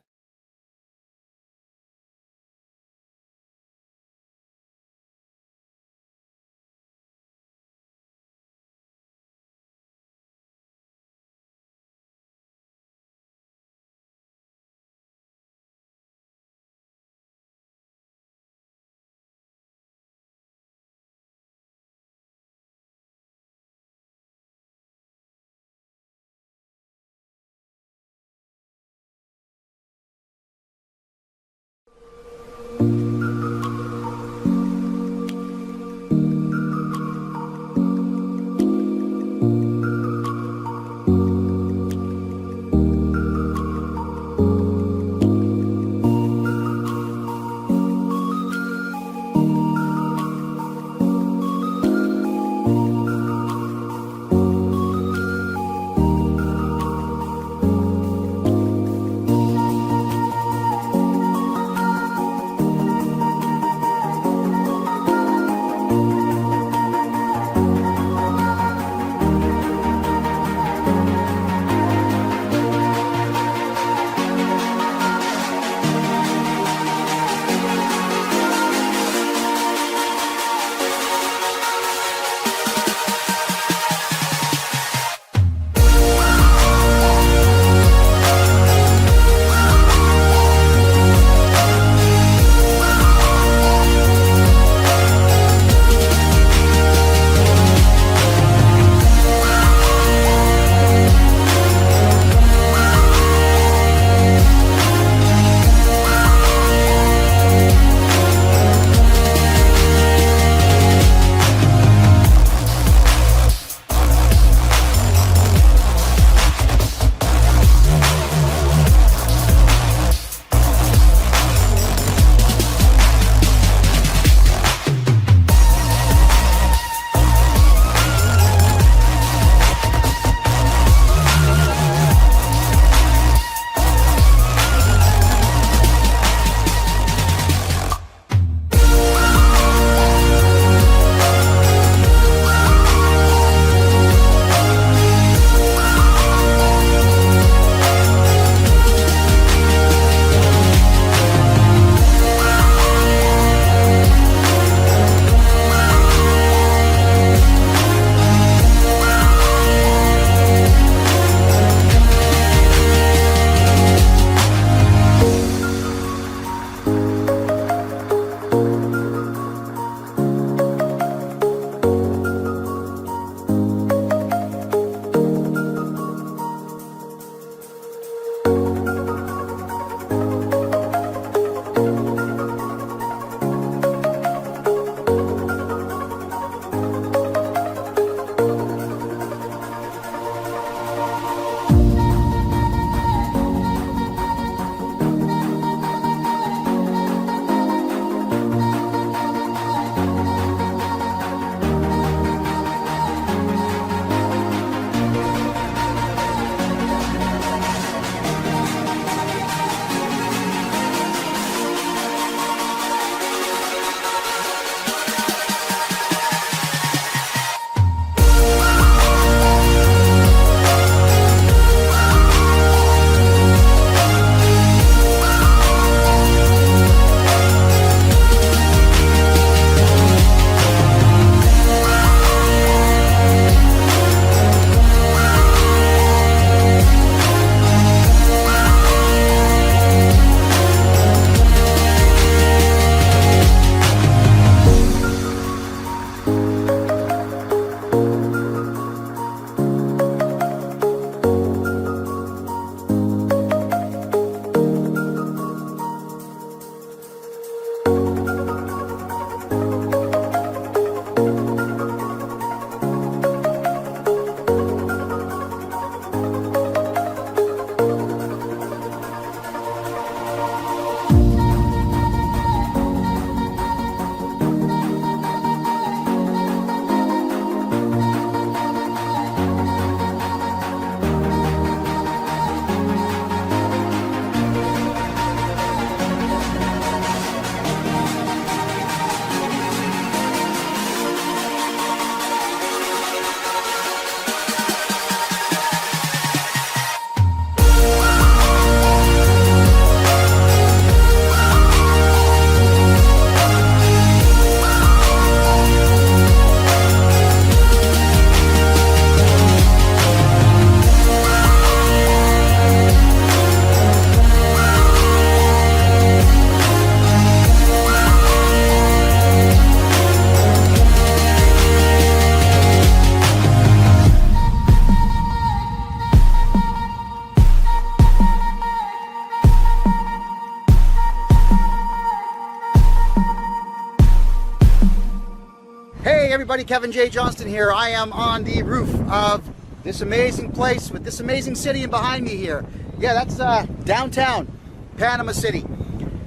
everybody, Kevin J. Johnston here. I am on the roof of this amazing place with this amazing city behind me here. Yeah, that's downtown Panama City.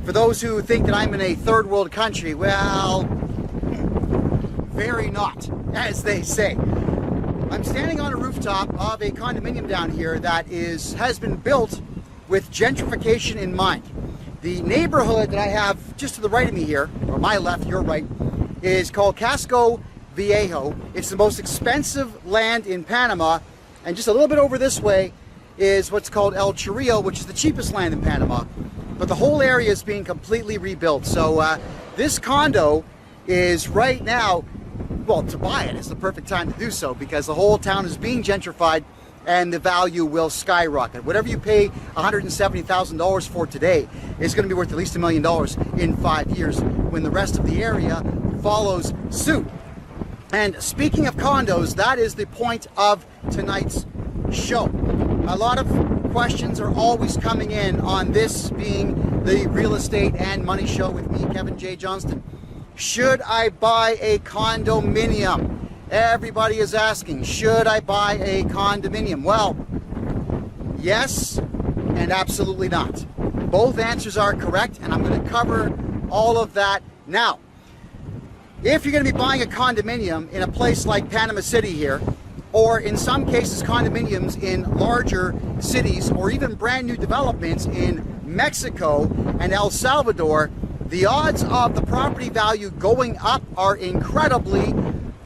For those who think that I'm in a third world country, well, very not, as they say. I'm standing on a rooftop of a condominium down here that has been built with gentrification in mind. The neighborhood that I have just to the right of me here, or my left, your right, is called Casco Viejo. It's the most expensive land in Panama, and just a little bit over this way is what's called El Chorrillo, which is the cheapest land in Panama. But the whole area is being completely rebuilt. So this condo is right now, well, to buy it is the perfect time to do so, because the whole town is being gentrified and the value will skyrocket. Whatever you pay $170,000 for today is going to be worth at least $1 million in 5 years when the rest of the area follows suit. And speaking of condos, that is the point of tonight's show. A lot of questions are always coming in on this being the real estate and money show with me, Kevin J. Johnston. Should I buy a condominium? Everybody is asking, should I buy a condominium? Well, yes and absolutely not. Both answers are correct, and I'm going to cover all of that now. If you're going to be buying a condominium in a place like Panama City here, or in some cases condominiums in larger cities, or even brand new developments in Mexico and El Salvador, the odds of the property value going up are incredibly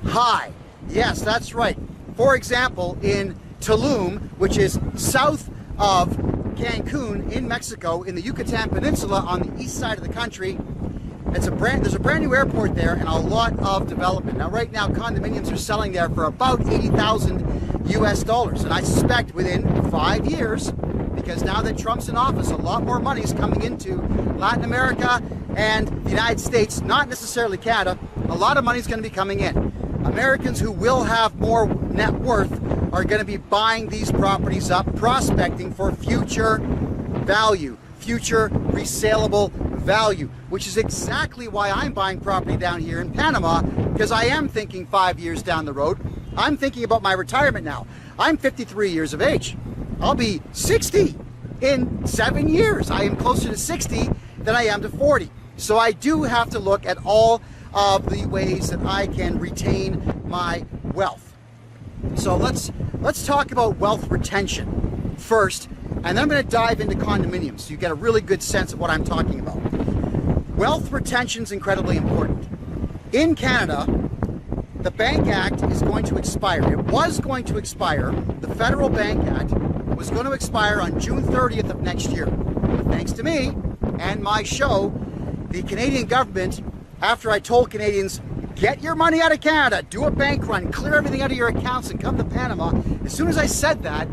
high. Yes, that's right. For example, in Tulum, which is south of Cancun in Mexico, in the Yucatan Peninsula on the east side of the country, there's a brand new airport there and a lot of development. Now, right now, condominiums are selling there for about $80,000 US, and I suspect within 5 years, because now that Trump's in office, a lot more money is coming into Latin America and the United States, not necessarily Canada. A lot of money is going to be coming in. Americans who will have more net worth are going to be buying these properties up, prospecting for future value, future resaleable value, which is exactly why I'm buying property down here in Panama, because I am thinking 5 years down the road. I'm thinking about my retirement now. I'm 53 years of age. I'll be 60 in 7 years. I am closer to 60 than I am to 40. So I do have to look at all of the ways that I can retain my wealth. So let's talk about wealth retention first, and then I'm going to dive into condominiums so you get a really good sense of what I'm talking about. Wealth retention is incredibly important. In Canada, the Bank Act is going to expire. It was going to expire. The Federal Bank Act was going to expire on June 30th of next year. But thanks to me and my show, the Canadian government, after I told Canadians, get your money out of Canada, do a bank run, clear everything out of your accounts and come to Panama, as soon as I said that,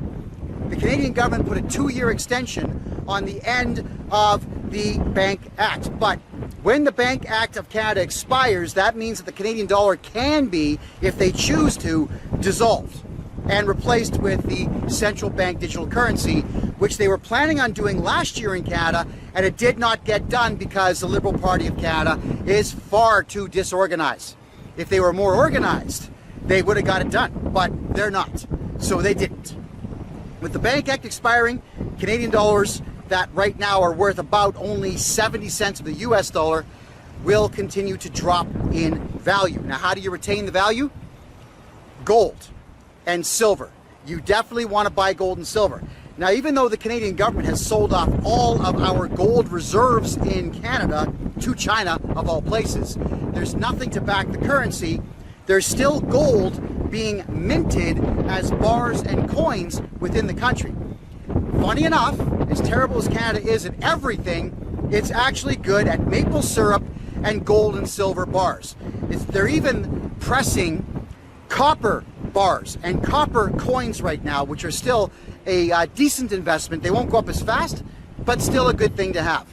the Canadian government put a 2-year extension on the end of the Bank Act. But when the Bank Act of Canada expires, that means that the Canadian dollar can be, if they choose to, dissolved and replaced with the central bank digital currency, which they were planning on doing last year in Canada, and it did not get done because the Liberal Party of Canada is far too disorganized. If they were more organized, they would have got it done, but they're not, so they didn't. With the Bank Act expiring, Canadian dollars that right now are worth about only 70 cents of the US dollar will continue to drop in value. Now, how do you retain the value? Gold and silver. You definitely want to buy gold and silver. Now, even though the Canadian government has sold off all of our gold reserves in Canada to China, of all places, there's nothing to back the currency. There's still gold being minted as bars and coins within the country. Funny enough, as terrible as Canada is at everything, it's actually good at maple syrup and gold and silver bars. They're even pressing copper bars and copper coins right now, which are still a decent investment. They won't go up as fast, but still a good thing to have.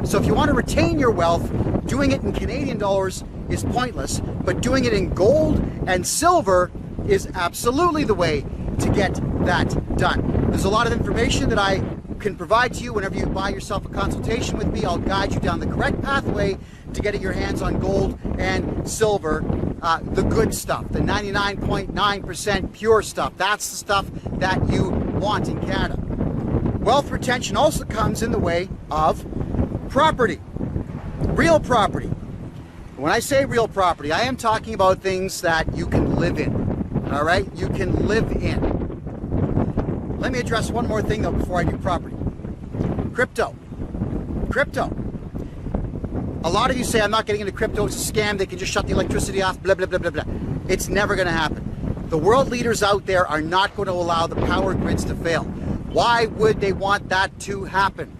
So if you want to retain your wealth, doing it in Canadian dollars is pointless, but doing it in gold and silver is absolutely the way to get that done. There's a lot of information that I can provide to you whenever you buy yourself a consultation with me. I'll guide you down the correct pathway to getting your hands on gold and silver the good stuff, the 99.9% pure stuff. That's the stuff that you want in Canada. Wealth retention also comes in the way of property, real property. When I say real property, I am talking about things that you can live in, all right? You can live in. Let me address one more thing though before I do property. Crypto. A lot of you say, I'm not getting into crypto, it's a scam, they can just shut the electricity off, blah, blah, blah, blah, blah. It's never gonna happen. The world leaders out there are not going to allow the power grids to fail. Why would they want that to happen?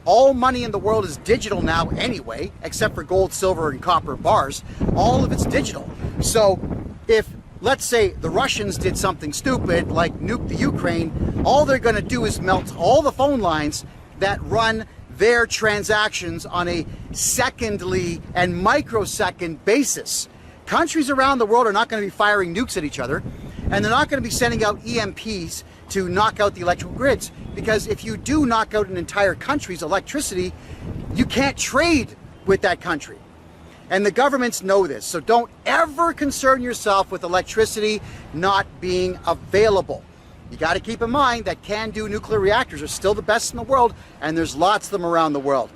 All money in the world is digital now anyway, except for gold, silver, and copper bars. All of it's digital. So if, let's say, the Russians did something stupid, like nuke the Ukraine, all they're gonna do is melt all the phone lines that run their transactions on a secondly and microsecond basis. Countries around the world are not going to be firing nukes at each other, and they're not going to be sending out EMPs to knock out the electrical grids, because if you do knock out an entire country's electricity, you can't trade with that country. And the governments know this, so don't ever concern yourself with electricity not being available. You got to keep in mind that CANDU nuclear reactors are still the best in the world, and there's lots of them around the world.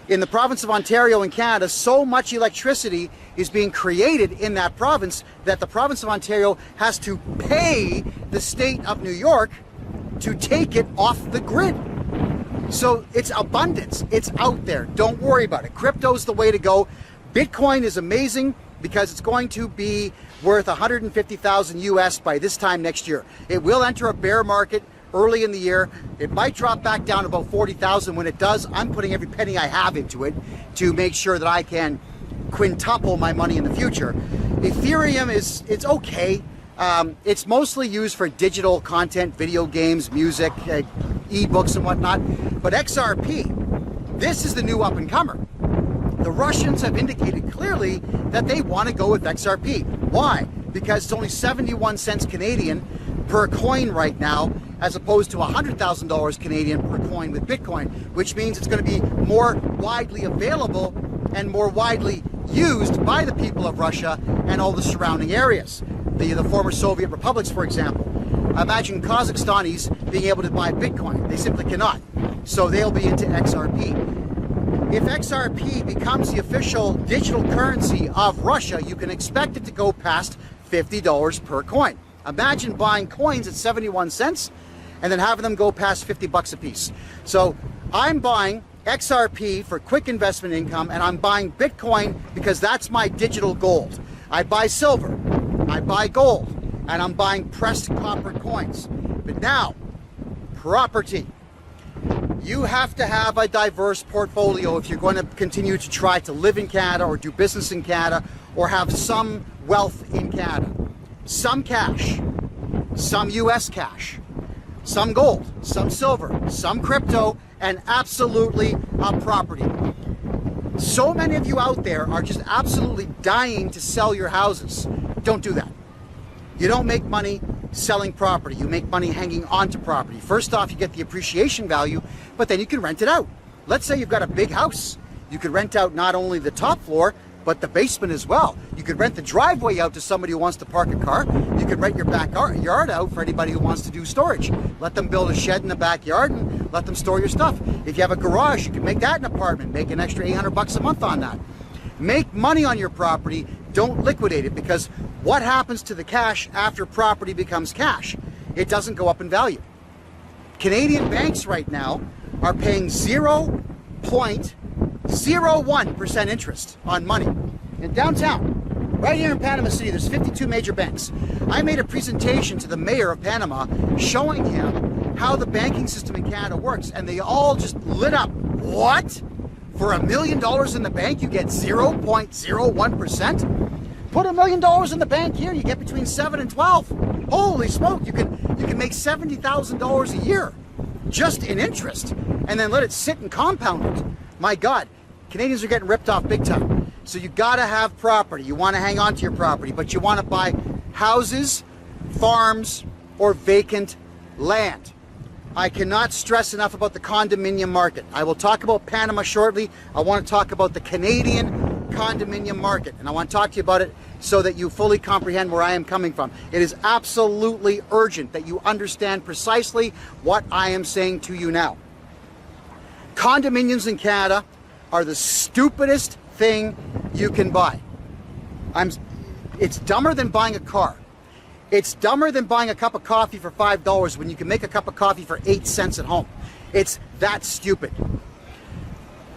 In the province of Ontario in Canada, so much electricity is being created in that province that the province of Ontario has to pay the state of New York to take it off the grid. So it's abundance. It's out there. Don't worry about it. Crypto's the way to go. Bitcoin is amazing because it's going to be worth 150,000 US by this time next year. It will enter a bear market early in the year. It might drop back down to about 40,000. When it does, I'm putting every penny I have into it to make sure that I can quintuple my money in the future. Ethereum it's okay. It's mostly used for digital content, video games, music, ebooks and whatnot. But XRP, this is the new up and comer. The Russians have indicated clearly that they want to go with XRP. Why? Because it's only 71 cents Canadian per coin right now, as opposed to $100,000 Canadian per coin with Bitcoin, which means it's going to be more widely available and more widely used by the people of Russia and all the surrounding areas. The former Soviet republics, for example. Imagine Kazakhstanis being able to buy Bitcoin. They simply cannot. So they'll be into XRP. If XRP becomes the official digital currency of Russia, you can expect it to go past $50 per coin. Imagine buying coins at 71 cents and then having them go past 50 bucks a piece. So I'm buying XRP for quick investment income, and I'm buying Bitcoin because that's my digital gold. I buy silver, I buy gold, and I'm buying pressed copper coins. But now, property. You have to have a diverse portfolio if you're going to continue to try to live in Canada or do business in Canada or have some wealth in Canada. Some cash, some US cash, some gold, some silver, some crypto, and absolutely a property. So many of you out there are just absolutely dying to sell your houses. Don't do that. You don't make money selling property. You make money hanging on to property. First off, you get the appreciation value, but then you can rent it out. Let's say you've got a big house. You could rent out not only the top floor, but the basement as well. You could rent the driveway out to somebody who wants to park a car. You could rent your backyard out for anybody who wants to do storage. Let them build a shed in the backyard and let them store your stuff. If you have a garage, you can make that an apartment. Make an extra 800 bucks a month on that. Make money on your property. Don't liquidate it, because what happens to the cash after property becomes cash? It doesn't go up in value. Canadian banks right now are paying 0.01% interest on money. In downtown, right here in Panama City, there's 52 major banks. I made a presentation to the mayor of Panama showing him how the banking system in Canada works, and they all just lit up. What? For $1 million in the bank, you get 0.01%? Put $1 million in the bank here, you get between 7 and 12. Holy smoke, you can make $70,000 a year just in interest, and then let it sit and compound it. My God, Canadians are getting ripped off big time. So you gotta have property. You wanna hang on to your property, but you wanna buy houses, farms, or vacant land. I cannot stress enough about the condominium market. I will talk about Panama shortly. I want to talk about the Canadian condominium market, and I want to talk to you about it so that you fully comprehend where I am coming from. It is absolutely urgent that you understand precisely what I am saying to you now. Condominiums in Canada are the stupidest thing you can buy. It's dumber than buying a car. It's dumber than buying a cup of coffee for $5 when you can make a cup of coffee for 8 cents at home. It's that stupid.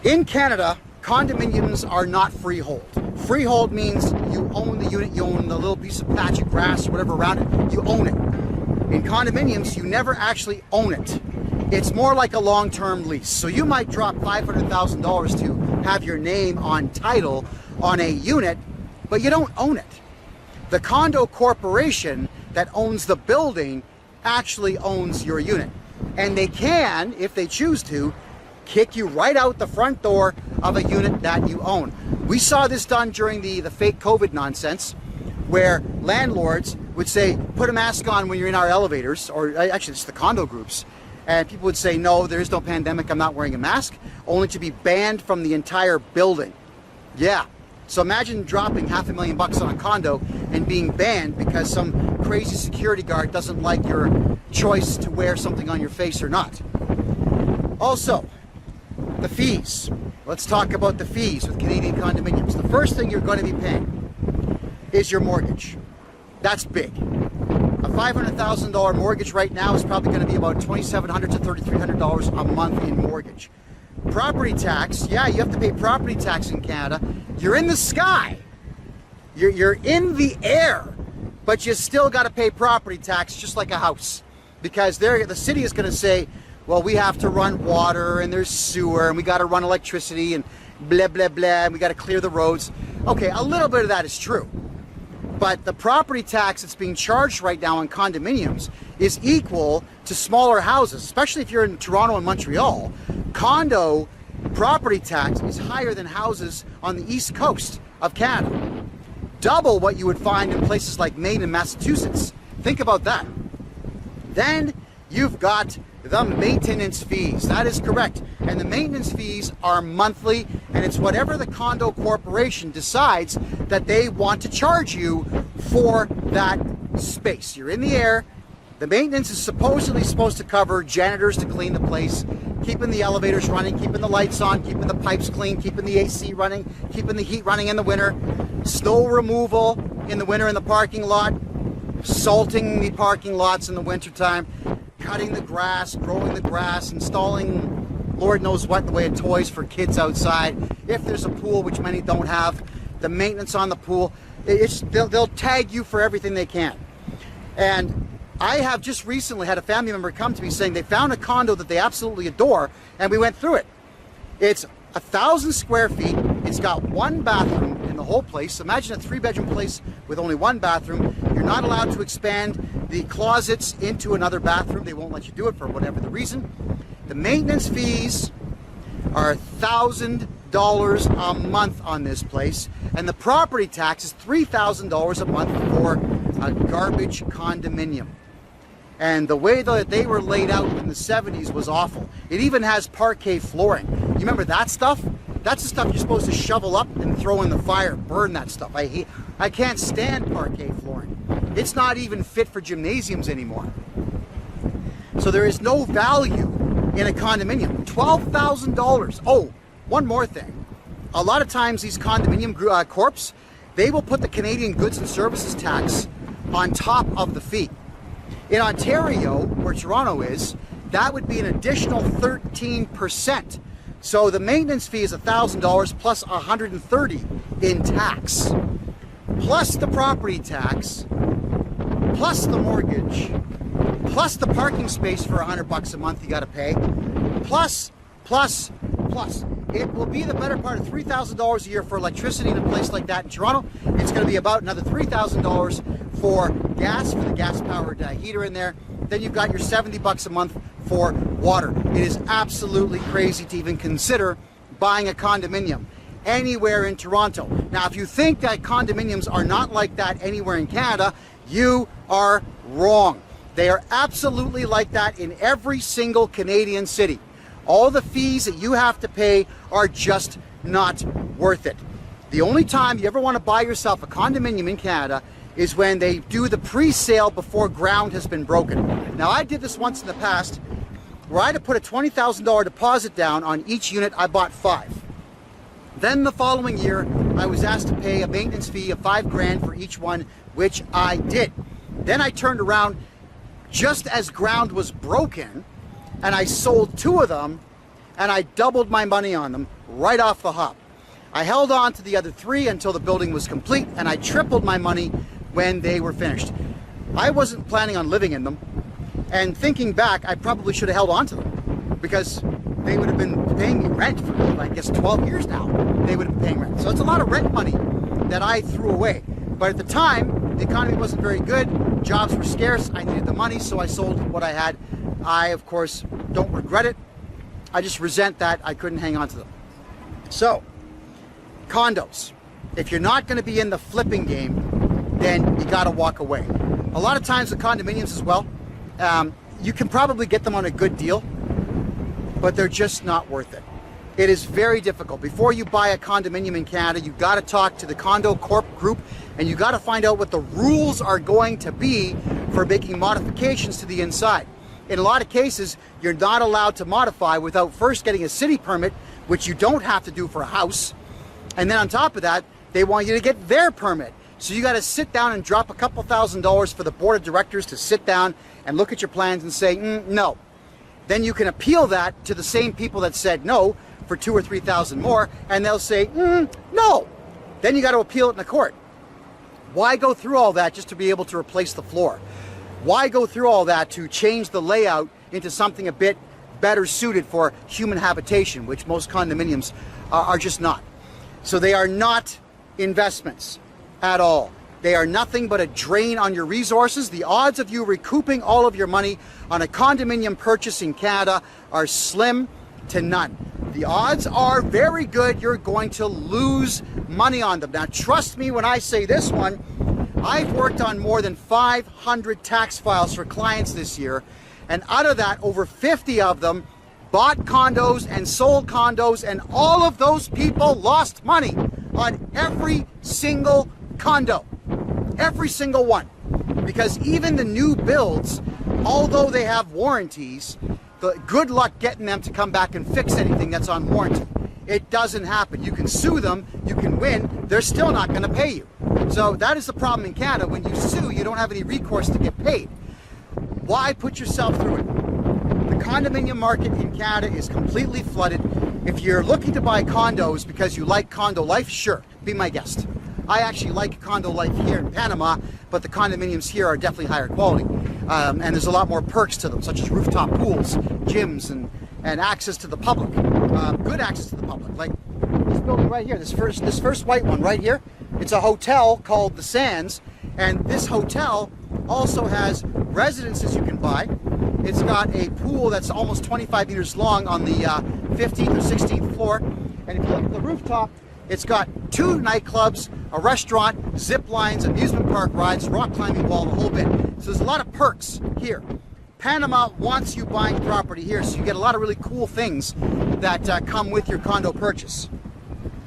In Canada, condominiums are not freehold. Freehold means you own the unit, you own the little piece of patch of grass or whatever around it, you own it. In condominiums, you never actually own it. It's more like a long-term lease. So you might drop $500,000 to have your name on title on a unit, but you don't own it. The condo corporation that owns the building actually owns your unit. And they can, if they choose to, kick you right out the front door of a unit that you own. We saw this done during the fake COVID nonsense, where landlords would say, put a mask on when you're in our elevators, or actually it's the condo groups, and people would say, no, there is no pandemic, I'm not wearing a mask, only to be banned from the entire building. Yeah. So imagine dropping $500,000 on a condo and being banned because some crazy security guard doesn't like your choice to wear something on your face or not. Also, the fees. Let's talk about the fees with Canadian condominiums. The first thing you're going to be paying is your mortgage. That's big. A $500,000 mortgage right now is probably going to be about $2,700 to $3,300 a month in mortgage. Property tax, yeah, you have to pay property tax in Canada. You're in the sky. You're in the air, but you still got to pay property tax just like a house. Because the city is going to say, well, we have to run water and there's sewer and we got to run electricity and blah, blah, blah, and we got to clear the roads. Okay, a little bit of that is true. But the property tax that's being charged right now on condominiums is equal to smaller houses, especially if you're in Toronto and Montreal. Condo property tax is higher than houses on the east coast of Canada. Double what you would find in places like Maine and Massachusetts. Think about that. Then you've got the maintenance fees. That is correct. And the maintenance fees are monthly, and it's whatever the condo corporation decides that they want to charge you for that space. You're in the air. The maintenance is supposedly supposed to cover janitors to clean the place, keeping the elevators running, keeping the lights on, keeping the pipes clean, keeping the AC running, keeping the heat running in the winter, snow removal in the winter in the parking lot, salting the parking lots in the wintertime, cutting the grass, growing the grass, installing Lord knows what in the way of toys for kids outside. If there's a pool, which many don't have, the maintenance on the pool, they'll tag you for everything they can. And I have just recently had a family member come to me saying they found a condo that they absolutely adore, and we went through it. It's 1,000 square feet. It's got one bathroom in the whole place. Imagine a 3-bedroom place with only one bathroom. You're not allowed to expand the closets into another bathroom. They won't let you do it for whatever the reason. The maintenance fees are $1,000 a month on this place, and the property tax is $3,000 a month for a garbage condominium. And the way that they were laid out in the 70s was awful. It even has parquet flooring. You remember that stuff? That's the stuff you're supposed to shovel up and throw in the fire, burn that stuff. I can't stand parquet flooring. It's not even fit for gymnasiums anymore. So there is no value in a condominium. $12,000. Oh, one more thing. A lot of times these condominium corps, they will put the Canadian goods and services tax on top of the fee. In Ontario, where Toronto is, that would be an additional 13%. So the maintenance fee is $1,000 plus $130 in tax, plus the property tax, plus the mortgage, plus the parking space for $100 a month you got to pay, plus. It will be the better part of $3,000 a year for electricity in a place like that in Toronto. It's going to be about another $3,000 for gas, for the gas-powered heater in there. Then you've got your $70 a month for water. It is absolutely crazy to even consider buying a condominium anywhere in Toronto. Now, if you think that condominiums are not like that anywhere in Canada, you are wrong. They are absolutely like that in every single Canadian city. All the fees that you have to pay are just not worth it. The only time you ever want to buy yourself a condominium in Canada is when they do the pre-sale before ground has been broken. Now, I did this once in the past where I had to put a $20,000 deposit down on each unit. I bought 5. Then the following year, I was asked to pay a maintenance fee of $5,000 for each one, which I did. Then I turned around just as ground was broken, and I sold 2 of them, and I doubled my money on them right off the hop. I held on to the other 3 until the building was complete, and I tripled my money when they were finished. I wasn't planning on living in them, and thinking back, I probably should have held on to them because they would have been paying me rent for, I guess, 12 years now. They would have been paying rent. So it's a lot of rent money that I threw away. But at the time, the economy wasn't very good. Jobs were scarce. I needed the money, so I sold what I had. I, of course, don't regret it. I just resent that I couldn't hang on to them. So, condos. If you're not going to be in the flipping game, then you got to walk away. A lot of times with condominiums as well, you can probably get them on a good deal, but they're just not worth it. It is very difficult. Before you buy a condominium in Canada, you got to talk to the condo corp group, and you got to find out what the rules are going to be for making modifications to the inside. In a lot of cases, you're not allowed to modify without first getting a city permit, which you don't have to do for a house. And then on top of that, they want you to get their permit. So you got to sit down and drop a couple $1,000s for the board of directors to sit down and look at your plans and say, no. Then you can appeal that to the same people that said no for $2,000 or $3,000 more, and they'll say, no. Then you got to appeal it in the court. Why go through all that just to be able to replace the floor? Why go through all that to change the layout into something a bit better suited for human habitation, which most condominiums are just not. So they are not investments at all. They are nothing but a drain on your resources. The odds of you recouping all of your money on a condominium purchase in Canada are slim to none. The odds are very good you're going to lose money on them. Now, trust me when I say this one, I've worked on more than 500 tax files for clients this year, and out of that, over 50 of them bought condos and sold condos, and all of those people lost money on every single condo. Every single one. Because even the new builds, although they have warranties, good luck getting them to come back and fix anything that's on warranty. It doesn't happen. You can sue them, you can win, they're still not going to pay you. So that is the problem in Canada. When you sue, you don't have any recourse to get paid. Why put yourself through it? The condominium market in Canada is completely flooded. If you're looking to buy condos because you like condo life, sure, be my guest. I actually like condo life here in Panama, but the condominiums here are definitely higher quality. And there's a lot more perks to them, such as rooftop pools, gyms, and access to the public. Good access to the public. Like this building right here, this first white one right here, it's a hotel called The Sands, and this hotel also has residences you can buy. It's got a pool that's almost 25 meters long on the 15th or 16th floor, and if you look at the rooftop, it's got 2 nightclubs, a restaurant, zip lines, amusement park rides, rock climbing wall, the whole bit. So there's a lot of perks here. Panama wants you buying property here, so you get a lot of really cool things that come with your condo purchase.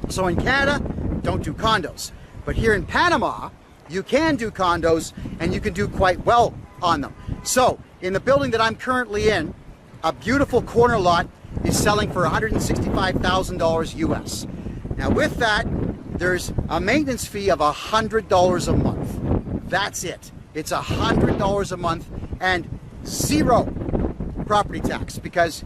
So in Canada, don't do condos. But here in Panama, you can do condos, and you can do quite well on them. So in the building that I'm currently in, a beautiful corner lot is selling for $165,000 US. Now with that, there's a maintenance fee of $100 a month. That's it. It's $100 a month and 0 property tax because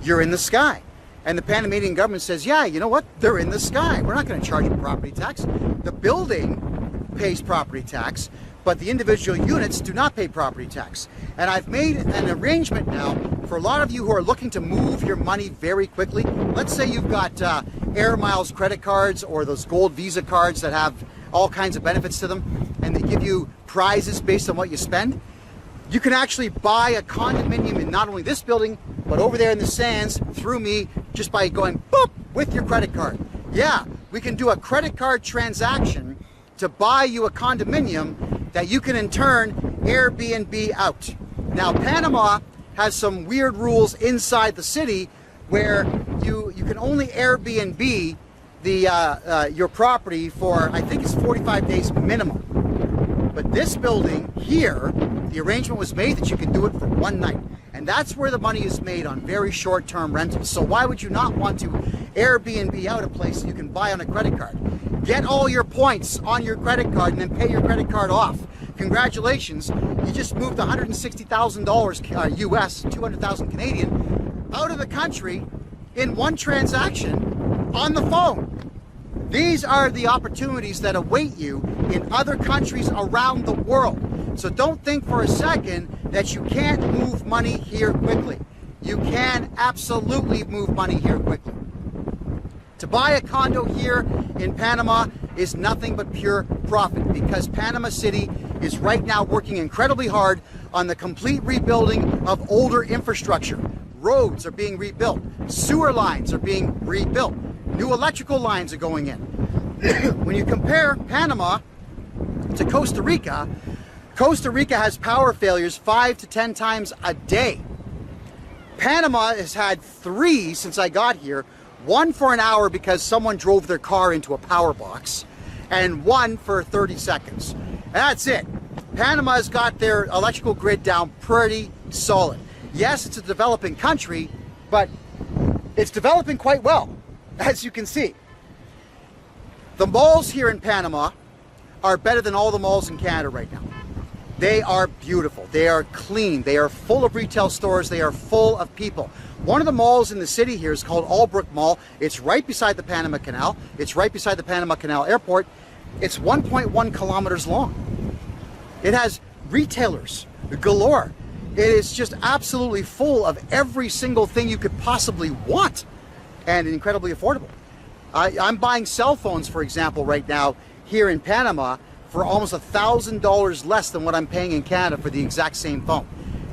you're in the sky. And the Panamanian government says, yeah, you know what? They're in the sky. We're not going to charge you property tax. The building pays property tax, but the individual units do not pay property tax. And I've made an arrangement now for a lot of you who are looking to move your money very quickly. Let's say you've got Air Miles credit cards or those gold Visa cards that have all kinds of benefits to them, and they give you prizes based on what you spend. You can actually buy a condominium in not only this building, but over there in the Sands through me just by going boop with your credit card. Yeah, we can do a credit card transaction to buy you a condominium that you can in turn Airbnb out. Now, Panama has some weird rules inside the city where you can only Airbnb your property for, I think it's 45 days minimum. But this building here, the arrangement was made that you can do it for one night. And that's where the money is made, on very short-term rentals. So why would you not want to Airbnb out a place that you can buy on a credit card? Get all your points on your credit card and then pay your credit card off. Congratulations, you just moved $160,000 US, 200,000 Canadian, out of the country in one transaction on the phone. These are the opportunities that await you in other countries around the world. So don't think for a second that you can't move money here quickly. You can absolutely move money here quickly. To buy a condo here in Panama is nothing but pure profit, because Panama City is right now working incredibly hard on the complete rebuilding of older infrastructure. Roads are being rebuilt. Sewer lines are being rebuilt. New electrical lines are going in. When you compare Panama to Costa Rica, Costa Rica has power failures 5 to 10 times a day. Panama has had 3 since I got here. 1 for an hour because someone drove their car into a power box, and 1 for 30 seconds. And that's it. Panama's got their electrical grid down pretty solid. Yes, it's a developing country, but it's developing quite well, as you can see. The malls here in Panama are better than all the malls in Canada right now. They are beautiful, they are clean, they are full of retail stores, they are full of people. One of the malls in the city here is called Albrook Mall. It's right beside the Panama Canal. It's right beside the Panama Canal Airport. It's 1.1 kilometers long. It has retailers galore. It is just absolutely full of every single thing you could possibly want, and incredibly affordable. I'm buying cell phones, for example, right now here in Panama for almost $1,000 less than what I'm paying in Canada for the exact same phone.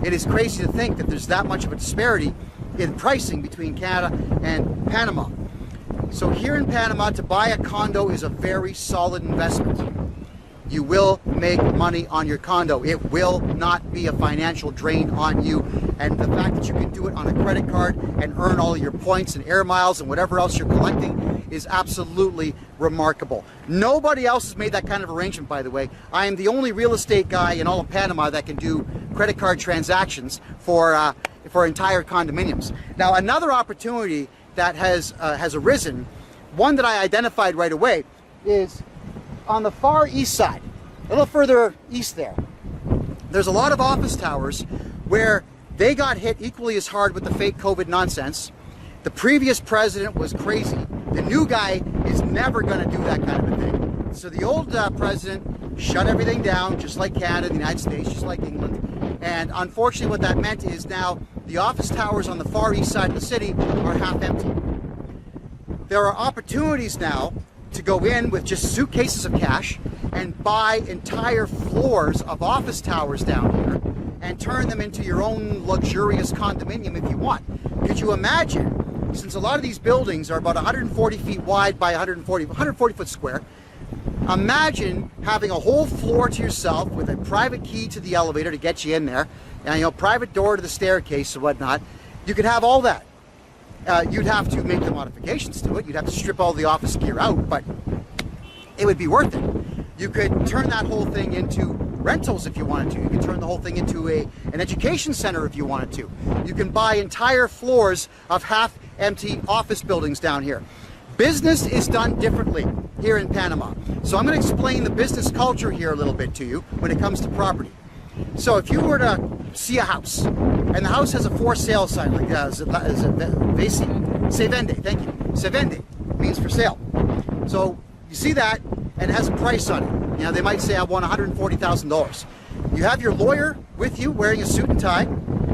It is crazy to think that there's that much of a disparity in pricing between Canada and Panama. So here in Panama, to buy a condo is a very solid investment. You will make money on your condo. It will not be a financial drain on you. And the fact that you can do it on a credit card and earn all your points and air miles and whatever else you're collecting is absolutely remarkable. Nobody else has made that kind of arrangement, by the way. I am the only real estate guy in all of Panama that can do credit card transactions for entire condominiums. Now, another opportunity that has arisen, one that I identified right away, is on the far east side, a little further east there. There's a lot of office towers where they got hit equally as hard with the fake COVID nonsense. The previous president was crazy. The new guy is never going to do that kind of a thing. So the old president shut everything down, just like Canada, the United States, just like England. And unfortunately what that meant is now the office towers on the far east side of the city are half empty. There are opportunities now to go in with just suitcases of cash and buy entire floors of office towers down here and turn them into your own luxurious condominium if you want. Could you imagine, since a lot of these buildings are about 140 feet wide by 140 foot square, imagine having a whole floor to yourself with a private key to the elevator to get you in there, and private door to the staircase and whatnot. You could have all that. You'd have to make the modifications to it. You'd have to strip all the office gear out, but it would be worth it. You could turn that whole thing into rentals if you wanted to. You could turn the whole thing into an education center if you wanted to. You can buy entire floors of half-empty office buildings down here. Business is done differently here in Panama. So I'm going to explain the business culture here a little bit to you when it comes to property. So if you were to see a house, and the house has a for sale sign, like se vende, thank you. Se vende means for sale. So you see that, and it has a price on it. They might say I want $140,000. You have your lawyer with you wearing a suit and tie.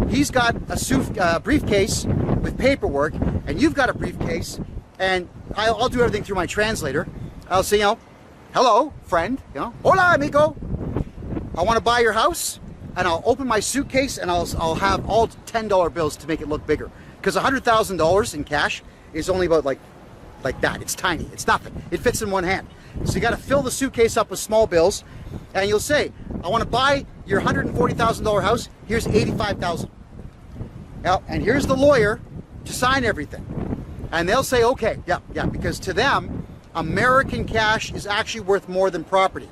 He's got a briefcase with paperwork, and you've got a briefcase, and I'll do everything through my translator. I'll say, hello, friend, hola, amigo. I want to buy your house, and I'll open my suitcase, and I'll have all $10 bills to make it look bigger. Because $100,000 in cash is only about like that. It's tiny. It's nothing. It fits in one hand. So you got to fill the suitcase up with small bills, and you'll say, I want to buy your $140,000 house. Here's $85,000. Now, and here's the lawyer to sign everything. And they'll say, okay, yeah, because to them, American cash is actually worth more than property.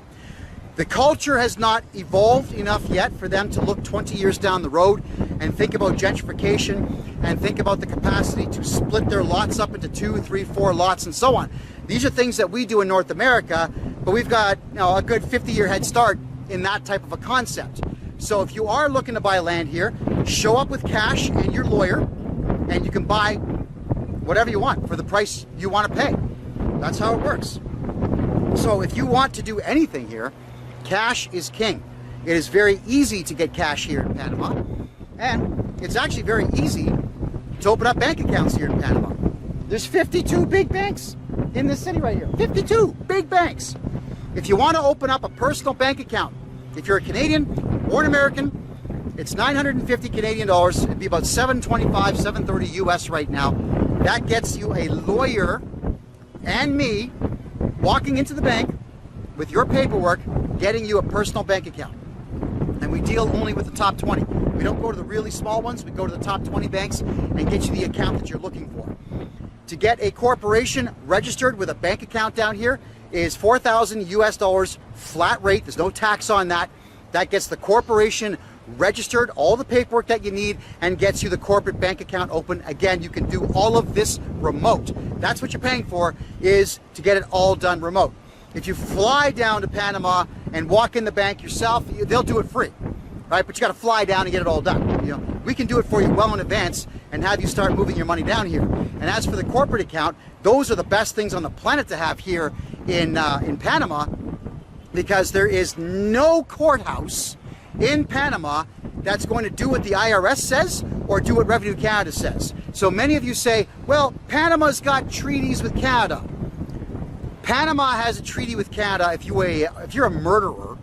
The culture has not evolved enough yet for them to look 20 years down the road and think about gentrification and think about the capacity to split their lots up into 2, 3, 4 lots and so on. These are things that we do in North America, but we've got, you know, a good 50-year head start in that type of a concept. So if you are looking to buy land here, show up with cash and your lawyer, and you can buy whatever you want for the price you want to pay. That's how it works. So if you want to do anything here, cash is king. It is very easy to get cash here in Panama, and it's actually very easy to open up bank accounts here in Panama. There's 52 big banks in this city right here. 52 big banks. If you want to open up a personal bank account, if you're a Canadian or an American, it's 950 Canadian dollars. It'd be about $725, $730 US right now. That gets you a lawyer and me walking into the bank with your paperwork, getting you a personal bank account. And we deal only with the top 20. We don't go to the really small ones. We go to the top 20 banks and get you the account that you're looking for. To get a corporation registered with a bank account down here is $4,000 US dollars flat rate. There's no tax on that. That gets the corporation registered, all the paperwork that you need, and gets you the corporate bank account open. Again, you can do all of this remote. That's what you're paying for, is to get it all done remote. If you fly down to Panama and walk in the bank yourself, they'll do it free, right? But you got to fly down and get it all done. You know, we can do it for you well in advance and have you start moving your money down here. And as for the corporate account, those are the best things on the planet to have here in Panama, because there is no courthouse in Panama that's going to do what the IRS says or do what Revenue Canada says. So many of you say, well, Panama's got treaties with Canada. Panama has a treaty with Canada if you're a murderer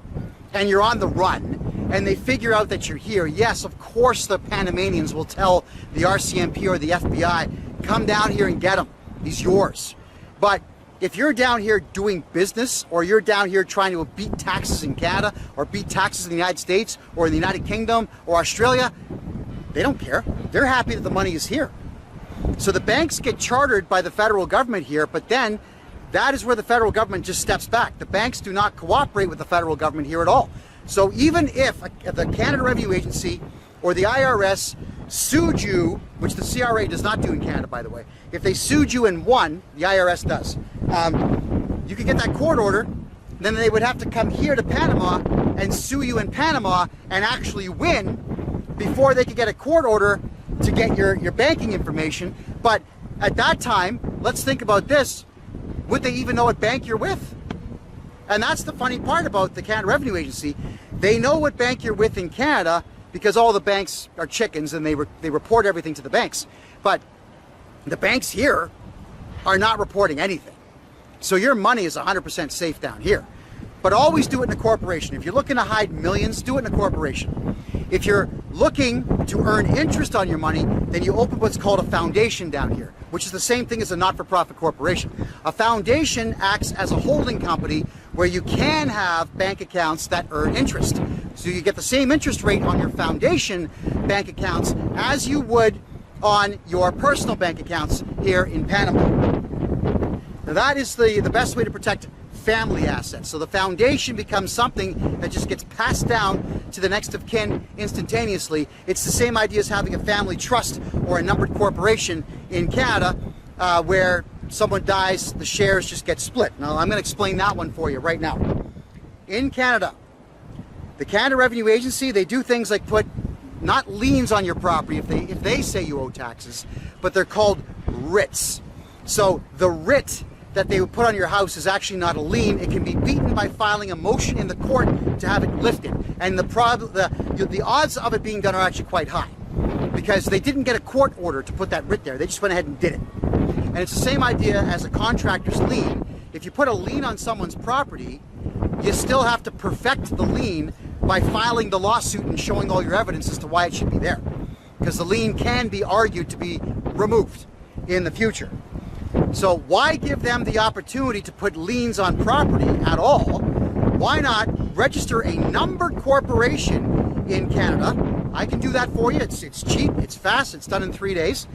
and you're on the run and they figure out that you're here. Yes, of course the Panamanians will tell the RCMP or the FBI, come down here and get him. He's yours. But if you're down here doing business, or you're down here trying to beat taxes in Canada or beat taxes in the United States or in the United Kingdom or Australia, they don't care. They're happy that the money is here. So the banks get chartered by the federal government here, but then that is where the federal government just steps back. The banks do not cooperate with the federal government here at all. So even if the Canada Revenue Agency or the IRS sued you, which the CRA does not do in Canada, by the way, if they sued you and won, the IRS does, you could get that court order, then they would have to come here to Panama and sue you in Panama and actually win before they could get a court order to get your banking information. But at that time, let's think about this, would they even know what bank you're with? And that's the funny part about the Canada Revenue Agency. They know what bank you're with in Canada because all the banks are chickens and they report everything to the banks. But the banks here are not reporting anything. So your money is 100% safe down here. But always do it in a corporation. If you're looking to hide millions, do it in a corporation. If you're looking to earn interest on your money, then you open what's called a foundation down here, which is the same thing as a not-for-profit corporation. A foundation acts as a holding company where you can have bank accounts that earn interest. So you get the same interest rate on your foundation bank accounts as you would on your personal bank accounts here in Panama. Now that is the best way to protect family assets. So the foundation becomes something that just gets passed down to the next of kin instantaneously. It's the same idea as having a family trust or a numbered corporation in Canada where someone dies, the shares just get split. Now I'm going to explain that one for you right now. In Canada, the Canada Revenue Agency, they do things like put not liens on your property if they say you owe taxes, but they're called writs. So the writ that they would put on your house is actually not a lien. It can be beaten by filing a motion in the court to have it lifted. And the odds of it being done are actually quite high because they didn't get a court order to put that writ there. They just went ahead and did it. And it's the same idea as a contractor's lien. If you put a lien on someone's property, you still have to perfect the lien by filing the lawsuit and showing all your evidence as to why it should be there. Because the lien can be argued to be removed in the future. So why give them the opportunity to put liens on property at all? Why not register a numbered corporation in Canada? I can do that for you. It's cheap, it's fast, it's done in 3 days.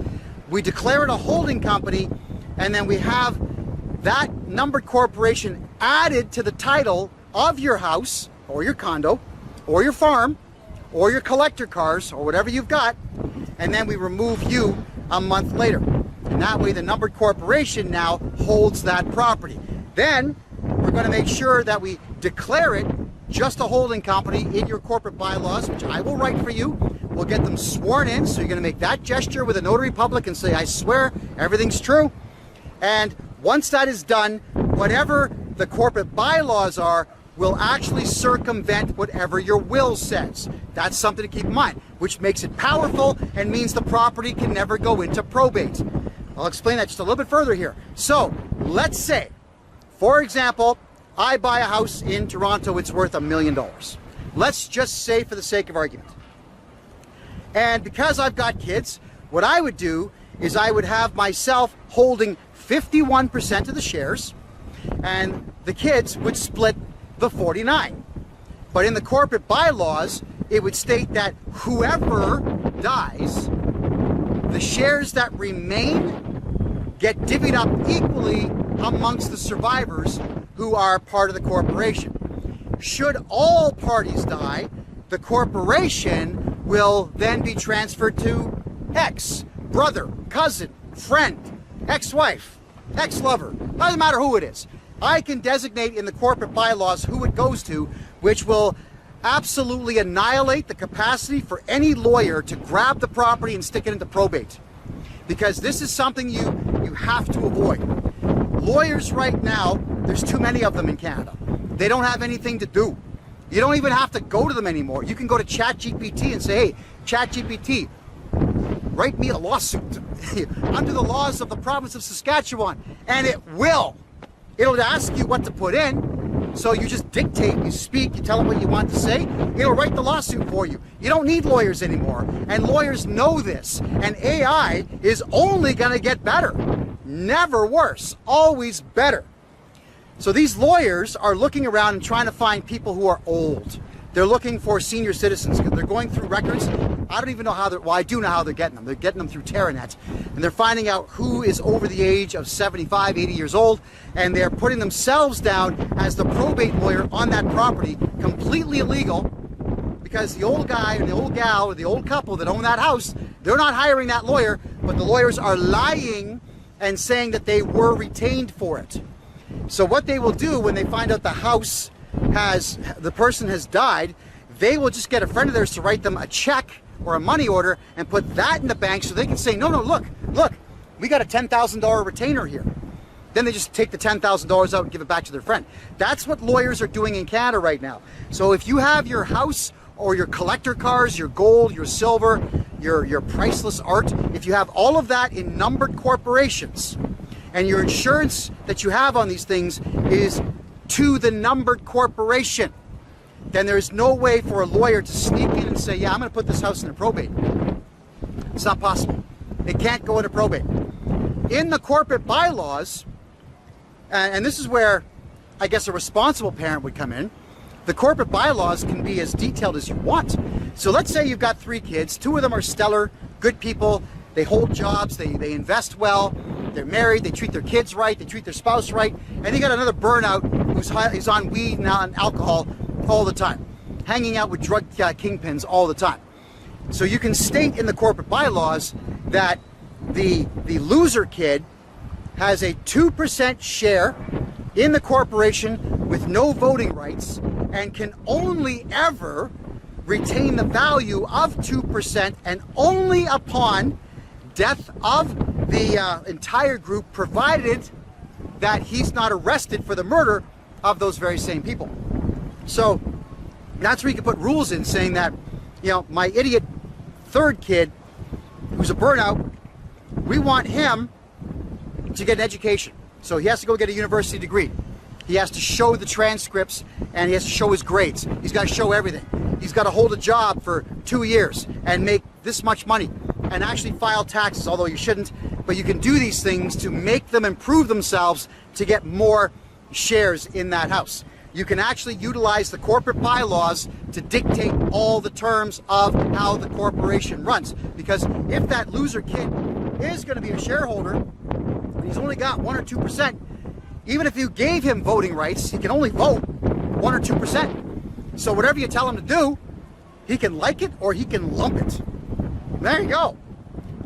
We declare it a holding company, and then we have that numbered corporation added to the title of your house or your condo or your farm or your collector cars or whatever you've got, and then we remove you a month later. And that way the numbered corporation now holds that property. Then we're going to make sure that we declare it just a holding company in your corporate bylaws, which I will write for you. We'll get them sworn in, so you're going to make that gesture with a notary public and say, I swear everything's true. And once that is done, whatever the corporate bylaws are will actually circumvent whatever your will says. That's something to keep in mind, which makes it powerful and means the property can never go into probate. I'll explain that just a little bit further here. So let's say, for example, I buy a house in Toronto, it's worth $1 million. Let's just say for the sake of argument. And because I've got kids, what I would do is I would have myself holding 51% of the shares, and the kids would split the 49. But in the corporate bylaws, it would state that whoever dies, the shares that remain get divvied up equally amongst the survivors who are part of the corporation. Should all parties die, the corporation will then be transferred to ex, brother, cousin, friend, ex-wife, ex-lover, doesn't matter who it is. I can designate in the corporate bylaws who it goes to, which will absolutely annihilate the capacity for any lawyer to grab the property and stick it into probate. Because this is something you have to avoid. Lawyers right now, there's too many of them in Canada. They don't have anything to do. You don't even have to go to them anymore. You can go to ChatGPT and say, hey, ChatGPT, write me a lawsuit under the laws of the province of Saskatchewan, and it will. It'll ask you what to put in, so you just dictate, you speak, you tell it what you want to say, it'll write the lawsuit for you. You don't need lawyers anymore, and lawyers know this, and AI is only gonna get better. Never worse, always better. So these lawyers are looking around and trying to find people who are old. They're looking for senior citizens. They're going through records. I don't even know how well, I do know how they're getting them. They're getting them through Terranet. And they're finding out who is over the age of 75, 80 years old, and they're putting themselves down as the probate lawyer on that property, completely illegal, because the old guy or the old gal or the old couple that own that house, they're not hiring that lawyer, but the lawyers are lying and saying that they were retained for it. So what they will do when they find out the house the person has died, they will just get a friend of theirs to write them a check or a money order and put that in the bank so they can say, no, look, we got a $10,000 retainer here. Then they just take the $10,000 out and give it back to their friend. That's what lawyers are doing in Canada right now. So if you have your house or your collector cars, your gold, your silver, your priceless art, if you have all of that in numbered corporations, and your insurance that you have on these things is to the numbered corporation, then there's no way for a lawyer to sneak in and say, yeah, I'm going to put this house into probate. It's not possible. It can't go into probate. In the corporate bylaws, and this is where I guess a responsible parent would come in, the corporate bylaws can be as detailed as you want. So let's say you've got 3 kids, 2 of them are stellar, good people, they hold jobs, they invest well, they're married, they treat their kids right, they treat their spouse right, and you got another burnout who's on weed and on alcohol all the time, hanging out with drug kingpins all the time. So you can state in the corporate bylaws that the loser kid has a 2% share in the corporation with no voting rights and can only ever retain the value of 2% and only upon death of the entire group, provided that he's not arrested for the murder of those very same people. So that's where you can put rules in saying that, you know, my idiot 3rd kid who's a burnout, we want him to get an education. So he has to go get a university degree. He has to show the transcripts and he has to show his grades. He's got to show everything. He's got to hold a job for 2 years and make this much money and actually file taxes, although you shouldn't. But you can do these things to make them improve themselves to get more shares in that house. You can actually utilize the corporate bylaws to dictate all the terms of how the corporation runs. Because if that loser kid is going to be a shareholder, and he's only got 1 or 2%, even if you gave him voting rights, he can only vote 1 or 2%. So whatever you tell him to do, he can like it or he can lump it. There you go.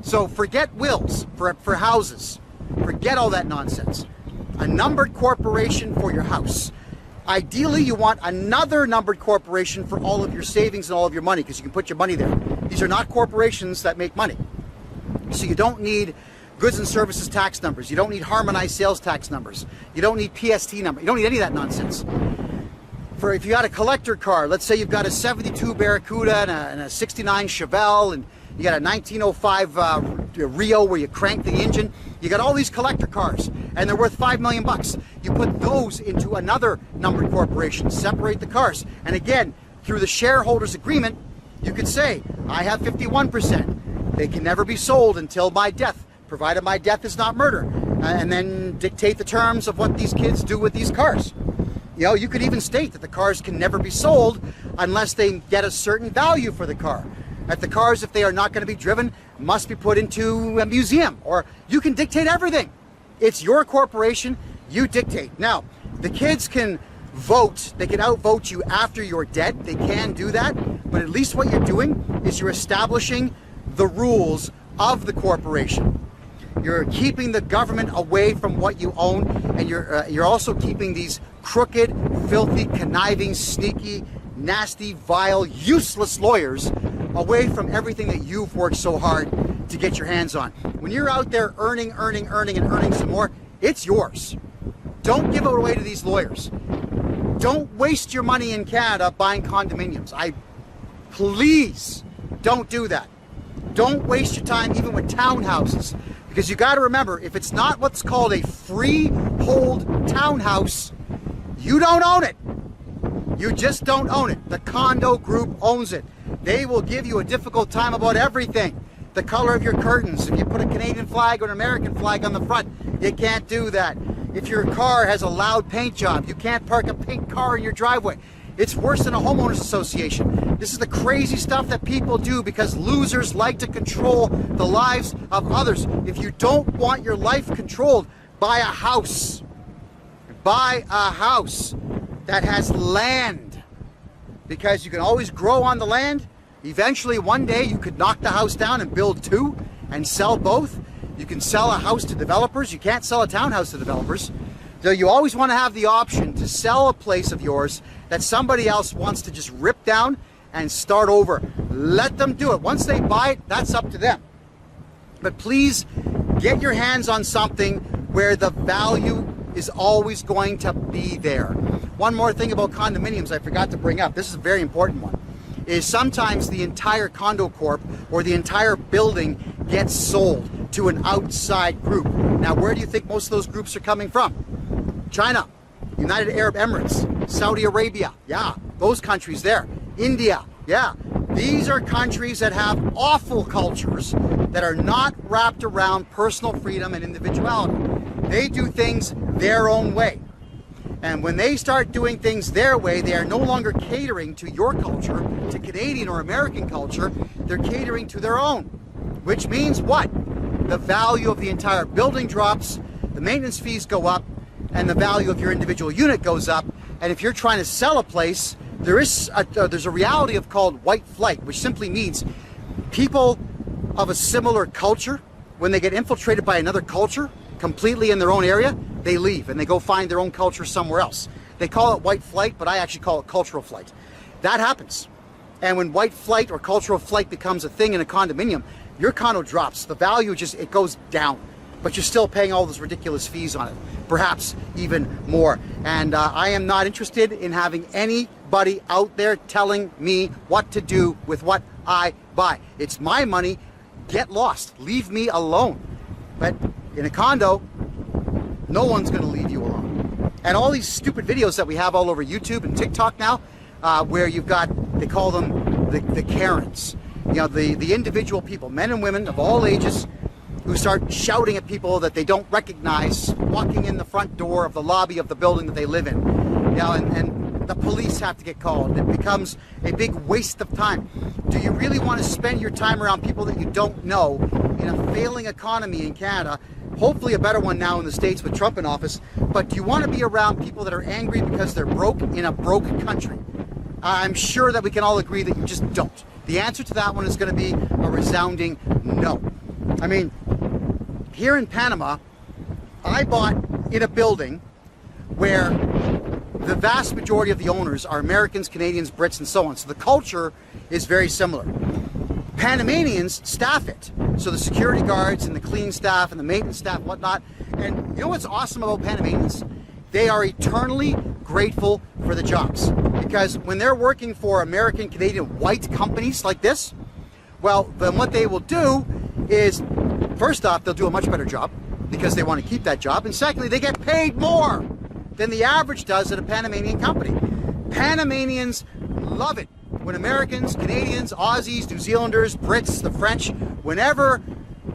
So forget wills for houses. Forget all that nonsense. A numbered corporation for your house. Ideally, you want another numbered corporation for all of your savings and all of your money, because you can put your money there. These are not corporations that make money. So you don't need goods and services tax numbers. You don't need harmonized sales tax numbers. You don't need PST number. You don't need any of that nonsense. For if you got a collector car, let's say you've got a 72 Barracuda and a 69 Chevelle, and you got a 1905 Rio where you crank the engine. You got all these collector cars, and they're worth $5 million. You put those into another numbered corporation, separate the cars. And again, through the shareholders agreement, you could say, I have 51%. They can never be sold until my death, provided my death is not murder. And then dictate the terms of what these kids do with these cars. You know, you could even state that the cars can never be sold unless they get a certain value for the car. That the cars, if they are not going to be driven, must be put into a museum. Or you can dictate everything. It's your corporation, you dictate. Now, the kids can vote, they can outvote you after you're dead. They can do that, but at least what you're doing is you're establishing the rules of the corporation. You're keeping the government away from what you own, and you're also keeping these crooked, filthy, conniving, sneaky, nasty, vile, useless lawyers away from everything that you've worked so hard to get your hands on. When you're out there earning some more, it's yours. Don't give it away to these lawyers. Don't waste your money in Canada buying condominiums. Please don't do that. Don't waste your time even with townhouses, because you got to remember, if it's not what's called a freehold townhouse, you don't own it. You just don't own it. The condo group owns it. They will give you a difficult time about everything. The color of your curtains. If you put a Canadian flag or an American flag on the front, you can't do that. If your car has a loud paint job, you can't park a pink car in your driveway. It's worse than a homeowners association. This is the crazy stuff that people do because losers like to control the lives of others. If you don't want your life controlled, buy a house. Buy a house that has land, because you can always grow on the land. Eventually, one day, you could knock the house down and build two and sell both. You can sell a house to developers. You can't sell a townhouse to developers. So you always want to have the option to sell a place of yours that somebody else wants to just rip down and start over. Let them do it. Once they buy it, that's up to them. But please get your hands on something where the value is always going to be there. One more thing about condominiums I forgot to bring up. This is a very important one. Is sometimes the entire condo corp or the entire building gets sold to an outside group. Now, where do you think most of those groups are coming from? China, United Arab Emirates, Saudi Arabia, yeah, those countries there. India, yeah. These are countries that have awful cultures that are not wrapped around personal freedom and individuality. They do things their own way. And when they start doing things their way, they are no longer catering to your culture, to Canadian or American culture. They're catering to their own. Which means what? The value of the entire building drops, the maintenance fees go up, and the value of your individual unit goes up. And if you're trying to sell a place, there's a reality of called white flight, which simply means people of a similar culture, when they get infiltrated by another culture completely in their own area, they leave and they go find their own culture somewhere else. They call it white flight, but I actually call it cultural flight. That happens. And when white flight or cultural flight becomes a thing in a condominium, your condo drops. The value it goes down, but you're still paying all those ridiculous fees on it, perhaps even more. And I am not interested in having anybody out there telling me what to do with what I buy. It's my money. Get lost. Leave me alone. But in a condo, no one's going to leave you alone. And all these stupid videos that we have all over YouTube and TikTok now, where you've got, they call them the Karens. You know, the individual people, men and women of all ages, who start shouting at people that they don't recognize walking in the front door of the lobby of the building that they live in. You know, and the police have to get called. It becomes a big waste of time. Do you really want to spend your time around people that you don't know in a failing economy in Canada, hopefully a better one now in the States with Trump in office. But do you want to be around people that are angry because they're broke in a broke country? I'm sure that we can all agree that you just don't. The answer to that one is going to be a resounding no. I mean, here in Panama, I bought in a building where the vast majority of the owners are Americans, Canadians, Brits, and so on. So the culture is very similar. Panamanians staff it. So the security guards and the cleaning staff and the maintenance staff and whatnot. And you know what's awesome about Panamanians? They are eternally grateful for the jobs. Because when they're working for American, Canadian, white companies like this, well, then what they will do is, first off, they'll do a much better job because they want to keep that job. And secondly, they get paid more than the average does at a Panamanian company. Panamanians love it when Americans, Canadians, Aussies, New Zealanders, Brits, the French, whenever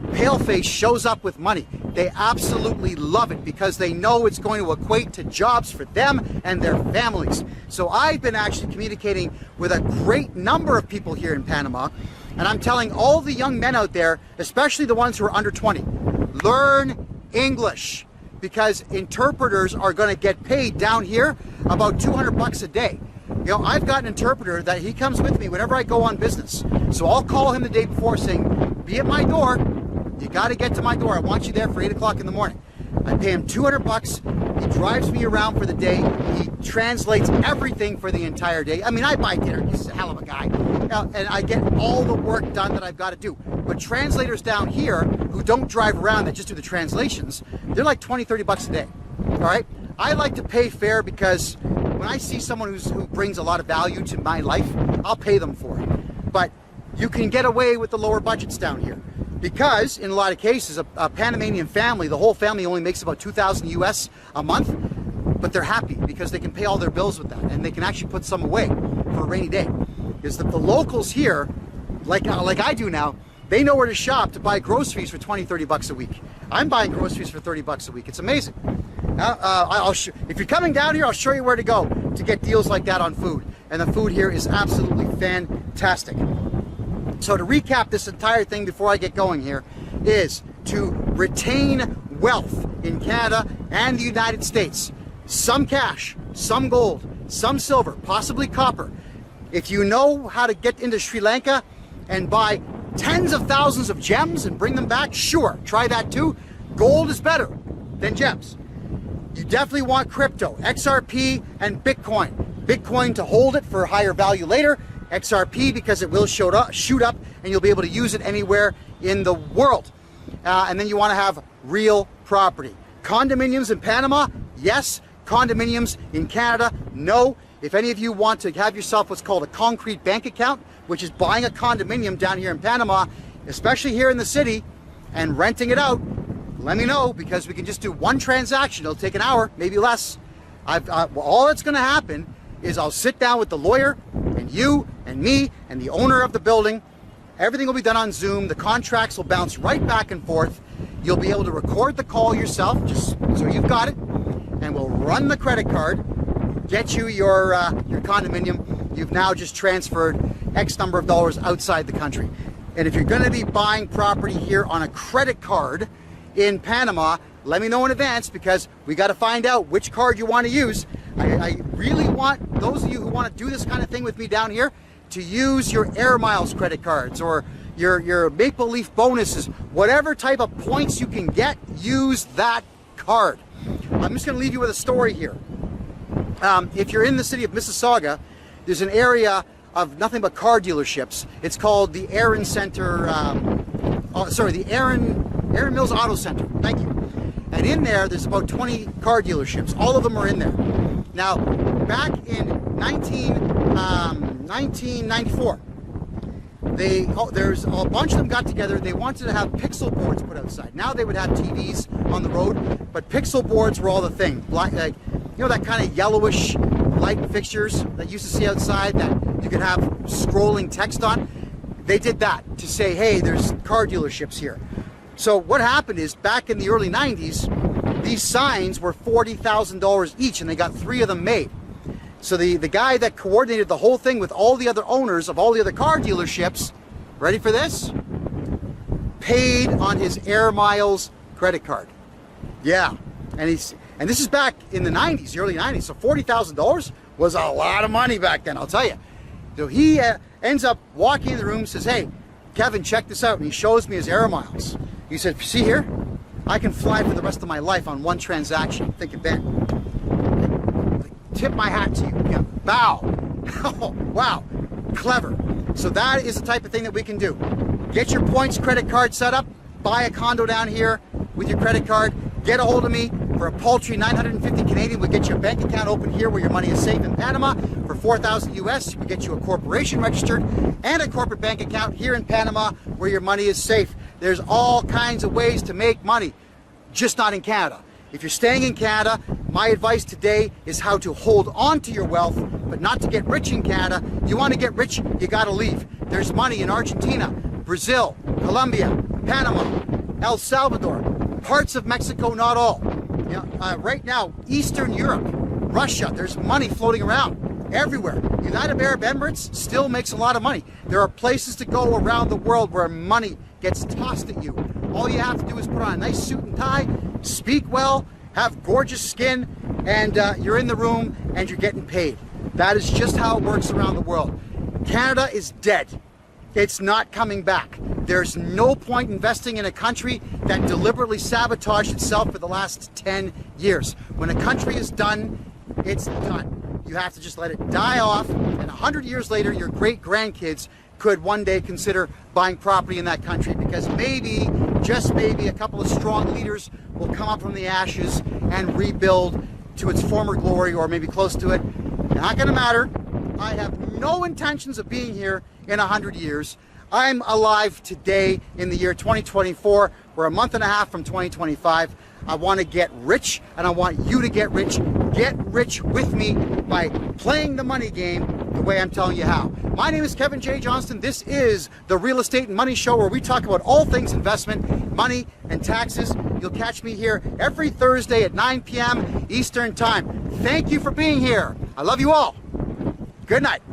Paleface shows up with money, they absolutely love it because they know it's going to equate to jobs for them and their families. So I've been actually communicating with a great number of people here in Panama, and I'm telling all the young men out there, especially the ones who are under 20, learn English, because interpreters are going to get paid down here about 200 bucks a day. You know, I've got an interpreter that he comes with me whenever I go on business. So I'll call him the day before saying, be at my door. You got to get to my door. I want you there for 8 o'clock in the morning. I pay him 200 bucks. He drives me around for the day. He translates everything for the entire day. I mean, I buy dinner. He's a hell of a guy. And I get all the work done that I've got to do. But translators down here who don't drive around, that just do the translations, they're like 20, 30 bucks a day. All right? I like to pay fair because when I see someone who brings a lot of value to my life, I'll pay them for it. But you can get away with the lower budgets down here. Because in a lot of cases, a Panamanian family, the whole family only makes about 2,000 US a month, but they're happy because they can pay all their bills with that, and they can actually put some away for a rainy day. Because the locals here, like I do now, they know where to shop to buy groceries for 20, 30 bucks a week. I'm buying groceries for 30 bucks a week. It's amazing. If you're coming down here, I'll show you where to go to get deals like that on food. And the food here is absolutely fantastic. So to recap this entire thing before I get going here is to retain wealth in Canada and the United States. Some cash, some gold, some silver, possibly copper. If you know how to get into Sri Lanka and buy tens of thousands of gems and bring them back, sure, try that too. Gold is better than gems. You definitely want crypto, XRP and Bitcoin. Bitcoin to hold it for higher value later. XRP because it will shoot up and you'll be able to use it anywhere in the world. And then you want to have real property. Condominiums in Panama, yes. Condominiums in Canada, no. If any of you want to have yourself what's called a concrete bank account, which is buying a condominium down here in Panama, especially here in the city, and renting it out, let me know, because we can just do one transaction. It'll take an hour, maybe less. All that's going to happen is I'll sit down with the lawyer and you and me and the owner of the building. Everything will be done on Zoom. The contracts will bounce right back and forth. You'll be able to record the call yourself, just so you've got it, and we'll run the credit card, get you your condominium. You've now just transferred X number of dollars outside the country. And if you're going to be buying property here on a credit card in Panama, let me know in advance, because we got to find out which card you want to use. I really want those of you who want to do this kind of thing with me down here to use your Air Miles credit cards or your Maple Leaf bonuses, whatever type of points you can get, use that card. I'm just going to leave you with a story here. If you're in the city of Mississauga, there's an area of nothing but car dealerships. It's called the Aaron Center, the Aaron Mills Auto Center. Thank you. And in there's about 20 car dealerships. All of them are in there. Now, back in 1994, there's a bunch of them got together. They wanted to have pixel boards put outside. Now they would have TVs on the road, but pixel boards were all the thing. Like, you know, that kind of yellowish light fixtures that you used to see outside that you could have scrolling text on. They did that to say, hey, there's car dealerships here. So what happened is, back in the early 90s, these signs were $40,000 each, and they got 3 of them made. So the guy that coordinated the whole thing with all the other owners of all the other car dealerships, ready for this? Paid on his Air Miles credit card. Yeah. And this is back in the 90s, the early 90s. So $40,000 was a lot of money back then, I'll tell you. So he ends up walking in the room and says, hey, Kevin, check this out. And he shows me his air miles. He said, see here, I can fly for the rest of my life on one transaction. I'm thinking, Ben, tip my hat to you. Yeah, bow. Oh, wow, clever. So that is the type of thing that we can do. Get your points credit card set up, buy a condo down here with your credit card, get a hold of me for a paltry 950 Canadian. We'll get you a bank account open here where your money is safe in Panama. For 4,000 US, we'll get you a corporation registered and a corporate bank account here in Panama where your money is safe. There's all kinds of ways to make money, just not in Canada. If you're staying in Canada, my advice today is how to hold on to your wealth, but not to get rich in Canada. You want to get rich, you got to leave. There's money in Argentina, Brazil, Colombia, Panama, El Salvador, parts of Mexico, not all. You know, right now, Eastern Europe, Russia, there's money floating around everywhere. United Arab Emirates still makes a lot of money. There are places to go around the world where money gets tossed at you. All you have to do is put on a nice suit and tie, speak well, have gorgeous skin, and you're in the room and you're getting paid. That is just how it works around the world. Canada is dead. It's not coming back. There's no point investing in a country that deliberately sabotaged itself for the last 10 years. When a country is done, it's done. You have to just let it die off, and 100 years later, your great-grandkids could one day consider buying property in that country, because maybe, just maybe, a couple of strong leaders will come up from the ashes and rebuild to its former glory, or maybe close to it. Not gonna matter. I have no intentions of being here in 100 years. I'm alive today in the year 2024. We're a month and a half from 2025. I want to get rich, and I want you to get rich. Get rich with me by playing the money game the way I'm telling you how. My name is Kevin J. Johnston. This is the Real Estate and Money Show, where we talk about all things investment, money, and taxes. You'll catch me here every Thursday at 9 p.m. Eastern Time. Thank you for being here. I love you all. Good night.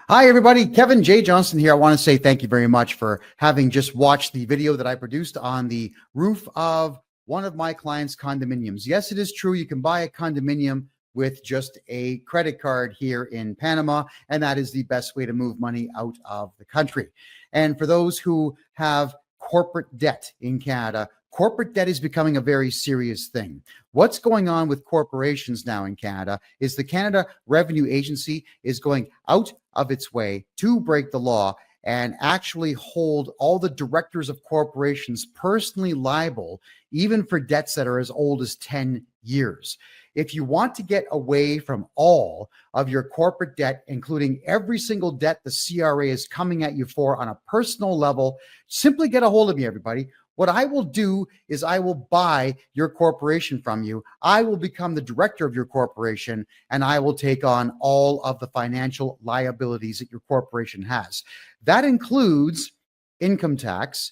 Hi, everybody. Kevin J. Johnston here. I want to say thank you very much for having just watched the video that I produced on the roof of one of my clients' condominiums. Yes, it is true. You can buy a condominium with just a credit card here in Panama, and that is the best way to move money out of the country. And for those who have corporate debt in Canada, corporate debt is becoming a very serious thing. What's going on with corporations now in Canada is the Canada Revenue Agency is going out of its way to break the law and actually hold all the directors of corporations personally liable, even for debts that are as old as 10 years. If you want to get away from all of your corporate debt, including every single debt the CRA is coming at you for on a personal level, simply get a hold of me, everybody. What I will do is I will buy your corporation from you. I will become the director of your corporation, and I will take on all of the financial liabilities that your corporation has. That includes income tax,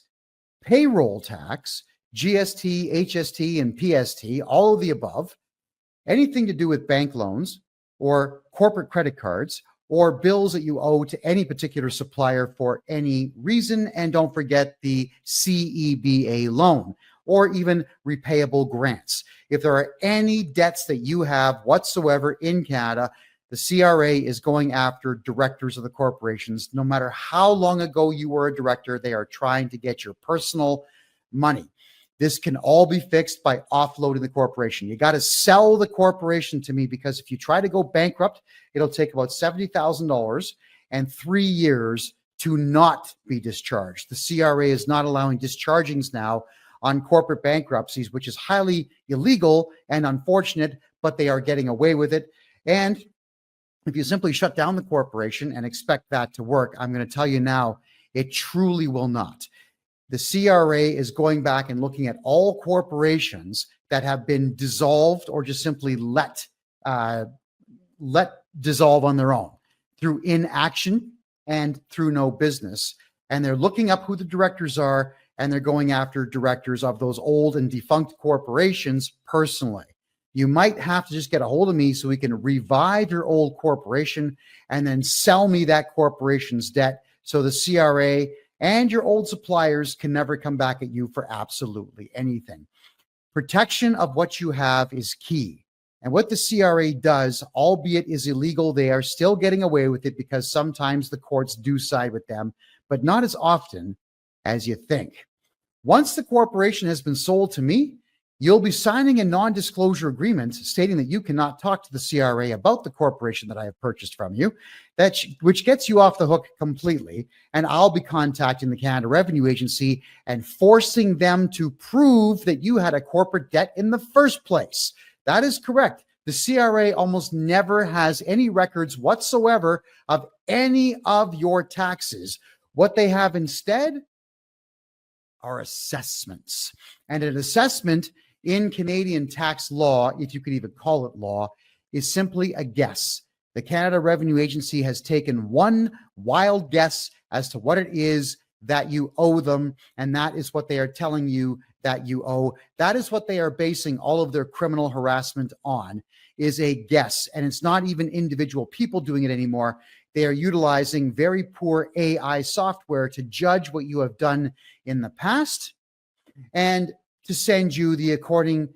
payroll tax, GST, HST, and PST, all of the above, anything to do with bank loans or corporate credit cards, or bills that you owe to any particular supplier for any reason. And don't forget the CEBA loan, or even repayable grants. If there are any debts that you have whatsoever in Canada, the CRA is going after directors of the corporations. No matter how long ago you were a director, they are trying to get your personal money. This can all be fixed by offloading the corporation. You got to sell the corporation to me, because if you try to go bankrupt, it'll take about $70,000 and 3 years to not be discharged. The CRA is not allowing dischargings now on corporate bankruptcies, which is highly illegal and unfortunate, but they are getting away with it. And if you simply shut down the corporation and expect that to work, I'm going to tell you now, it truly will not. The CRA is going back and looking at all corporations that have been dissolved or just simply let dissolve on their own through inaction and through no business. And they're looking up who the directors are, and they're going after directors of those old and defunct corporations personally. You might have to just get a hold of me so we can revive your old corporation and then sell me that corporation's debt, so the CRA and your old suppliers can never come back at you for absolutely anything. Protection of what you have is key. And what the CRA does, albeit is illegal, they are still getting away with it because sometimes the courts do side with them, but not as often as you think. Once the corporation has been sold to me, you'll be signing a non-disclosure agreement stating that you cannot talk to the CRA about the corporation that I have purchased from you, which gets you off the hook completely. And I'll be contacting the Canada Revenue Agency and forcing them to prove that you had a corporate debt in the first place. That is correct. The CRA almost never has any records whatsoever of any of your taxes. What they have instead are assessments. And an assessment in Canadian tax law, if you could even call it law, is simply a guess. The Canada Revenue Agency has taken one wild guess as to what it is that you owe them, and that is what they are telling you that you owe. That is what they are basing all of their criminal harassment on, is a guess. And it's not even individual people doing it anymore. They are utilizing very poor AI software to judge what you have done in the past and to send you the according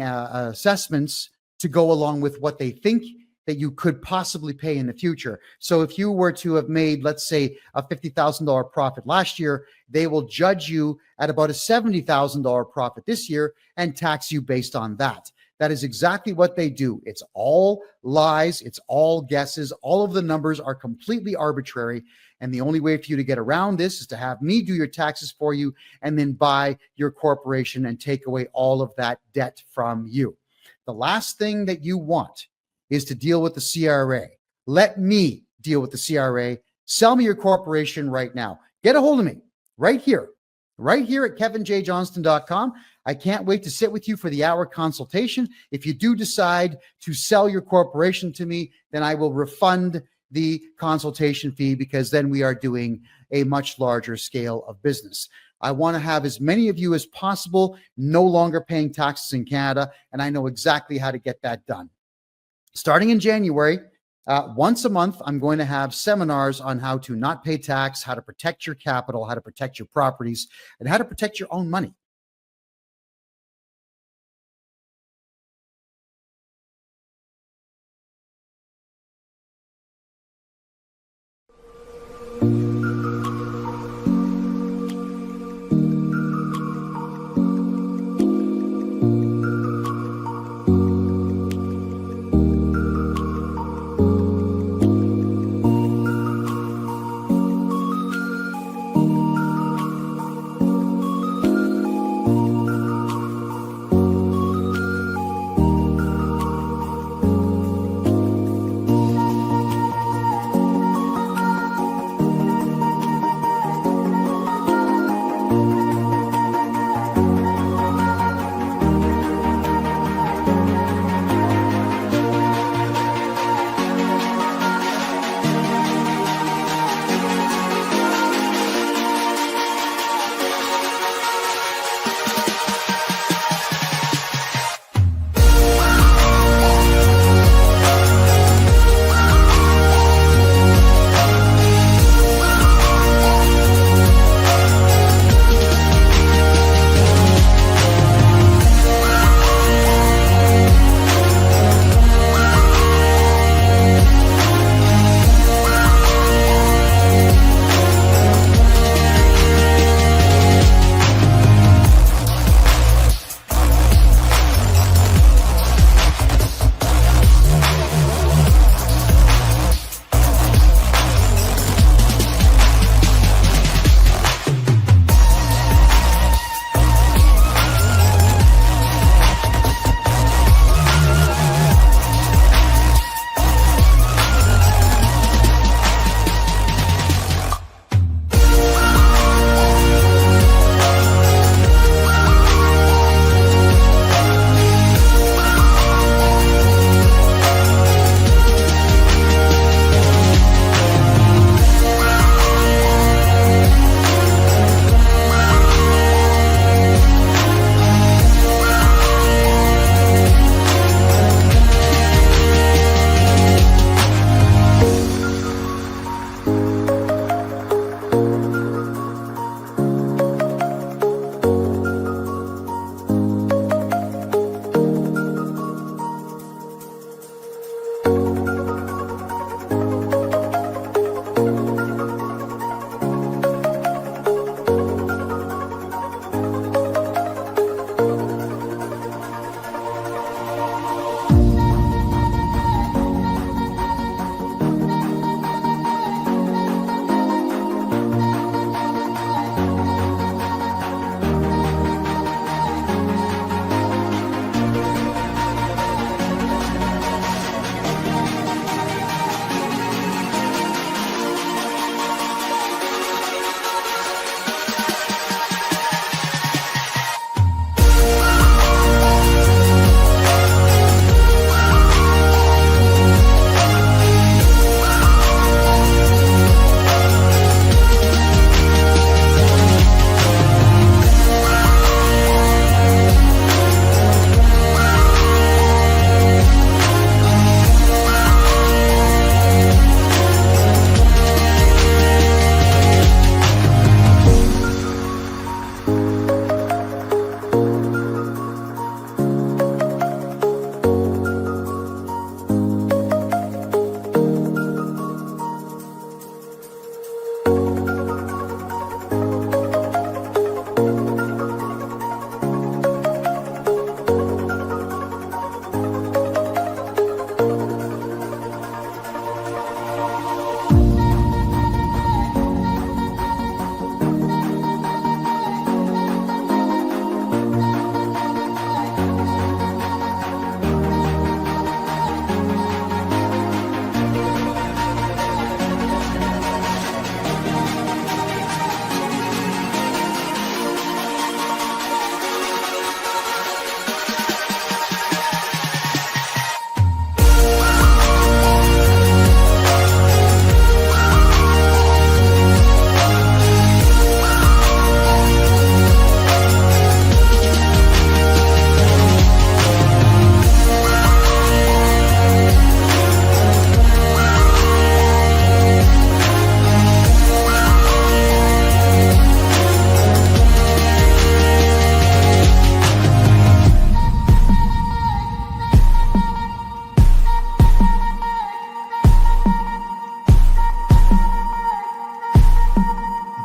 assessments to go along with what they think that you could possibly pay in the future. So if you were to have made, let's say, a $50,000 profit last year, they will judge you at about a $70,000 profit this year and tax you based on that. That is exactly what they do. It's all lies. It's all guesses. All of the numbers are completely arbitrary. And the only way for you to get around this is to have me do your taxes for you and then buy your corporation and take away all of that debt from you. The last thing that you want is to deal with the CRA. Let me deal with the CRA. Sell me your corporation right now. Get a hold of me right here at kevinjjohnston.com. I can't wait to sit with you for the hour consultation. If you do decide to sell your corporation to me, then I will refund the consultation fee because then we are doing a much larger scale of business. I want to have as many of you as possible no longer paying taxes in Canada, and I know exactly how to get that done. Starting in January, once a month, I'm going to have seminars on how to not pay tax, how to protect your capital, how to protect your properties, and how to protect your own money.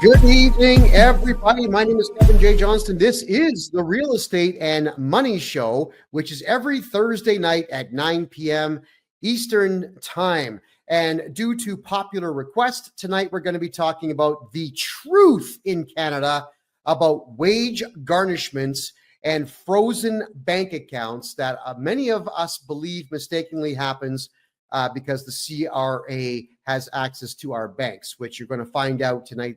Good evening, everybody. My name is Kevin J. Johnston. This is the Real Estate and Money Show, which is every Thursday night at 9 p.m. Eastern Time. And due to popular request, tonight we're going to be talking about the truth in Canada about wage garnishments and frozen bank accounts that many of us believe mistakenly happens because the CRA has access to our banks, which you're going to find out tonight,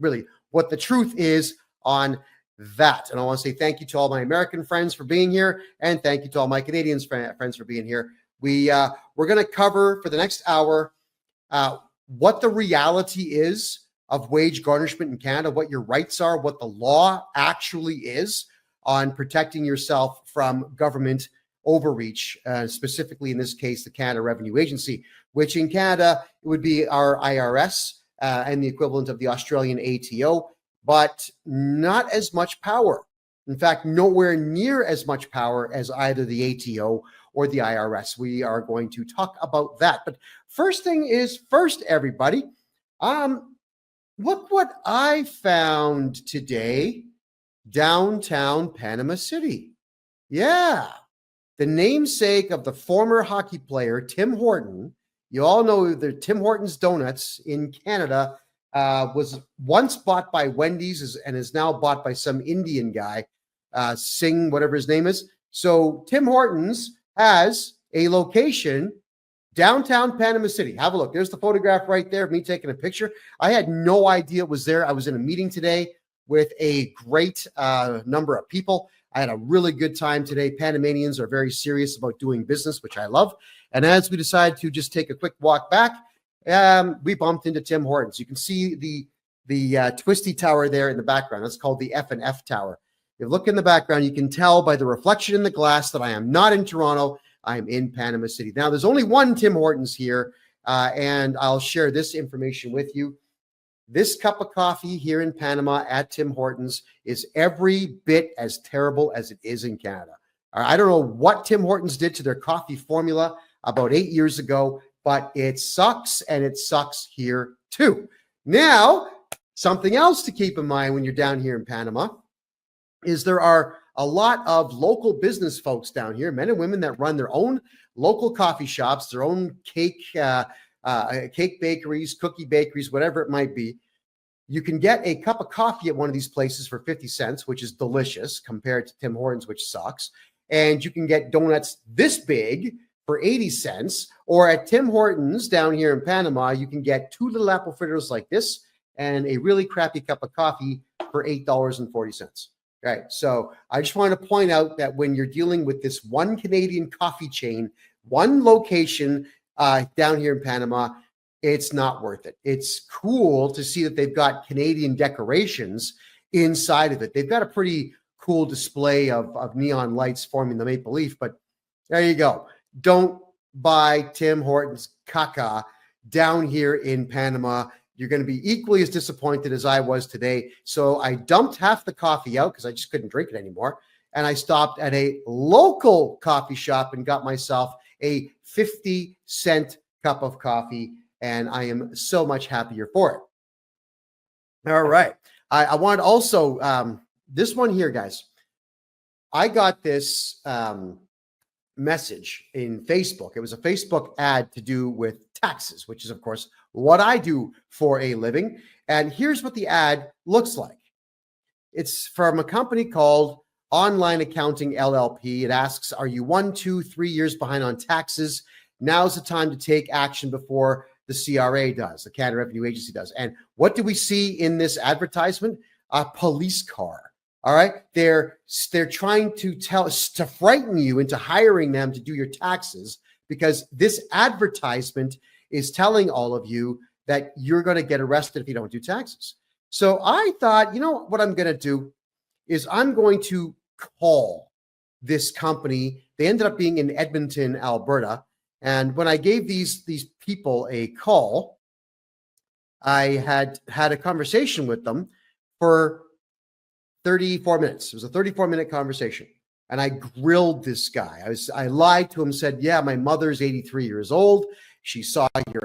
really what the truth is on that. And I want to say thank you to all my American friends for being here, and thank you to all my Canadian friends for being here. We're going to cover for the next hour what the reality is of wage garnishment in Canada, what your rights are, what the law actually is on protecting yourself from government overreach, specifically in this case, the Canada Revenue Agency, which in Canada it would be our IRS and the equivalent of the Australian ATO, but not as much power. In fact, nowhere near as much power as either the ATO or the IRS. We are going to talk about that. But first thing is first, everybody. Look what I found today, downtown Panama City. Yeah. The namesake of the former hockey player, Tim Horton. You all know that Tim Hortons Donuts in Canada was once bought by Wendy's and is now bought by some Indian guy, Singh, whatever his name is. So Tim Hortons has a location downtown Panama City. Have a look. There's the photograph right there of me taking a picture. I had no idea it was there. I was in a meeting today with a great number of people. I had a really good time today. Panamanians are very serious about doing business, which I love. And as we decided to just take a quick walk back, we bumped into Tim Hortons. You can see the twisty tower there in the background. That's called the F&F Tower. If you look in the background, you can tell by the reflection in the glass that I am not in Toronto. I am in Panama City. Now, there's only one Tim Hortons here, and I'll share this information with you. This cup of coffee here in Panama at Tim Hortons is every bit as terrible as it is in Canada. I don't know what Tim Hortons did to their coffee formula about 8 years ago, but it sucks, and it sucks here too. Now, something else to keep in mind when you're down here in Panama is there are a lot of local business folks down here, men and women that run their own local coffee shops, their own cake bakeries, cookie bakeries, whatever it might be. You can get a cup of coffee at one of these places for 50 cents, which is delicious compared to Tim Hortons, which sucks. And you can get donuts this big for 80 cents. Or at Tim Hortons down here in Panama, you can get 2 little apple fritters like this and a really crappy cup of coffee for $8.40. Right. So I just want to point out that when you're dealing with this one Canadian coffee chain, one location down here in Panama, it's not worth it. It's cool to see that they've got Canadian decorations inside of it. They've got a pretty cool display of neon lights forming the maple leaf, but there you go. Don't buy Tim Hortons caca down here in Panama. You're going to be equally as disappointed as I was today. So I dumped half the coffee out because I just couldn't drink it anymore. And I stopped at a local coffee shop and got myself a 50-cent cup of coffee. And I am so much happier for it. All right. I want also, this one here, guys. I got this message in Facebook. It was a Facebook ad to do with taxes, which is, of course, what I do for a living. And here's what the ad looks like. It's from a company called Online Accounting LLP. It asks, are you 1, 2, 3 years behind on taxes? Now's the time to take action before the CRA does, the Canada Revenue Agency does. And what do we see in this advertisement? A police car. All right. They're trying to frighten you into hiring them to do your taxes, because this advertisement is telling all of you that you're going to get arrested if you don't do taxes. So I thought, you know what I'm going to do is I'm going to call this company. They ended up being in Edmonton, Alberta. And when I gave these people a call, I had a conversation with them for 34 minutes. It was a 34-minute conversation. And I grilled this guy. I lied to him, said, yeah, my mother's 83 years old. She saw your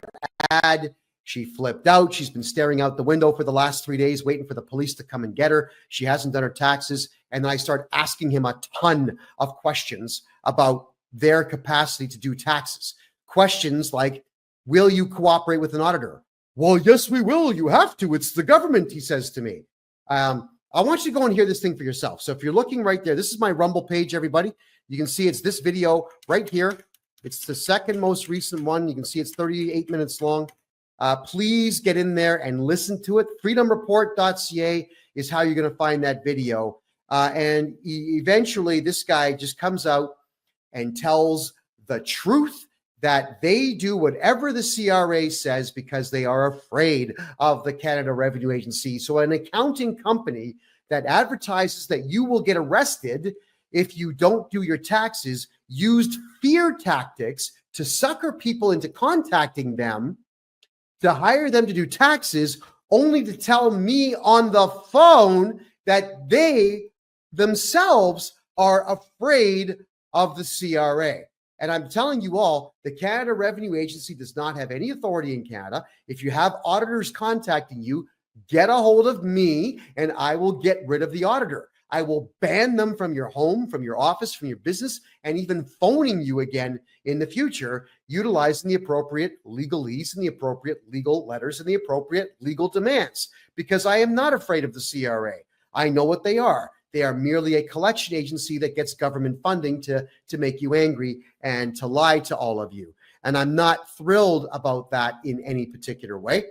ad She flipped out. She's been staring out the window for the last 3 days, waiting for the police to come and get her. She hasn't done her taxes. And then I start asking him a ton of questions about their capacity to do taxes. Questions like, will you cooperate with an auditor? Well, yes, we will. You have to. It's the government, he says to me. I want you to go and hear this thing for yourself. So if you're looking right there, this is my Rumble page, everybody. You can see it's this video right here. It's the second most recent one. You can see it's 38 minutes long. Please get in there and listen to it. freedomreport.ca is how you're going to find that video. And eventually this guy just comes out and tells the truth that they do whatever the CRA says because they are afraid of the Canada Revenue Agency. So an accounting company that advertises that you will get arrested if you don't do your taxes used fear tactics to sucker people into contacting them, to hire them to do taxes, only to tell me on the phone that they themselves are afraid of the CRA. And I'm telling you all, the Canada Revenue Agency does not have any authority in Canada. If you have auditors contacting you, get a hold of me and I will get rid of the auditor. I will ban them from your home, from your office, from your business, and even phoning you again in the future, utilizing the appropriate legalese and the appropriate legal letters and the appropriate legal demands, because I am not afraid of the CRA. I know what they are. They are merely a collection agency that gets government funding to make you angry and to lie to all of you. And I'm not thrilled about that in any particular way.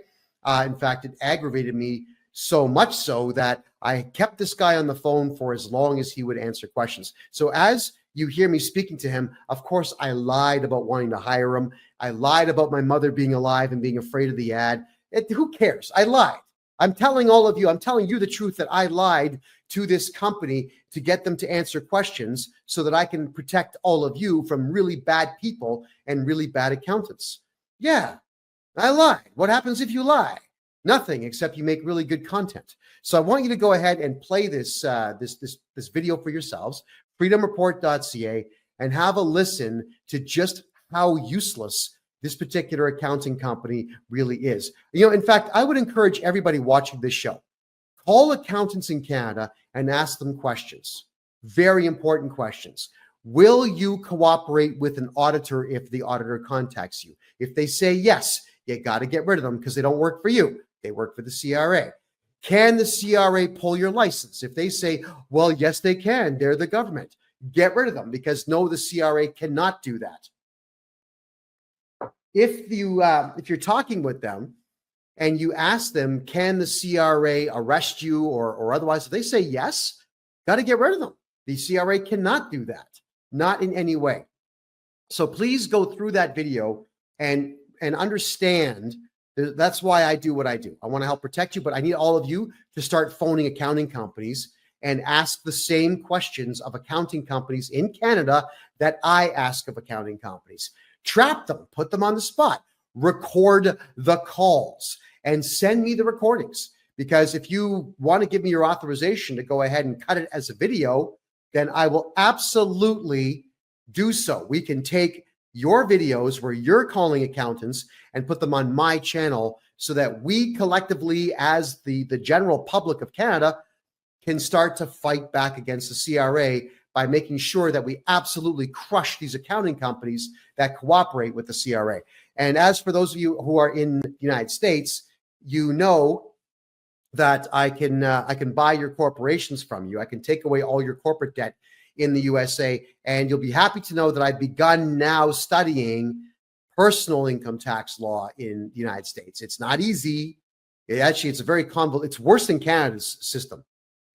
In fact, it aggravated me so much so that I kept this guy on the phone for as long as he would answer questions. So as you hear me speaking to him, of course, I lied about wanting to hire him. I lied about my mother being alive and being afraid of the ad. Who cares? I lied. I'm telling all of you, I'm telling you the truth that I lied to this company to get them to answer questions so that I can protect all of you from really bad people and really bad accountants. Yeah, I lied. What happens if you lie? Nothing, except you make really good content. So I want you to go ahead and play this this video for yourselves, freedomreport.ca, and have a listen to just how useless this particular accounting company really is. You know, in fact, I would encourage everybody watching this show, call accountants in Canada and ask them questions. Very important questions. Will you cooperate with an auditor if the auditor contacts you? If they say yes, you got to get rid of them because they don't work for you. They work for the CRA. Can the CRA pull your license? If they say, well, yes, they can. They're the government. Get rid of them because no, the CRA cannot do that. If you're talking with them and you ask them, can the CRA arrest you or otherwise, if they say yes, got to get rid of them. The CRA cannot do that, not in any way. So please go through that video and understand. That's why I do what I do. I want to help protect you, but I need all of you to start phoning accounting companies and ask the same questions of accounting companies in Canada that I ask of accounting companies. Trap them, put them on the spot, record the calls, and send me the recordings. Because if you want to give me your authorization to go ahead and cut it as a video, then I will absolutely do so. We can take your videos where you're calling accountants and put them on my channel so that we collectively, as the general public of Canada, can start to fight back against the CRA by making sure that we absolutely crush these accounting companies that cooperate with the CRA. And as for those of you who are in the United States, you know that I can buy your corporations from you. I can take away all your corporate debt in the USA, and you'll be happy to know that I've begun now studying personal income tax law in the United States. It's not easy. It's a very convoluted. It's worse than Canada's system,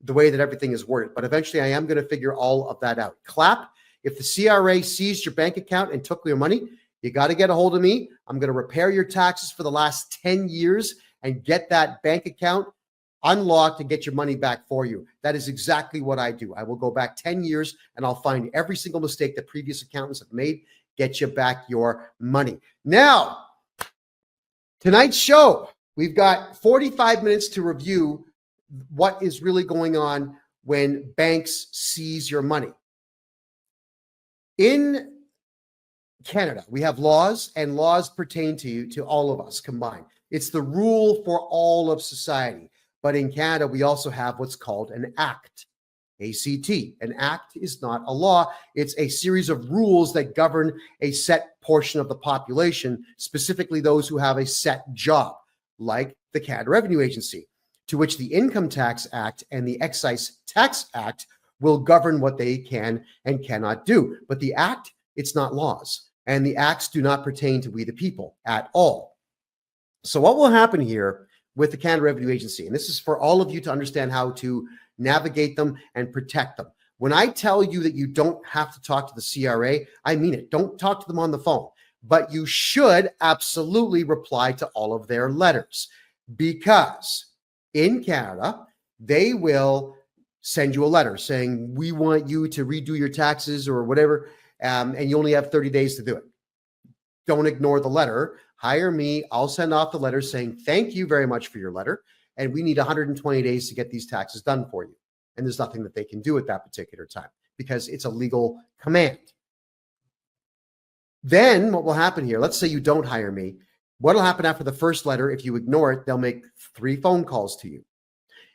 the way that everything is worded. But eventually, I am going to figure all of that out. Clap. If the CRA seized your bank account and took your money, you got to get a hold of me. I'm going to repair your taxes for the last 10 years and get that bank account unlocked and get your money back for you. That is exactly what I do. I will go back 10 years and I'll find every single mistake that previous accountants have made, get you back your money. Now, tonight's show, we've got 45 minutes to review what is really going on when banks seize your money. In Canada, we have laws, and laws pertain to all of us combined. It's the rule for all of society. But in Canada, we also have what's called an act, ACT. An act is not a law. It's a series of rules that govern a set portion of the population, specifically those who have a set job, like the Canada Revenue Agency, to which the Income Tax Act and the Excise Tax Act will govern what they can and cannot do. But the act, it's not laws. And the acts do not pertain to we the people at all. So what will happen here with the Canada Revenue Agency, and this is for all of you to understand how to navigate them and protect them. When I tell you that you don't have to talk to the CRA, I mean it. Don't talk to them on the phone, but you should absolutely reply to all of their letters, because in Canada, they will send you a letter saying, we want you to redo your taxes or whatever, and you only have 30 days to do it. Don't ignore the letter. Hire me. I'll send off the letter saying, thank you very much for your letter, and we need 120 days to get these taxes done for you. And there's nothing that they can do at that particular time because it's a legal command. Then what will happen here, let's say you don't hire me. What will happen after the first letter? If you ignore it, they'll make 3 phone calls to you.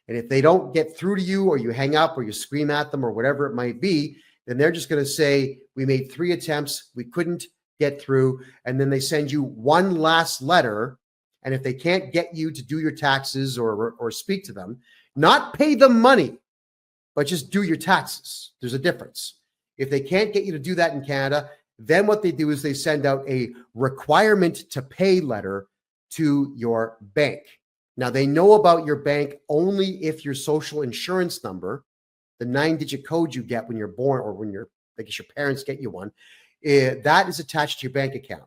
And if they don't get through to you, or you hang up, or you scream at them, or whatever it might be, then they're just going to say, we made 3 attempts, we couldn't get through. And then they send you one last letter. And if they can't get you to do your taxes or speak to them, not pay them money, but just do your taxes. There's a difference. If they can't get you to do that in Canada, then what they do is they send out a requirement to pay letter to your bank. Now, they know about your bank only if your social insurance number, the 9-digit code you get when you're born, or when you're, I guess your parents get you one, that is attached to your bank account.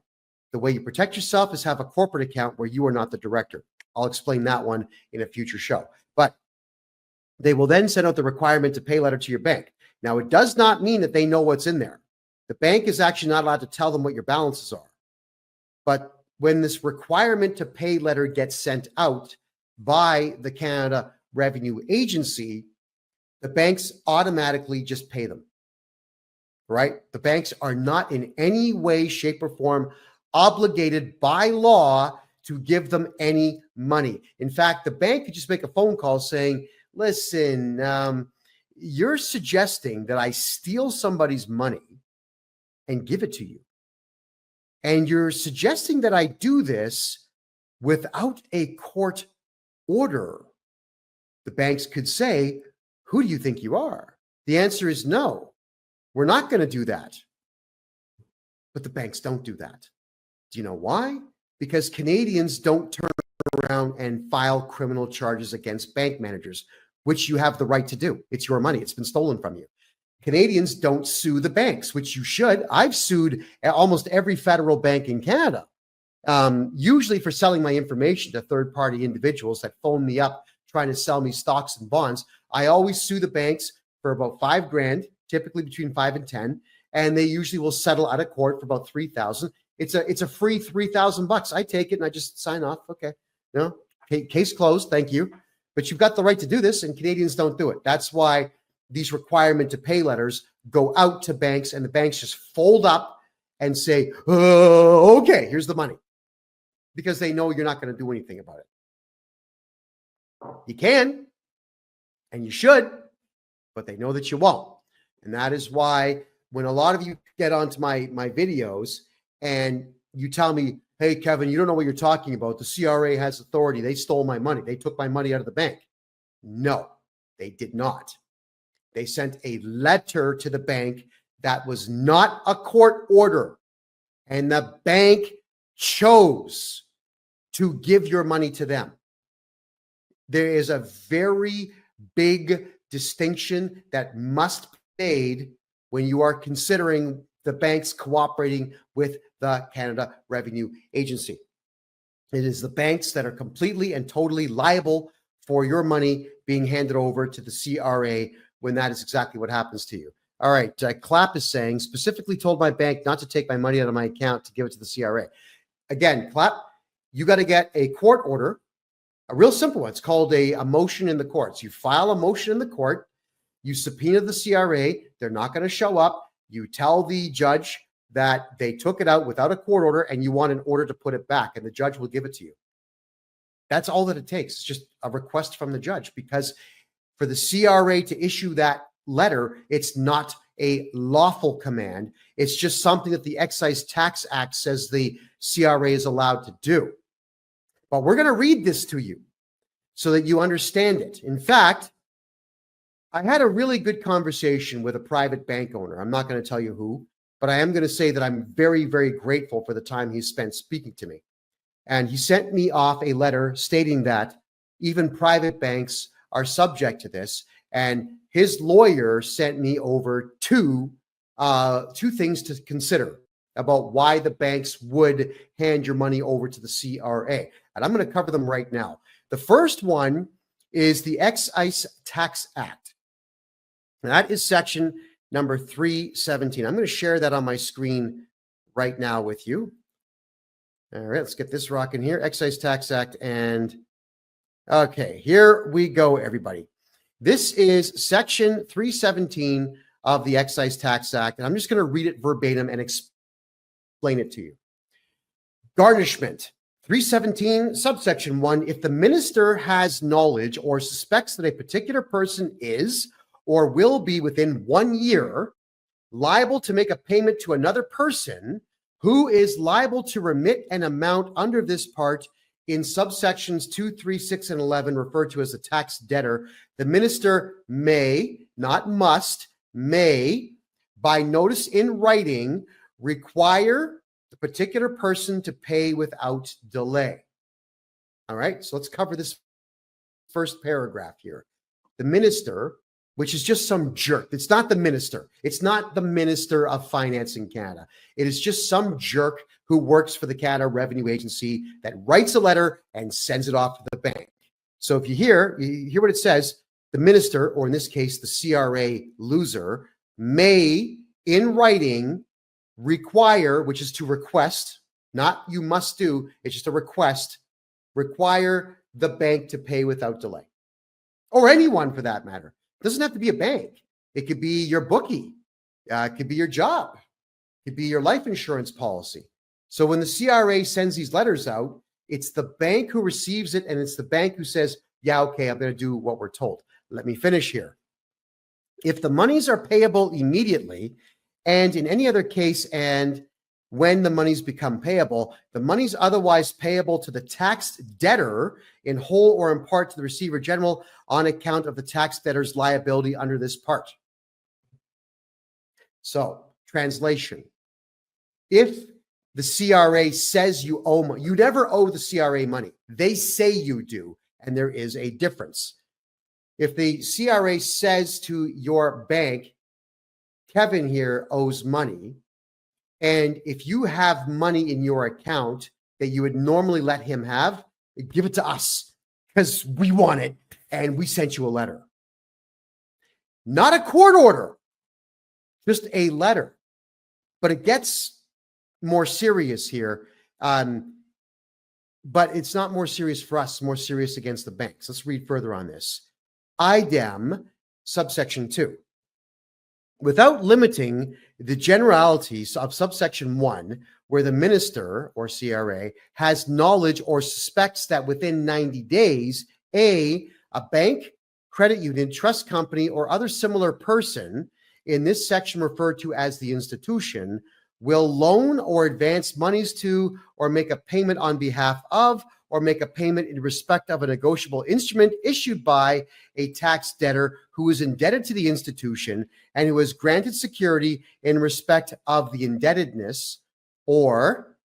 The way you protect yourself is have a corporate account where you are not the director. I'll explain that one in a future show. But they will then send out the requirement to pay letter to your bank. Now, it does not mean that they know what's in there. The bank is actually not allowed to tell them what your balances are. But when this requirement to pay letter gets sent out by the Canada Revenue Agency, the banks automatically just pay them, right? The banks are not in any way, shape, or form obligated by law to give them any money. In fact, the bank could just make a phone call saying, listen, you're suggesting that I steal somebody's money and give it to you. And you're suggesting that I do this without a court order. The banks could say, who do you think you are? The answer is no, we're not going to do that. But the banks don't do that. Do you know why? Because Canadians don't turn around and file criminal charges against bank managers, which you have the right to do. It's your money. It's been stolen from you. Canadians don't sue the banks, which you should. I've sued almost every federal bank in Canada, usually for selling my information to third-party individuals that phone me up trying to sell me stocks and bonds. I always sue the banks for about $5,000, typically between 5 and 10, and they usually will settle out of court for about $3,000. It's a free $3,000. I take it and I just sign off. Okay, no, case closed. Thank you. But you've got the right to do this, and Canadians don't do it. That's why these requirement to pay letters go out to banks, and the banks just fold up and say, oh, okay, here's the money, because they know you're not going to do anything about it. You can, and you should, but they know that you won't. And that is why when a lot of you get onto my videos and you tell me, hey, Kevin, you don't know what you're talking about. The CRA has authority. They stole my money. They took my money out of the bank. No, they did not. They sent a letter to the bank that was not a court order, and the bank chose to give your money to them. There is a very big distinction that must be made when you are considering the banks cooperating with the Canada Revenue Agency. It is the banks that are completely and totally liable for your money being handed over to the CRA when that is exactly what happens to you. All right, Clap is saying, specifically told my bank not to take my money out of my account to give it to the CRA. Again, Clap, you got to get a court order, a real simple one. It's called a motion in the courts. You file a motion in the court, you subpoena the CRA, they're not going to show up. You tell the judge that they took it out without a court order and you want an order to put it back, and the judge will give it to you. That's all that it takes. It's just a request from the judge, because for the CRA to issue that letter, it's not a lawful command. It's just something that the Excise Tax Act says the CRA is allowed to do. But we're going to read this to you so that you understand it. In fact, I had a really good conversation with a private bank owner. I'm not going to tell you who, but I am going to say that I'm very, very grateful for the time he spent speaking to me. And he sent me off a letter stating that even private banks are subject to this. And his lawyer sent me over two things to consider about why the banks would hand your money over to the CRA. And I'm going to cover them right now. The first one is the Excise Tax Act. And that is section number 317. I'm going to share that on my screen right now with you. All right, let's get this rocking here. Excise Tax Act. And okay, here we go, everybody. This is section 317 of the Excise Tax Act. And I'm just going to read it verbatim and explain it to you. Garnishment. 317, subsection 1, if the minister has knowledge or suspects that a particular person is or will be within 1 year liable to make a payment to another person who is liable to remit an amount under this part in subsections 2, 3, 6, and 11, referred to as the tax debtor, the minister may, not must, may, by notice in writing, require the particular person to pay without delay. All right, so let's cover this first paragraph here. The minister, which is just some jerk. It's not the minister. It's not the Minister of Finance in Canada. It is just some jerk who works for the Canada Revenue Agency that writes a letter and sends it off to the bank. So if you hear what it says, the minister, or in this case, the CRA loser, may, in writing, require, which is to request, not you must do, it's just a request, require the bank to pay without delay. Or anyone for that matter. It doesn't have to be a bank. It could be your bookie. It could be your job. It could be your life insurance policy. So when the CRA sends these letters out, it's the bank who receives it, and it's the bank who says, yeah, okay, I'm going to do what we're told. Let me finish here. If the monies are payable immediately, and in any other case, and when the monies become payable, the monies otherwise payable to the taxed debtor in whole or in part to the receiver general on account of the tax debtor's liability under this part. So, translation. If the CRA says you owe money, you never owe the CRA money. They say you do, and there is a difference. If the CRA says to your bank, Kevin here owes money, and if you have money in your account that you would normally let him have, give it to us because we want it and we sent you a letter. Not a court order, just a letter. But it gets more serious here. But it's not more serious for us, it's more serious against the banks. Let's read further on this. IDEM, subsection 2. Without limiting the generalities of subsection 1, where the minister or CRA has knowledge or suspects that within 90 days, a bank, credit union, trust company, or other similar person, in this section referred to as the institution, will loan or advance monies to or make a payment on behalf of or make a payment in respect of a negotiable instrument issued by a tax debtor who is indebted to the institution and who has granted security in respect of the indebtedness, or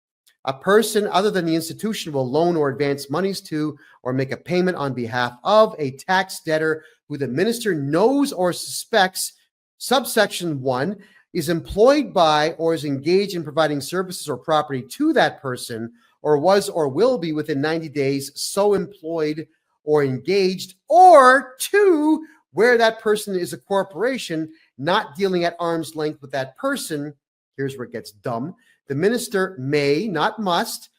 a person other than the institution will loan or advance monies to or make a payment on behalf of a tax debtor who the minister knows or suspects, subsection 1, is employed by or is engaged in providing services or property to that person, or was or will be within 90 days so employed or engaged, or 2, where that person is a corporation not dealing at arm's length with that person. Here's where it gets dumb. The minister may, not must,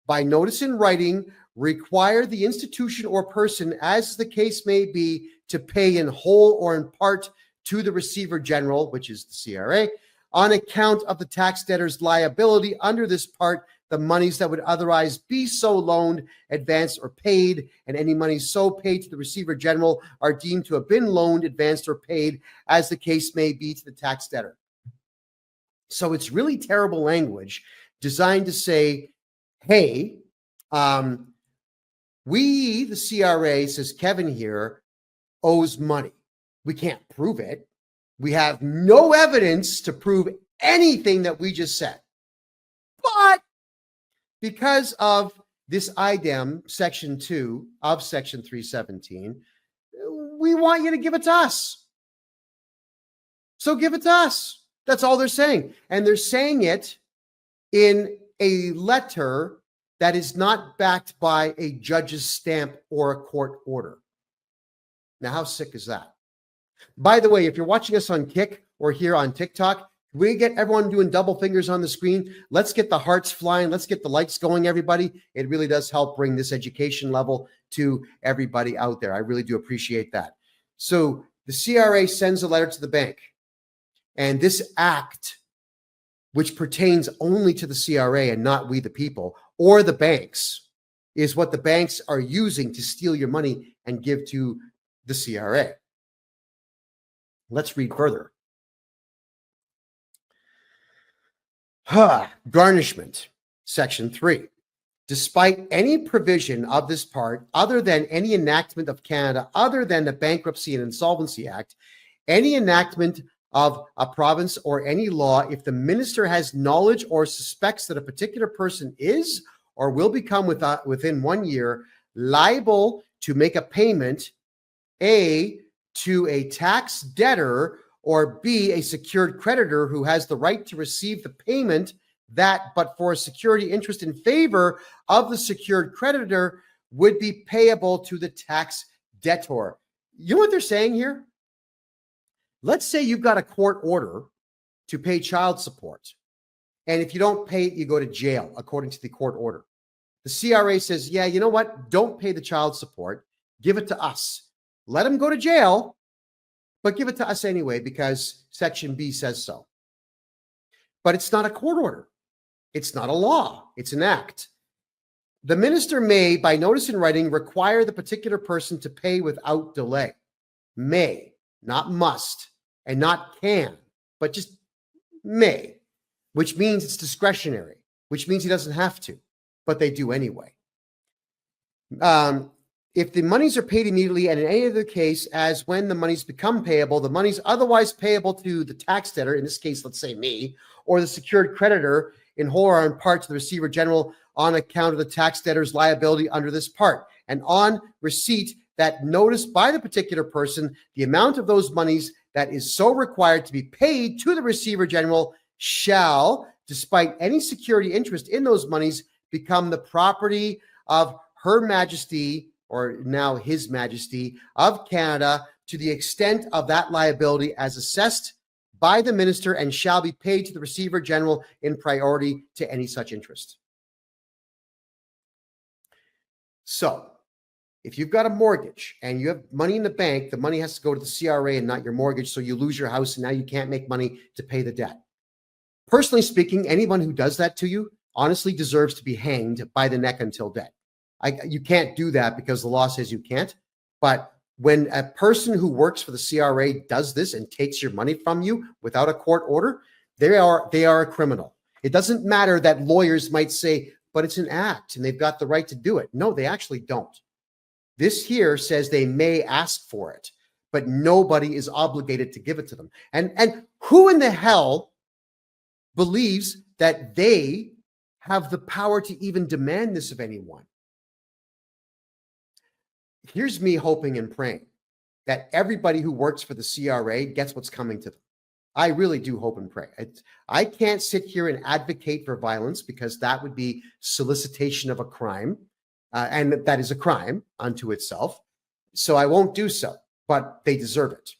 by notice in writing, require the institution or person, as the case may be, to pay in whole or in part to the receiver general, which is the CRA, on account of the tax debtor's liability under this part, the monies that would otherwise be so loaned, advanced, or paid, and any monies so paid to the receiver general are deemed to have been loaned, advanced, or paid, as the case may be, to the tax debtor. So it's really terrible language designed to say, hey, we, the CRA, says Kevin here, owes money. We can't prove it. We have no evidence to prove anything that we just said. But because of this IDEM, Section 2 of Section 317, we want you to give it to us. So give it to us. That's all they're saying. And they're saying it in a letter that is not backed by a judge's stamp or a court order. Now, how sick is that? By the way, if you're watching us on Kick or here on TikTok, we get everyone doing double fingers on the screen. Let's get the hearts flying. Let's get the likes going, everybody. It really does help bring this education level to everybody out there. I really do appreciate that. So the CRA sends a letter to the bank, and this act, which pertains only to the CRA and not we the people or the banks, is what the banks are using to steal your money and give to the CRA. Let's read further. Garnishment, Section 3. Despite any provision of this part, other than any enactment of Canada, other than the Bankruptcy and Insolvency Act, any enactment of a province or any law, if the minister has knowledge or suspects that a particular person is or will become within 1 year liable to make a payment, A, to a tax debtor, or B, a secured creditor who has the right to receive the payment that, but for a security interest in favor of the secured creditor, would be payable to the tax debtor. You know what they're saying here? Let's say you've got a court order to pay child support, and if you don't pay it, you go to jail, according to the court order. The CRA says, yeah, you know what? Don't pay the child support. Give it to us. Let him go to jail, but give it to us anyway because Section B says so. But it's not a court order. It's not a law. It's an act. The minister may, by notice in writing, require the particular person to pay without delay. May, not must, and not can, but just may, which means it's discretionary, which means he doesn't have to, but they do anyway. If the monies are paid immediately, and in any other case, as when the monies become payable, the monies otherwise payable to the tax debtor, in this case, let's say me, or the secured creditor, in whole or in part to the receiver general on account of the tax debtor's liability under this part. And on receipt that notice by the particular person, the amount of those monies that is so required to be paid to the receiver general shall, despite any security interest in those monies, become the property of Her Majesty, or now His Majesty of Canada, to the extent of that liability as assessed by the minister, and shall be paid to the receiver general in priority to any such interest. So, if you've got a mortgage and you have money in the bank, the money has to go to the CRA and not your mortgage, so you lose your house and now you can't make money to pay the debt. Personally speaking, anyone who does that to you honestly deserves to be hanged by the neck until dead. You can't do that because the law says you can't. But when a person who works for the CRA does this and takes your money from you without a court order, they are a criminal. It doesn't matter that lawyers might say, but it's an act and they've got the right to do it. No, they actually don't. This here says they may ask for it, but nobody is obligated to give it to them. And who in the hell believes that they have the power to even demand this of anyone? Here's me hoping and praying that everybody who works for the CRA gets what's coming to them. I really do hope and pray. I can't sit here and advocate for violence because that would be solicitation of a crime, and that is a crime unto itself. So I won't do so, but they deserve it.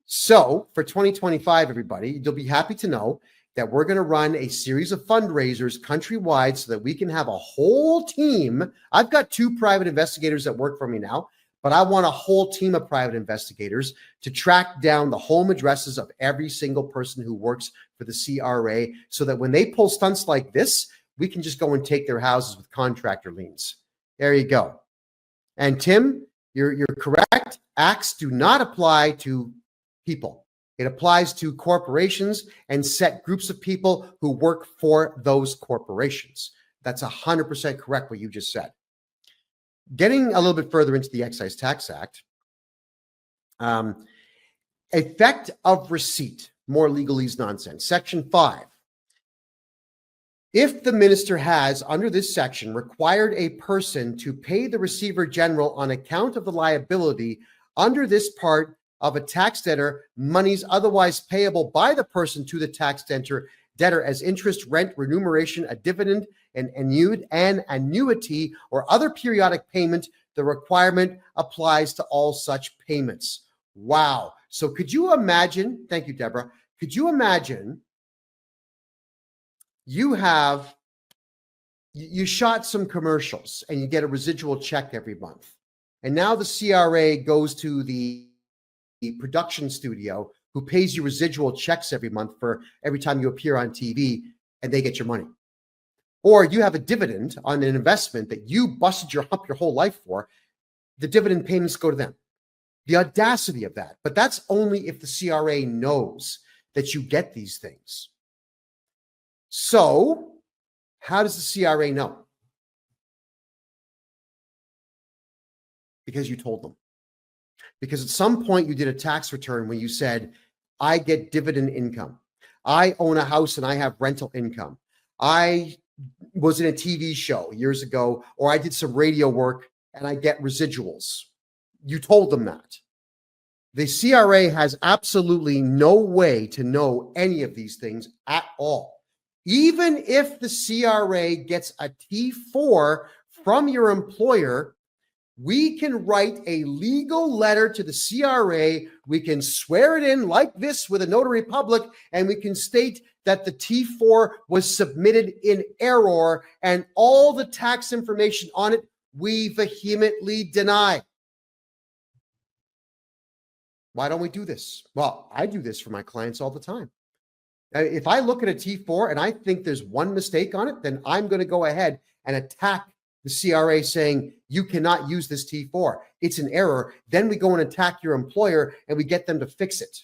So for 2025, everybody, you'll be happy to know that we're going to run a series of fundraisers countrywide so that we can have a whole team. I've got 2 private investigators that work for me now, but I want a whole team of private investigators to track down the home addresses of every single person who works for the CRA so that when they pull stunts like this, we can just go and take their houses with contractor liens. There you go. And Tim, you're correct. Acts do not apply to people. It applies to corporations and set groups of people who work for those corporations. That's 100% correct what you just said. Getting a little bit further into the Excise Tax Act, effect of receipt, more legalese nonsense. Section 5. If the minister has, under this section, required a person to pay the receiver general on account of the liability under this part of a tax debtor, monies otherwise payable by the person to the tax debtor as interest, rent, remuneration, a dividend, an annuity, or other periodic payment, the requirement applies to all such payments. Wow. So could you imagine, thank you, Deborah, could you imagine you shot some commercials and you get a residual check every month. And now the CRA goes to the production studio who pays you residual checks every month for every time you appear on TV, and they get your money. Or you have a dividend on an investment that you busted your whole life for. The dividend payments go to them. The audacity of that. But that's only if the CRA knows that you get these things. So, how does the CRA know? Because you told them. Because at some point you did a tax return when you said, I get dividend income. I own a house and I have rental income. I was in a TV show years ago, or I did some radio work and I get residuals. You told them that. The CRA has absolutely no way to know any of these things at all. Even if the CRA gets a T4 from your employer, we can write a legal letter to the CRA. We can swear it in like this with a notary public, and we can state that the T4 was submitted in error, and all the tax information on it we vehemently deny. Why don't we do this? Well, I do this for my clients all the time. If I look at a T4 and I think there's one mistake on it, then I'm going to go ahead and attack the CRA saying, you cannot use this T4. It's an error. Then we go and attack your employer and we get them to fix it.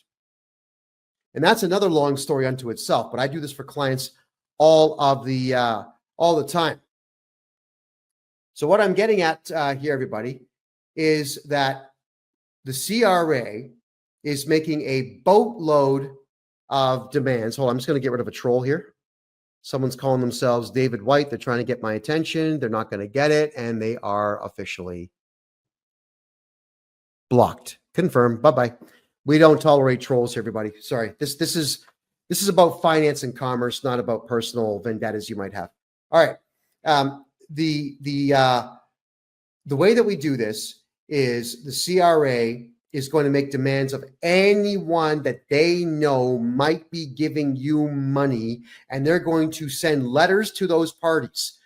And that's another long story unto itself, but I do this for clients all the time. So what I'm getting at here, everybody, is that the CRA is making a boatload of demands. Hold on, I'm just going to get rid of a troll here. Someone's calling themselves David White. They're trying to get my attention. They're not going to get it, and they are officially blocked. Confirm. Bye-bye. We don't tolerate trolls here, everybody. Sorry. This is about finance and commerce, not about personal vendettas you might have. All right. The way that we do this is the CRA is going to make demands of anyone that they know might be giving you money, and they're going to send letters to those parties,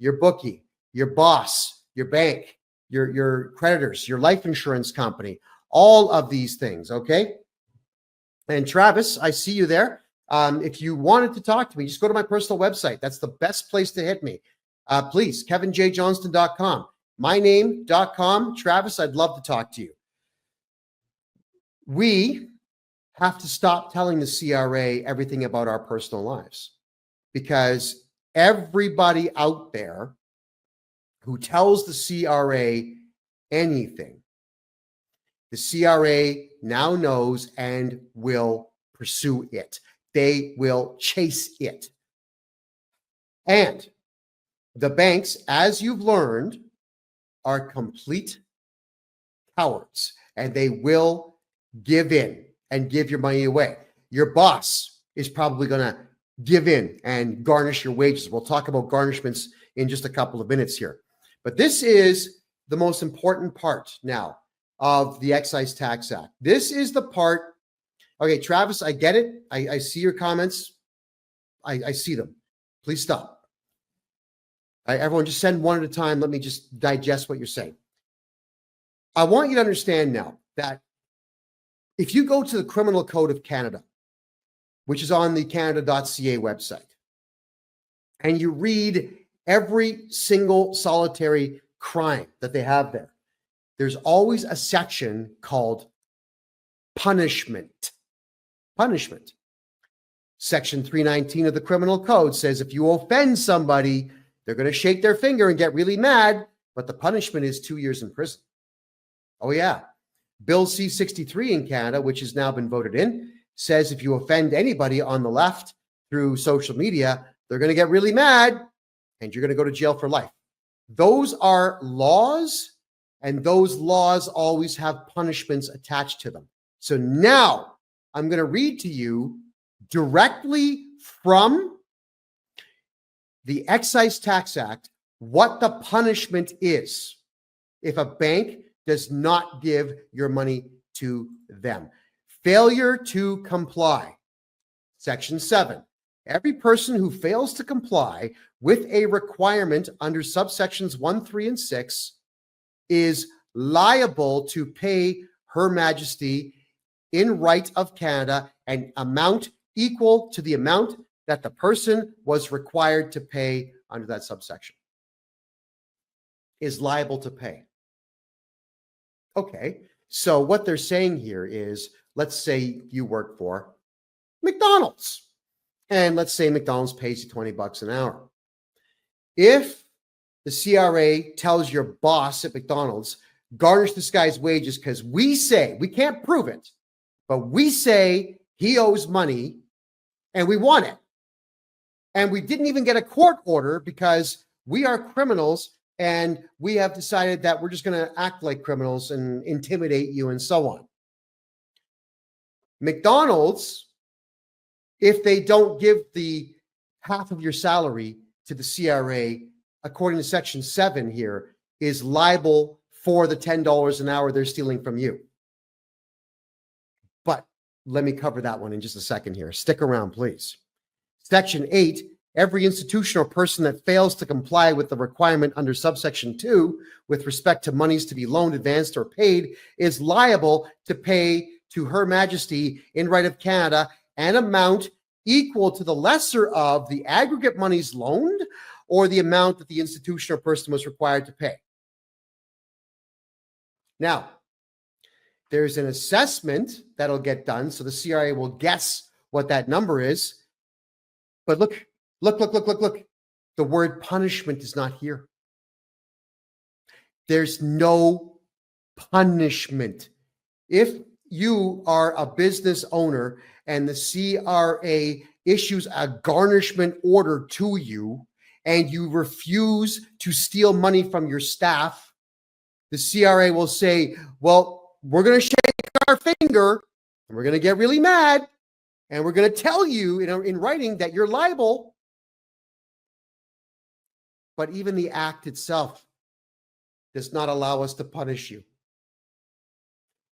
your bookie, your boss, your bank, your creditors, your life insurance company, all of these things, okay? And Travis, I see you there. If you wanted to talk to me, just go to my personal website. That's the best place to hit me. Please, kevinjjohnston.com. myname.com. Travis, I'd love to talk to you. We have to stop telling the CRA everything about our personal lives, because everybody out there who tells the CRA anything, the CRA now knows and will pursue it. They will chase it. And the banks, as you've learned, are complete cowards, and they will give in and give your money away. Your boss is probably going to give in and garnish your wages. We'll talk about garnishments in just a couple of minutes here. But this is the most important part now of the Excise Tax Act. This is the part. Okay, Travis, I get it. I see your comments. I see them. Please stop. Everyone, just send one at a time. Let me just digest what you're saying. I want you to understand now that if you go to the Criminal Code of Canada, which is on the canada.ca website, and you read every single solitary crime that they have there, there's always a section called punishment. Punishment. Section 319 of the Criminal Code says if you offend somebody, they're going to shake their finger and get really mad, but the punishment is 2 years in prison. Oh, yeah. Bill C-63 in Canada, which has now been voted in, says if you offend anybody on the left through social media, they're going to get really mad and you're going to go to jail for life. Those are laws, and those laws always have punishments attached to them. So now I'm going to read to you directly from the Excise Tax Act what the punishment is if a bank does not give your money to them. Failure to comply. Section 7. Every person who fails to comply with a requirement under subsections 1, 3, and 6 is liable to pay Her Majesty in right of Canada an amount equal to the amount that the person was required to pay under that subsection. Is liable to pay. Okay, so what they're saying here is, let's say you work for McDonald's, and let's say McDonald's pays you $20 an hour. If the CRA tells your boss at McDonald's, garnish this guy's wages because we say, we can't prove it, but we say he owes money and we want it. And we didn't even get a court order because we are criminals and we have decided that we're just going to act like criminals and intimidate you and so on. McDonald's, if they don't give the half of your salary to the CRA, according to Section 7 here, is liable for the $10 an hour they're stealing from you. But let me cover that one in just a second here. Stick around, please. Section 8, every institution or person that fails to comply with the requirement under subsection 2 with respect to monies to be loaned, advanced, or paid is liable to pay to Her Majesty in right of Canada an amount equal to the lesser of the aggregate monies loaned or the amount that the institution or person was required to pay. Now, there's an assessment that'll get done, so the CRA will guess what that number is. But look. The word punishment is not here. There's no punishment. If you are a business owner and the CRA issues a garnishment order to you and you refuse to steal money from your staff, the CRA will say, well, we're going to shake our finger and we're going to get really mad and we're going to tell you in writing that you're liable. But even the act itself does not allow us to punish you.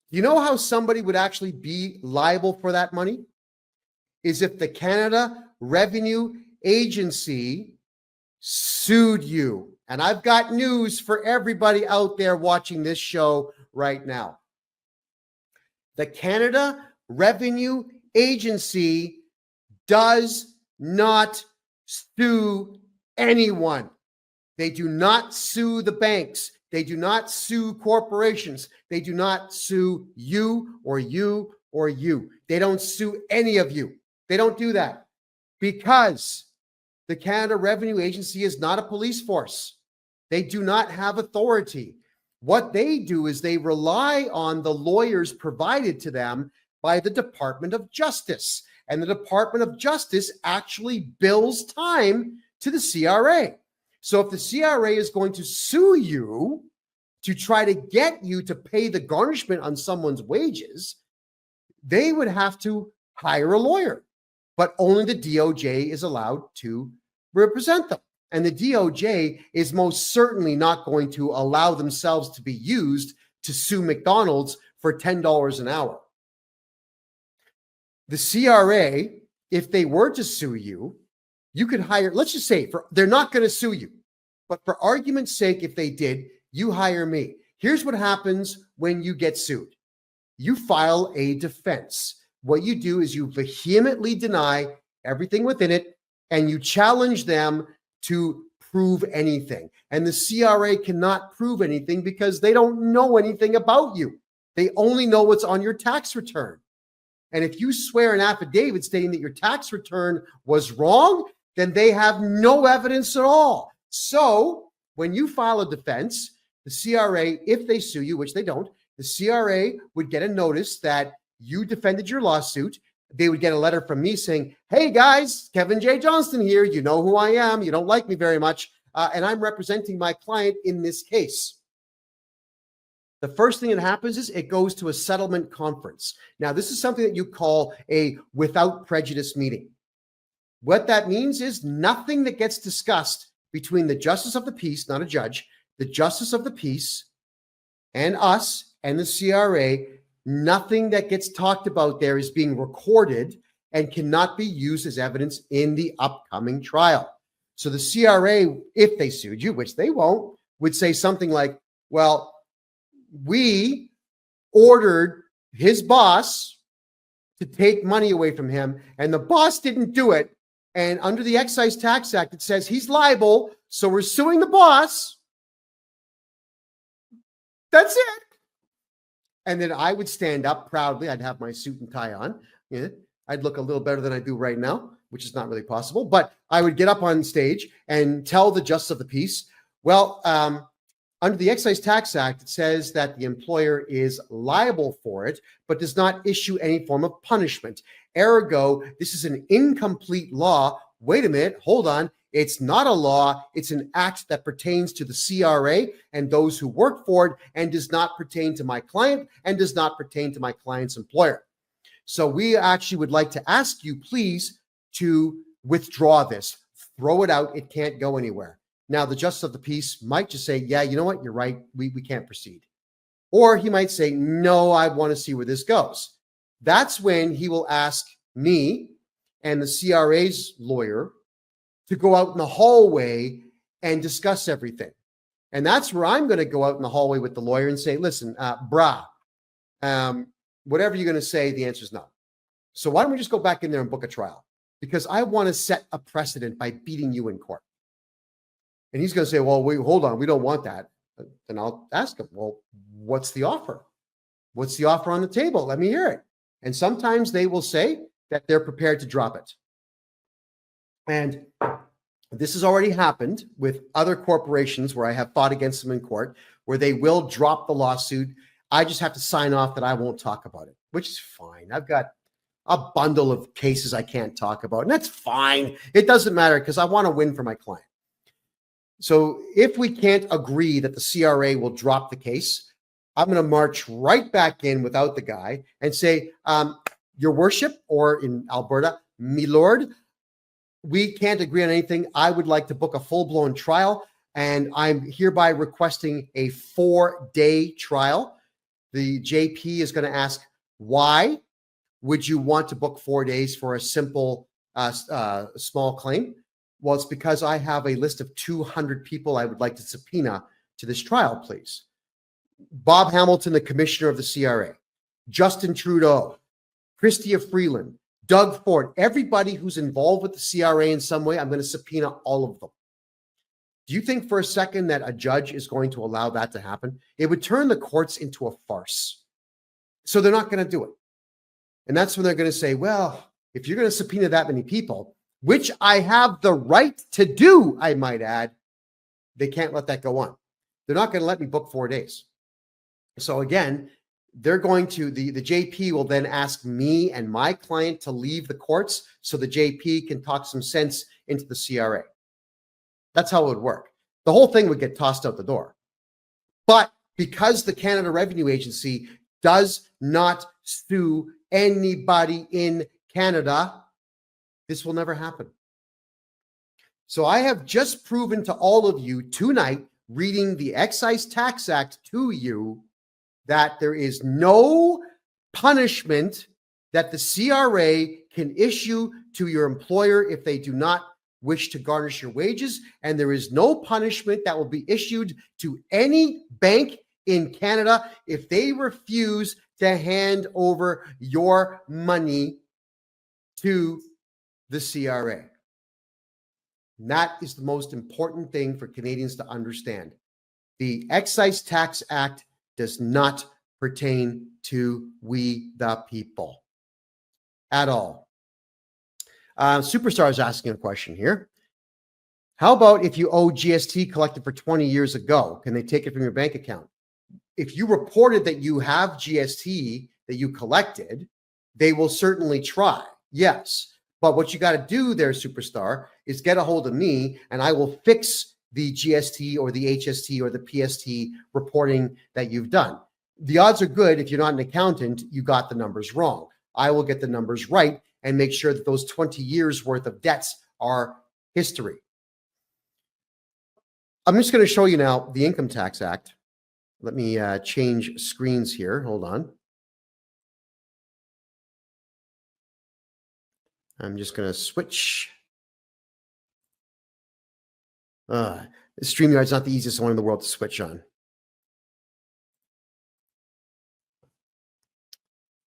You know how somebody would actually be liable for that money? Is if the Canada Revenue Agency sued you. And I've got news for everybody out there watching this show right now. The Canada Revenue Agency does not sue anyone. They do not sue the banks. They do not sue corporations. They do not sue you or you or you. They don't sue any of you. They don't do that because the Canada Revenue Agency is not a police force. They do not have authority. What they do is they rely on the lawyers provided to them by the Department of Justice. And the Department of Justice actually bills time to the CRA. So if the CRA is going to sue you to try to get you to pay the garnishment on someone's wages, they would have to hire a lawyer. But only the DOJ is allowed to represent them. And the DOJ is most certainly not going to allow themselves to be used to sue McDonald's for $10 an hour. The CRA, if they were to sue you, you could hire, let's just say, they're not going to sue you. But for argument's sake, if they did, you hire me. Here's what happens when you get sued. You file a defense. What you do is you vehemently deny everything within it, and you challenge them to prove anything. And the CRA cannot prove anything because they don't know anything about you. They only know what's on your tax return. And if you swear an affidavit stating that your tax return was wrong, then they have no evidence at all. So when you file a defense, the CRA, if they sue you, which they don't, the CRA would get a notice that you defended your lawsuit. They would get a letter from me saying, hey guys, Kevin J. Johnston here. You know who I am. You don't like me very much. And I'm representing my client in this case. The first thing that happens is it goes to a settlement conference. Now, this is something that you call a without prejudice meeting. What that means is nothing that gets discussed between the justice of the peace, not a judge, the justice of the peace and us and the CRA, nothing that gets talked about there is being recorded and cannot be used as evidence in the upcoming trial. So the CRA, if they sued you, which they won't, would say something like, well, we ordered his boss to take money away from him, and the boss didn't do it. And under the Excise Tax Act, it says he's liable, so we're suing the boss. That's it. And then I would stand up proudly. I'd have my suit and tie on. Yeah, I'd look a little better than I do right now, which is not really possible. But I would get up on stage and tell the justice of the peace, well, under the Excise Tax Act, it says that the employer is liable for it, but does not issue any form of punishment. Ergo, this is an incomplete law. Wait a minute, hold on. It's not a law. It's an act that pertains to the CRA and those who work for it and does not pertain to my client and does not pertain to my client's employer. So we actually would like to ask you, please, to withdraw this. Throw it out. It can't go anywhere. Now, the justice of the peace might just say, yeah, you know what? You're right. We can't proceed. Or he might say, no, I want to see where this goes. That's when he will ask me and the CRA's lawyer to go out in the hallway and discuss everything. And that's where I'm going to go out in the hallway with the lawyer and say, listen, whatever you're going to say, the answer is no. So why don't we just go back in there and book a trial? Because I want to set a precedent by beating you in court. And he's going to say, well, wait, hold on. We don't want that. And I'll ask him, well, what's the offer? What's the offer on the table? Let me hear it. And sometimes they will say that they're prepared to drop it. And this has already happened with other corporations where I have fought against them in court, where they will drop the lawsuit. I just have to sign off that I won't talk about it, which is fine. I've got a bundle of cases I can't talk about, and that's fine. It doesn't matter because I want to win for my client. So if we can't agree that the CRA will drop the case, I'm going to march right back in without the guy and say, Your Worship, or in Alberta, me lord, we can't agree on anything. I would like to book a full-blown trial, and I'm hereby requesting a 4-day trial. The JP is going to ask, why would you want to book 4 days for a simple, small claim? Well, it's because I have a list of 200 people I would like to subpoena to this trial, please. Bob Hamilton, the commissioner of the CRA, Justin Trudeau, Chrystia Freeland, Doug Ford, everybody who's involved with the CRA in some way, I'm going to subpoena all of them. Do you think for a second that a judge is going to allow that to happen? It would turn the courts into a farce. So they're not going to do it. And that's when they're going to say, well, if you're going to subpoena that many people, which I have the right to do, I might add, they can't let that go on. They're not going to let me book 4 days. So again, they're going to, the JP will then ask me and my client to leave the courts so the JP can talk some sense into the CRA. That's how it would work. The whole thing would get tossed out the door. But because the Canada Revenue Agency does not sue anybody in Canada, this will never happen. So I have just proven to all of you tonight, reading the Excise Tax Act to you, that there is no punishment that the CRA can issue to your employer if they do not wish to garnish your wages. And there is no punishment that will be issued to any bank in Canada if they refuse to hand over your money to the CRA. And that is the most important thing for Canadians to understand. The Excise Tax Act does not pertain to we the people at all. Superstar is asking a question here. How about if you owe GST collected for 20 years ago? Can they take it from your bank account? If you reported that you have GST that you collected, they will certainly try. Yes. But what you got to do there, Superstar, is get a hold of me and I will fix the GST or the HST or the PST reporting that you've done. The odds are good if you're not an accountant, you got the numbers wrong. I will get the numbers right and make sure that those 20 years worth of debts are history. I'm just going to show you now the Income Tax Act. Let me change screens here. Hold on. I'm just going to switch. StreamYard's not the easiest one in the world to switch on.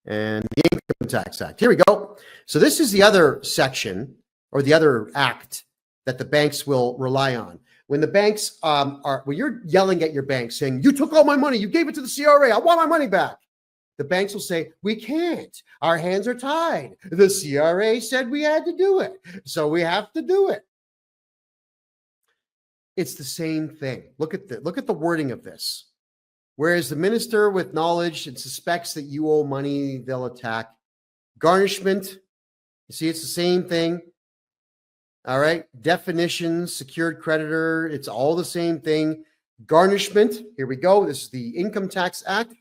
And the Income Tax Act. Here we go. So this is the other section or the other act that the banks will rely on. When the banks when you're yelling at your bank saying, you took all my money, you gave it to the CRA, I want my money back. The banks will say, we can't. Our hands are tied. The CRA said we had to do it, so we have to do it. It's the same thing. Look at the wording of this. Whereas the minister with knowledge and suspects that you owe money, they'll attack. Garnishment, you see, it's the same thing. All right. Definitions, secured creditor, it's all the same thing. Garnishment, here we go. This is the Income Tax Act.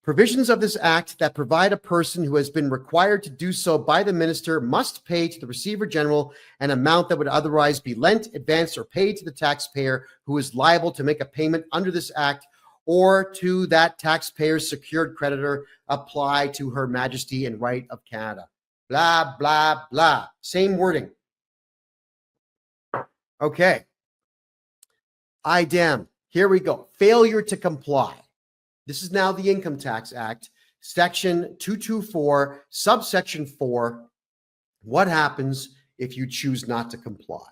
Provisions of this act that provide a person who has been required to do so by the minister must pay to the Receiver General an amount that would otherwise be lent, advanced, or paid to the taxpayer who is liable to make a payment under this act, or to that taxpayer's secured creditor apply to Her Majesty and Right of Canada. Blah, blah, blah. Same wording. Okay. IDEM. Here we go. Failure to comply. This is now the Income Tax Act, Section 224, subsection 4. What happens if you choose not to comply?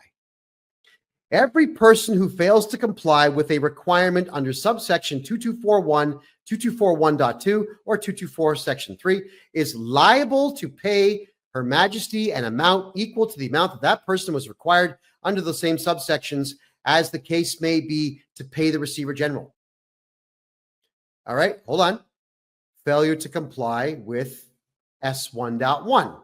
Every person who fails to comply with a requirement under subsection 2241, 2241.2, or 224 section 3 is liable to pay Her Majesty an amount equal to the amount that that person was required under the same subsections as the case may be to pay the Receiver General. All right, hold on. Failure to comply with S1.1.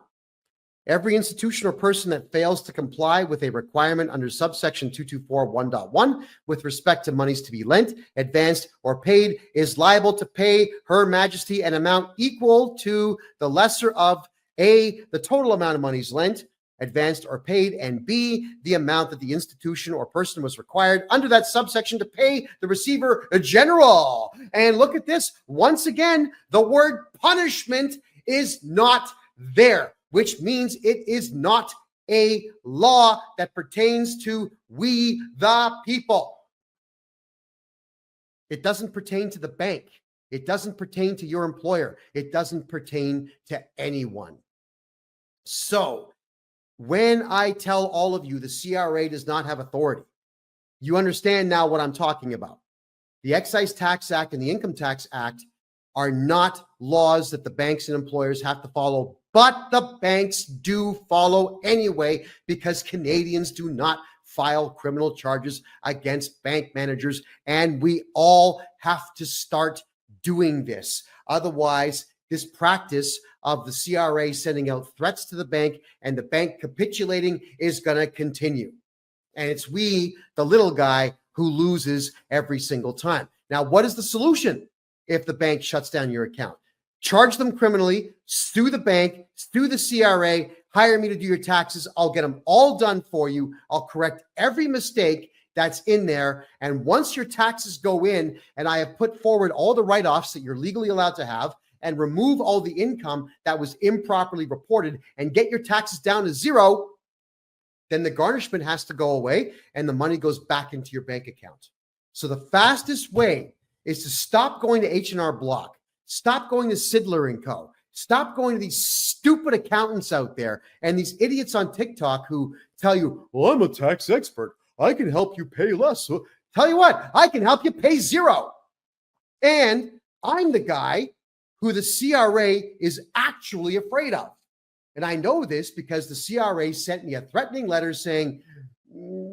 Every institution or person that fails to comply with a requirement under subsection 2241.1 with respect to monies to be lent, advanced, or paid is liable to pay Her Majesty an amount equal to the lesser of A, the total amount of monies lent, advanced, or paid, and B, the amount that the institution or person was required under that subsection to pay the Receiver General. And look at this. Once again, the word punishment is not there, which means it is not a law that pertains to we the people. It doesn't pertain to the bank. It doesn't pertain to your employer. It doesn't pertain to anyone. So when I tell all of you the CRA does not have authority, you understand now what I'm talking about. The Excise Tax Act and the Income Tax Act are not laws that the banks and employers have to follow, but the banks do follow anyway because Canadians do not file criminal charges against bank managers, and we all have to start doing this. Otherwise, this practice of the CRA sending out threats to the bank and the bank capitulating is going to continue. And it's we, the little guy, who loses every single time. Now, what is the solution if the bank shuts down your account? Charge them criminally, sue the bank, sue the CRA, hire me to do your taxes. I'll get them all done for you. I'll correct every mistake that's in there. And once your taxes go in and I have put forward all the write-offs that you're legally allowed to have and remove all the income that was improperly reported and get your taxes down to zero, then the garnishment has to go away and the money goes back into your bank account. So the fastest way is to stop going to H&R Block, stop going to Sidler & Co., stop going to these stupid accountants out there and these idiots on TikTok who tell you, well, I'm a tax expert. I can help you pay less. Well, tell you what, I can help you pay zero. And I'm the guy who the CRA is actually afraid of. And I know this because the CRA sent me a threatening letter saying,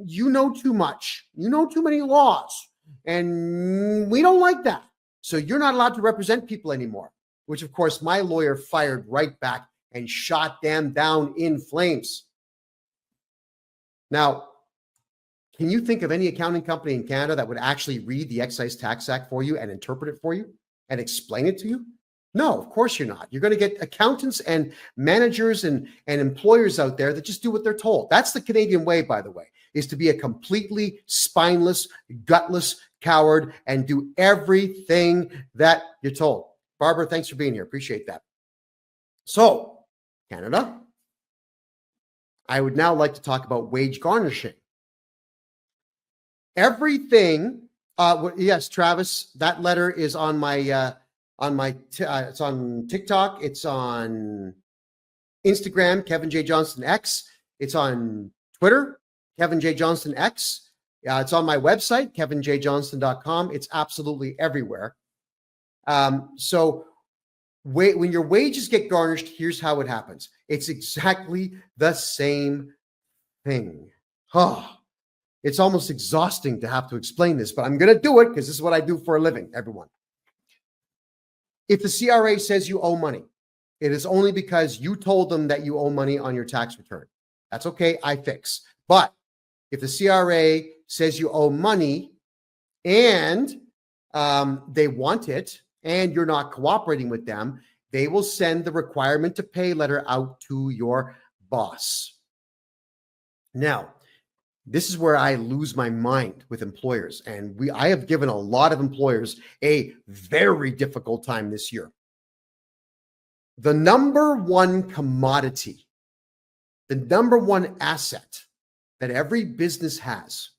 you know too much. You know too many laws. And we don't like that. So you're not allowed to represent people anymore, which of course my lawyer fired right back and shot them down in flames. Now, can you think of any accounting company in Canada that would actually read the Excise Tax Act for you and interpret it for you and explain it to you? No, of course you're not. You're going to get accountants and managers and employers out there that just do what they're told. That's the Canadian way, by the way, is to be a completely spineless, gutless coward and do everything that you're told. Barbara, thanks for being here. Appreciate that. So, Canada, I would now like to talk about wage garnishing. Everything, yes, Travis, that letter is on my it's on TikTok, it's on Instagram, Kevin J. Johnston X, it's on Twitter, Kevin J. Johnston X, it's on my website, kevinjjohnston.com. It's absolutely everywhere. So when your wages get garnished, here's how it happens. It's exactly the same thing. It's almost exhausting to have to explain this, but I'm going to do it because this is what I do for a living, everyone. If the CRA says you owe money, it is only because you told them that you owe money on your tax return. That's okay, I fix. But if the CRA says you owe money and they want it and you're not cooperating with them, they will send the requirement to pay letter out to your boss. Now, this is where I lose my mind with employers. And I have given a lot of employers a very difficult time this year. The number one commodity, the number one asset that every business has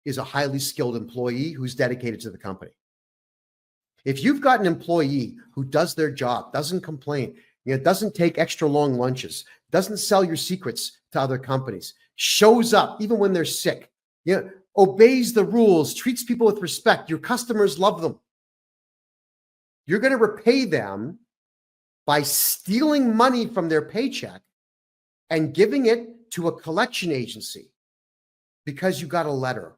is a highly skilled employee who's dedicated to the company. If you've got an employee who does their job, doesn't complain, doesn't take extra long lunches, doesn't sell your secrets to other companies, shows up even when they're sick, obeys the rules, treats people with respect, your customers love them. You're going to repay them by stealing money from their paycheck and giving it to a collection agency because you got a letter.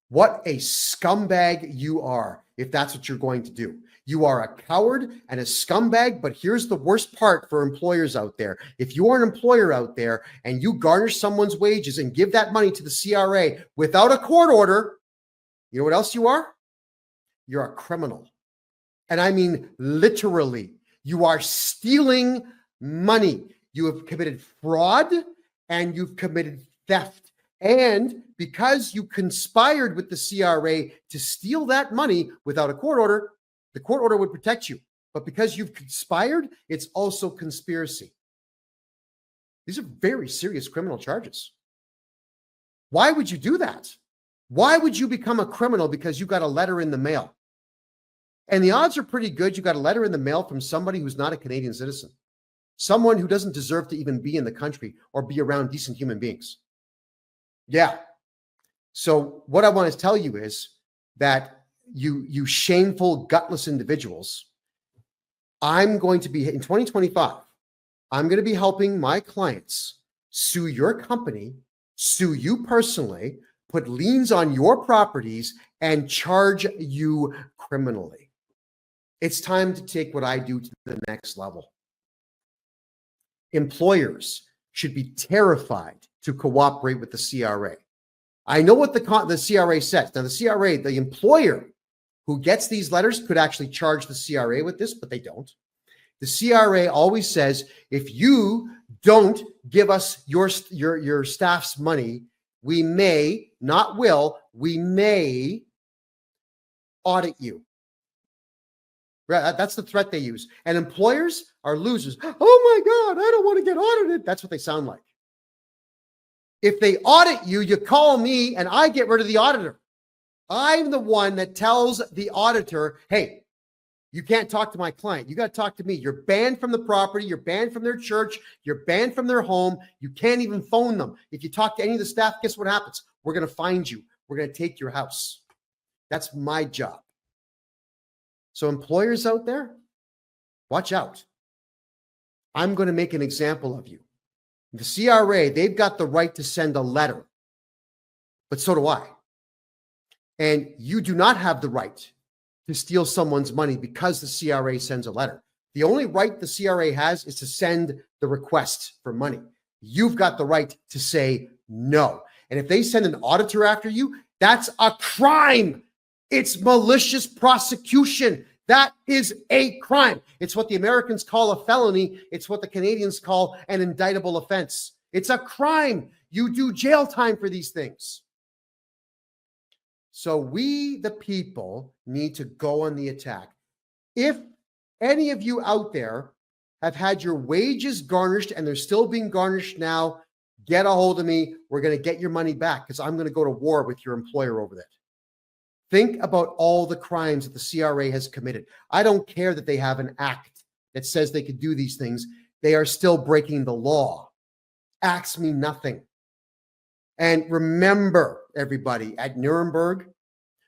What a scumbag you are if that's what you're going to do. You are a coward and a scumbag, but here's the worst part for employers out there. If you are an employer out there and you garnish someone's wages and give that money to the CRA without a court order, you know what else you are? You're a criminal. And I mean literally, you are stealing money. You have committed fraud and you've committed theft. And because you conspired with the CRA to steal that money without a court order, the court order would protect you. But because you've conspired, it's also conspiracy. These are very serious criminal charges. Why would you do that? Why would you become a criminal because you got a letter in the mail? And the odds are pretty good you got a letter in the mail from somebody who's not a Canadian citizen, someone who doesn't deserve to even be in the country or be around decent human beings. Yeah. So what I want to tell you is that you shameful, gutless individuals, I'm going to be, in 2025, I'm going to be helping my clients sue your company, sue you personally, put liens on your properties, and charge you criminally. It's time to take what I do to the next level. Employers should be terrified to cooperate with the CRA. I know what the CRA says. Now, the CRA, the employer who gets these letters could actually charge the CRA with this, but they don't. The CRA always says, if you don't give us your staff's money, we may, not will, we may audit you. Right? That's the threat they use. And employers are losers. Oh my God, I don't want to get audited. That's what they sound like. If they audit you, you call me and I get rid of the auditor. I'm the one that tells the auditor, hey, You can't talk to my client. You got to talk to me. You're banned from the property. You're banned from their church. You're banned from their home. You can't even phone them. If you talk to any of the staff, guess what happens? We're going to find you. We're going to take your house. That's my job. So employers out there, watch out. I'm going to make an example of you. The CRA, they've got the right to send a letter, but so do I. And you do not have the right to steal someone's money because the CRA sends a letter. The only right the CRA has is to send the request for money. You've got the right to say no. And if they send an auditor after you, that's a crime. It's malicious prosecution. That is a crime. It's what the Americans call a felony. It's what the Canadians call an indictable offense. It's a crime. You do jail time for these things. So we, the people, need to go on the attack. If any of you out there have had your wages garnished and they're still being garnished now, get a hold of me. We're going to get your money back because I'm going to go to war with your employer over that. Think about all the crimes that the CRA has committed. I don't care that they have an act that says they could do these things. They are still breaking the law. Acts mean nothing. And remember, everybody, at Nuremberg,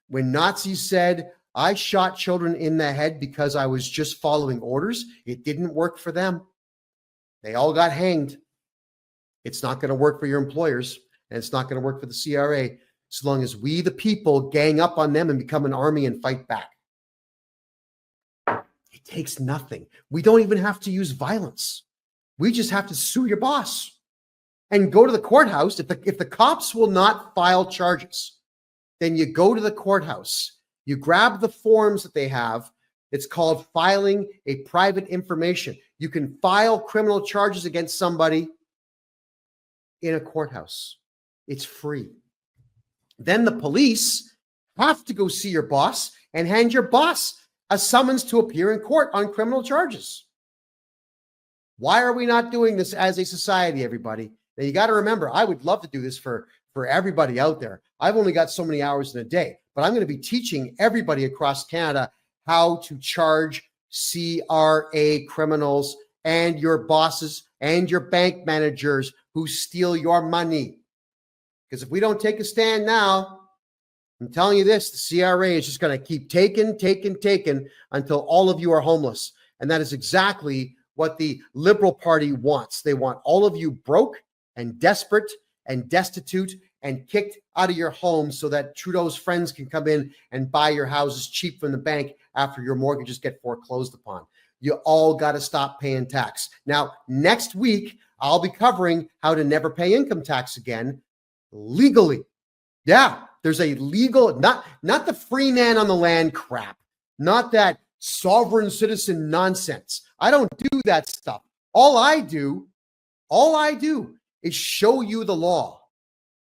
when Nazis said, I shot children in the head because I was just following orders, it didn't work for them. They all got hanged. It's not going to work for your employers, and it's not going to work for the CRA as long as we, the people, gang up on them and become an army and fight back. It takes nothing. We don't even have to use violence. We just have to sue your boss and go to the courthouse. If the cops will not file charges, then you go to the courthouse. You grab the forms that they have. It's called filing a private information. You can file criminal charges against somebody in a courthouse. It's free. Then the police have to go see your boss and hand your boss a summons to appear in court on criminal charges. Why are we not doing this as a society, everybody? Now, you got to remember, I would love to do this for everybody out there. I've only got so many hours in a day, but I'm going to be teaching everybody across Canada how to charge CRA criminals and your bosses and your bank managers who steal your money. Because if we don't take a stand now, I'm telling you this, the CRA is just going to keep taking until all of you are homeless. And that is exactly what the Liberal Party wants. They want all of you broke and desperate and destitute and kicked out of your home so that Trudeau's friends can come in and buy your houses cheap from the bank after your mortgages get foreclosed upon. You all got to stop paying tax. Now, next week, I'll be covering how to never pay income tax again legally. Yeah, there's a legal, not the free man on the land crap, not that sovereign citizen nonsense. I don't do that stuff. All I do is show you the law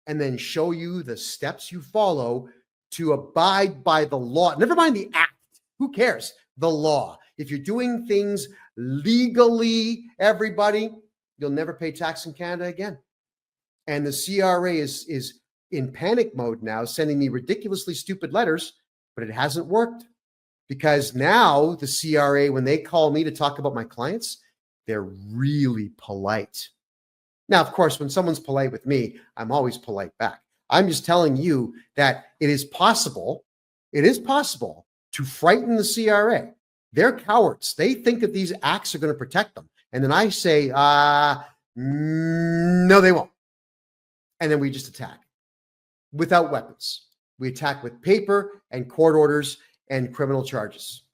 and then show you the steps you follow to abide by the law. Never mind the act. Who cares? The law. If you're doing things legally, everybody, you'll never pay tax in Canada again. And the CRA is in panic mode now, sending me ridiculously stupid letters, but it hasn't worked because now the CRA, when they call me to talk about my clients, they're really polite. Now, of course, when someone's polite with me, I'm always polite back. I'm just telling you that it is possible to frighten the CRA. They're cowards. They think that these acts are going to protect them. And then I say, no, they won't. And then we just attack without weapons. We attack with paper and court orders and criminal charges.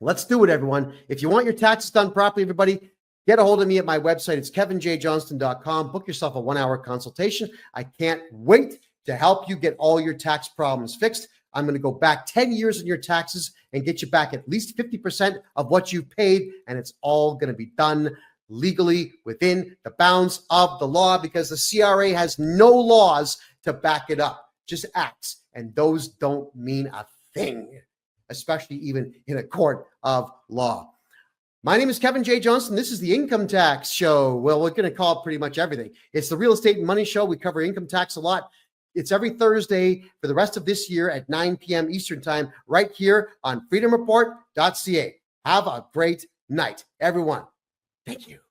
Let's do it, everyone. If you want your taxes done properly, everybody, get a hold of me at my website. It's kevinjjohnston.com. Book yourself a 1-hour consultation. I can't wait to help you get all your tax problems fixed. I'm going to go back 10 years in your taxes and get you back at least 50% of what you've paid. And it's all going to be done legally within the bounds of the law because the CRA has no laws to back it up, just acts. And those don't mean a thing, especially even in a court of law. My name is Kevin J. Johnston. This is the Income Tax Show. Well, we're going to call it pretty much everything. It's the Real Estate and Money Show. We cover income tax a lot. It's every Thursday for the rest of this year at 9 p.m. Eastern Time, right here on freedomreport.ca. Have a great night, everyone. Thank you.